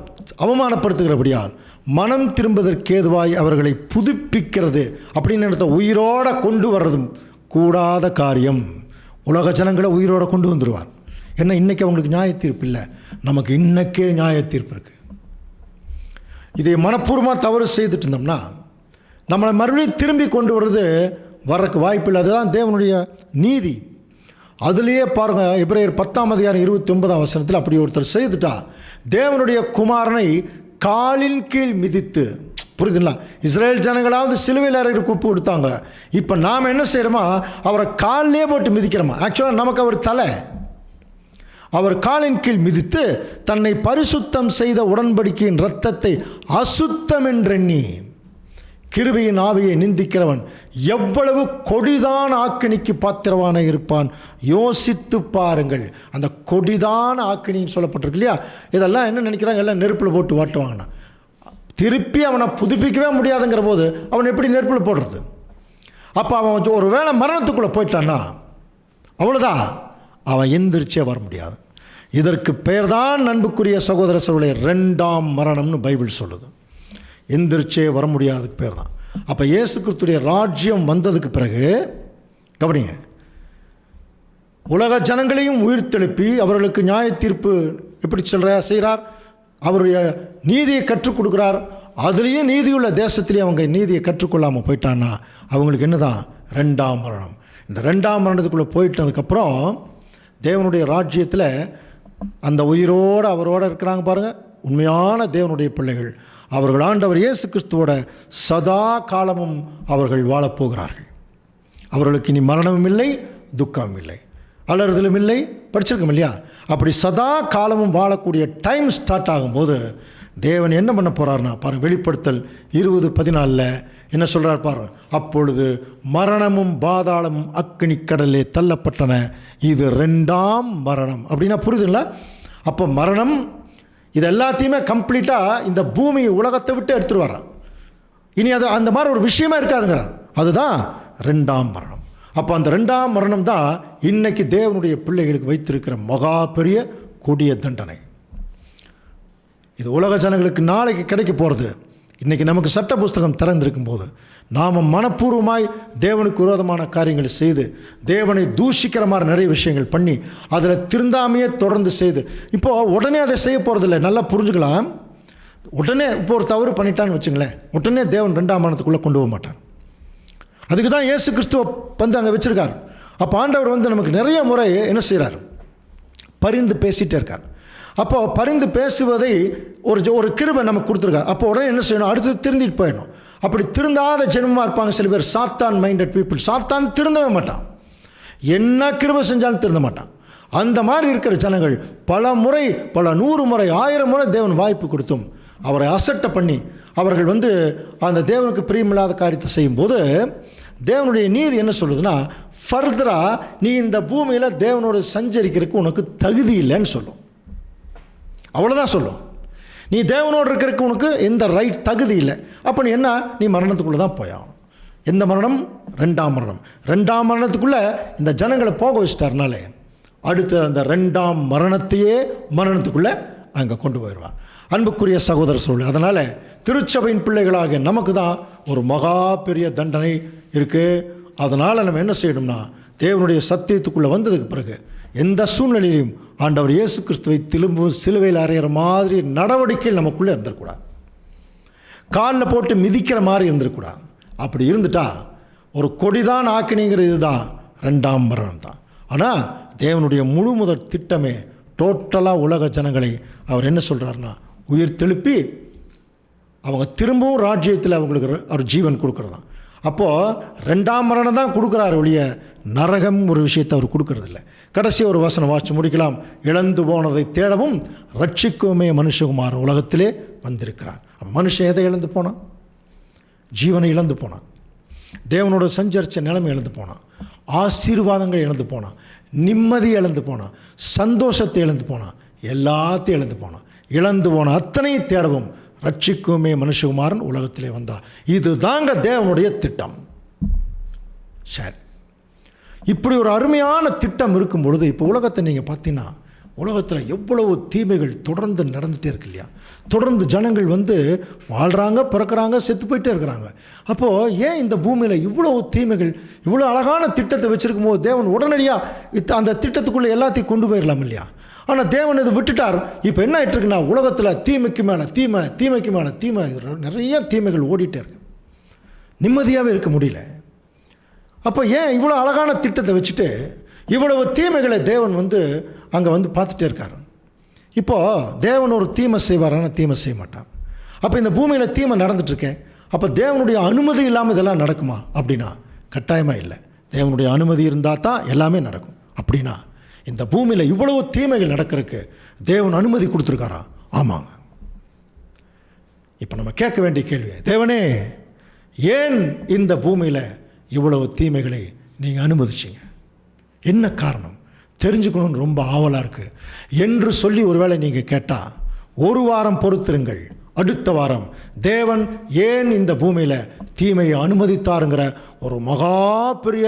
அவமானப்படுத்துகிறபடியால் மனம் திரும்பதற்கேதுவாய் அவர்களை புதுப்பிக்கிறது அப்படின்னு உயிரோடு கொண்டு வர்றதும் கூடாத காரியம். உலக ஜனங்களை உயிரோடு கொண்டு வந்துடுவார். ஏன்னா இன்றைக்கி அவங்களுக்கு நியாய தீர்ப்பு இல்லை, நமக்கு இன்றைக்கே நியாய தீர்ப்பு இருக்குது. இதை மனப்பூர்வமாக தவறு செய்துட்டு இருந்தோம்னா நம்மளை மறுபடியும் திரும்பி கொண்டு வர்றது வர்றதுக்கு வாய்ப்பு இல்லை. அதுதான் தேவனுடைய நீதி. அதுலேயே பாருங்கள், எபிரேயர் 10ஆம் அதிகாரம் 29ஆம் வசனத்தில் அப்படி ஒருத்தர் செய்துட்டா தேவனுடைய குமாரனை காலின் கீழ் மிதித்து, புரியுதுங்களா? இஸ்ரேல் ஜனங்களாவது சிலுவையில் அறைக்கு கூப்பு கொடுத்தாங்க. இப்போ நாம் என்ன செய்கிறோமா, அவரை காலிலே போட்டு மிதிக்கிறோமா? ஆக்சுவலாக நமக்கு அவர் தலை. அவர் காலின் கீழ் மிதித்து தன்னை பரிசுத்தம் செய்த உடன்படிக்கையின் இரத்தத்தை அசுத்தம் என்றெண்ணி. கிருபையின் ஆவியை நிந்திக்கிறவன் எவ்வளவு கொடிதான ஆக்கினிக்கு பாத்திரவான இருப்பான், யோசித்து பாருங்கள். அந்த கொடிதான ஆக்கினின்னு சொல்லப்பட்டிருக்கு இல்லையா, இதெல்லாம் என்ன நினைக்கிறாங்க, எல்லாம் நெருப்பில் போட்டு வாட்டுவாங்கண்ணா. திருப்பி அவனை புதுப்பிக்கவே முடியாதுங்கிற போது அவன் எப்படி நெருப்பில் போடுறது? அப்போ அவன் ஒரு வேளை மரணத்துக்குள்ளே போயிட்டான்னா அவ்வளோதான், அவன் எந்திரிச்சே வர முடியாது. இதற்கு பெயர் தான் அன்புக்குரிய சகோதர சகோதரர்களே இரண்டாம் மரணம்னு பைபிள் சொல்லுது. எந்திரிச்சே வர முடியாததுக்கு பேர் தான். அப்போ இயேசு கிறிஸ்துடைய ராஜ்யம் வந்ததுக்கு பிறகு கவனிங்க, உலக ஜனங்களையும் உயிர்த்தெழுப்பி அவர்களுக்கு நியாய தீர்ப்பு எப்படி செய்கிறார், அவருடைய நீதியை கற்றுக் கொடுக்குறார். அதுலேயும் நீதியுள்ள தேசத்திலேயே அவங்க நீதியை கற்றுக்கொள்ளாமல் போயிட்டான்னா அவங்களுக்கு என்ன தான் ரெண்டாம் மரணம். இந்த ரெண்டாம் மரணத்துக்குள்ளே போயிட்டதுக்கப்புறம் தேவனுடைய ராஜ்யத்தில் அந்த உயிரோடு அவரோடு இருக்கிறாங்க பாருங்கள், உண்மையான தேவனுடைய பிள்ளைகள். அவர்கள் ஆண்டவர் இயேசு கிறிஸ்துவோட சதா காலமும் அவர்கள் வாழப்போகிறார்கள். அவர்களுக்கு இனி மரணமும் இல்லை, துக்கமும் இல்லை, அலறுதலும் இல்லை. படிச்சிருக்கோம் இல்லையா? அப்படி சதா காலமும் வாழக்கூடிய டைம் ஸ்டார்ட் ஆகும்போது தேவன் என்ன பண்ண போகிறார்னா பாருங்கள், வெளிப்படுத்தல் 20:14 என்ன சொல்கிறார் பாருங்கள், அப்பொழுது மரணமும் பாதாளமும் அக்கினி கடலே தள்ளப்பட்டன, இது ரெண்டாம் மரணம். அப்படின்னா புரியுதுங்களா? அப்போ மரணம் இது எல்லாத்தையுமே கம்ப்ளீட்டாக இந்த பூமி உலகத்தை விட்டு எடுத்துகிட்டு வர்றான். இனி அது அந்த மாதிரி ஒரு விஷயமே இருக்காதுங்கிறார். அதுதான் ரெண்டாம் மரணம். அப்போ அந்த ரெண்டாம் மரணம் தான் இன்னைக்கு தேவனுடைய பிள்ளைகளுக்கு வைத்திருக்கிற மகா பெரிய கொடிய தண்டனை. இது உலக ஜனங்களுக்கு நாளைக்கு கிடைக்க போகிறது. இன்றைக்கி நமக்கு சட்ட புஸ்தகம் திறந்திருக்கும் போது நாம் மனப்பூர்வமாய் தேவனுக்கு விரோதமான காரியங்களை செய்து தேவனை தூஷிக்கிற மாதிரி நிறைய விஷயங்கள் பண்ணி அதில் திருந்தாமையே தொடர்ந்து செய்து இப்போது உடனே அதை செய்ய போகிறதில்ல. நல்லா புரிஞ்சுக்கலாம். உடனே இப்போ ஒரு தவறு பண்ணிட்டான்னு வச்சுங்களேன், உடனே தேவன் ரெண்டாம் மரணத்துக்குள்ளே கொண்டு போக மாட்டார். அதுக்கு தான் இயேசு கிறிஸ்துவ வந்து அங்கே வச்சுருக்கார். அப்போ ஆண்டவர் வந்து நமக்கு நிறைய முறை என்ன செய்கிறார், பரிந்து பேசிகிட்டே இருக்கார். அப்போது பரிந்து பேசுவதை ஒரு கிருபை நமக்கு கொடுத்துருக்கார். அப்போ உடனே என்ன செய்யணும், அடுத்து திருந்திட்டு போயிடணும். அப்படி திருந்தாத ஜென்மமாக இருப்பாங்க சில பேர், சாத்தான் மைண்டட் பீப்புள். சாத்தான் திருந்தவே மாட்டான், என்ன கிருபை செஞ்சாலும் திருந்த மாட்டான். அந்த மாதிரி இருக்கிற ஜனங்கள் பல முறை, பல 100 முறை, 1000 முறை தேவன் வாய்ப்பு கொடுத்தும் அவரை அசட்டை பண்ணி அவர்கள் வந்து அந்த தேவனுக்கு பிரியமில்லாத காரியத்தை செய்யும்போது தேவனுடைய நீதி என்ன சொல்லுதுன்னா, ஃபர்தராக நீ இந்த பூமியில் தேவனோடு சஞ்சரிக்கிறதுக்கு உனக்கு தகுதி இல்லைன்னு சொல்லும். அவ்வளோதான் சொல்லும். நீ தேவனோடு இருக்கிறதுக்கு உனக்கு எந்த ரைட் தகுதி இல்லை. அப்போ நீ என்ன, நீ மரணத்துக்குள்ளே தான் போயாகணும். எந்த மரணம்? ரெண்டாம் மரணம். ரெண்டாம் மரணத்துக்குள்ளே இந்த ஜனங்களை போக வச்சிட்டாருனாலே அடுத்து அந்த ரெண்டாம் மரணத்தையே மரணத்துக்குள்ளே அங்கே கொண்டு போயிடுவார். அன்புக்குரிய சகோதர சூழல். அதனால் திருச்சபையின் பிள்ளைகளாக நமக்கு தான் ஒரு மகா பெரிய தண்டனை இருக்குது. அதனால் நம்ம என்ன செய்யணும்னா, தேவனுடைய சத்தியத்துக்குள்ளே வந்ததுக்கு பிறகு எந்த சூழ்நிலையிலும் ஆண்டவர் இயேசு கிறிஸ்துவை திரும்பவும் சிலுவையில் அறையிற மாதிரி நடவடிக்கைகள் நமக்குள்ளே இருந்துடக்கூடாது. காலில் போட்டு மிதிக்கிற மாதிரி இருந்துடக்கூடாது. அப்படி இருந்துட்டா ஒரு கொடிதான் ஆக்கினிங்கிறது இதுதான் ரெண்டாம் மரணம் தான். ஆனால் தேவனுடைய முழு முதல் திட்டமே டோட்டலாக உலக ஜனங்களை அவர் என்ன சொல்கிறாருன்னா உயிர் தெழுப்பி அவங்க திரும்பவும் ராஜ்யத்தில் அவங்களுக்கு அவர் ஜீவன் கொடுக்குறதான். அப்போது ரெண்டாம் மரணம் தான் கொடுக்குறாரு ஒழிய நரகம் ஒரு விஷயத்தை அவர் கொடுக்கறதில்ல. கடைசி ஒரு வசனம் வாசி முடிக்கலாம். இழந்து போனதை தேடவும் ரட்சிக்குமே மனுஷகுமார் உலகத்திலே வந்திருக்கிறார். அப்போ மனுஷன் எதை இழந்து போனான்? ஜீவனை இழந்து போனான், தேவனோட சஞ்சரித்த நிலைமை இழந்து போனான், ஆசீர்வாதங்கள் இழந்து போனான், நிம்மதி இழந்து போனான், சந்தோஷத்தை இழந்து போனான், எல்லாத்தையும் இழந்து போனான். இழந்து போன அத்தனையை தேடவும் ரட்சிக்குமே மனுஷகுமாரன் உலகத்திலே வந்தார். இது தாங்க தேவனுடைய திட்டம். சரி, இப்படி ஒரு அருமையான திட்டம் இருக்கும் பொழுது இப்போ உலகத்தை நீங்கள் பார்த்தீங்கன்னா உலகத்தில் எவ்வளவு தீமைகள் தொடர்ந்து நடந்துகிட்டே இருக்கு இல்லையா? தொடர்ந்து ஜனங்கள் வந்து வாழ்கிறாங்க, பிறக்கிறாங்க, செத்து போயிட்டே இருக்கிறாங்க. அப்போது ஏன் இந்த பூமியில் இவ்வளவு தீமைகள், இவ்வளோ அழகான திட்டத்தை வச்சுருக்கும் போது தேவன் உடனடியாக அந்த திட்டத்துக்குள்ளே எல்லாத்தையும் கொண்டு போயிடலாம் இல்லையா? ஆனால் தேவன் இதை விட்டுட்டார். இப்போ என்ன ஆகிட்டு இருக்குன்னா உலகத்தில் தீமைக்கு மேலே தீமை, தீமைக்கு மேலே தீமை, நிறைய தீமைகள் ஓடிட்டே இருக்கு. நிம்மதியாகவே இருக்க முடியல. அப்போ ஏன் இவ்வளோ அழகான திட்டத்தை வச்சுட்டு இவ்வளவு தீமைகளை தேவன் வந்து அங்கே வந்து பார்த்துட்டே இருக்கார்? இப்போது தேவன் ஒரு தீமை செய்வாரான தீமை செய்ய மாட்டார். அப்போ இந்த பூமியில் தீமை நடந்துட்டுருக்கேன், அப்போ தேவனுடைய அனுமதி இல்லாமல் இதெல்லாம் நடக்குமா அப்படின்னா கட்டாயமாக இல்லை. தேவனுடைய அனுமதி இருந்தால் தான் எல்லாமே நடக்கும். அப்படின்னா இந்த பூமியில் இவ்வளவு தீமைகள் நடக்கிறதுக்கு தேவன் அனுமதி கொடுத்துருக்காரா? ஆமாங்க. இப்போ நம்ம கேட்க வேண்டிய கேள்வி, தேவனே ஏன் இந்த பூமியில் இவ்வளவு தீமைகளை நீங்கள் அனுமதிச்சிங்க? என்ன காரணம் தெரிஞ்சுக்கணும்னு ரொம்ப ஆவலாக இருக்குது என்று சொல்லி ஒருவேளை நீங்கள் கேட்டால், ஒரு வாரம் பொறுத்திருங்கள். அடுத்த வாரம் தேவன் ஏன் இந்த பூமியில் தீமையை அனுமதித்தாருங்கிற ஒரு மகா பெரிய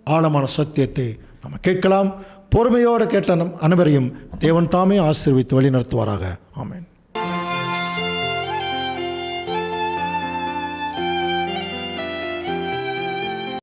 ஆழமான சத்தியத்தை நம்ம கேட்கலாம். பொறுமையோடு கேட்ட நம் அனைவரையும் தேவன் தாமே ஆசீர்வதித்து வழி நடத்துவாராக. ஆமென்.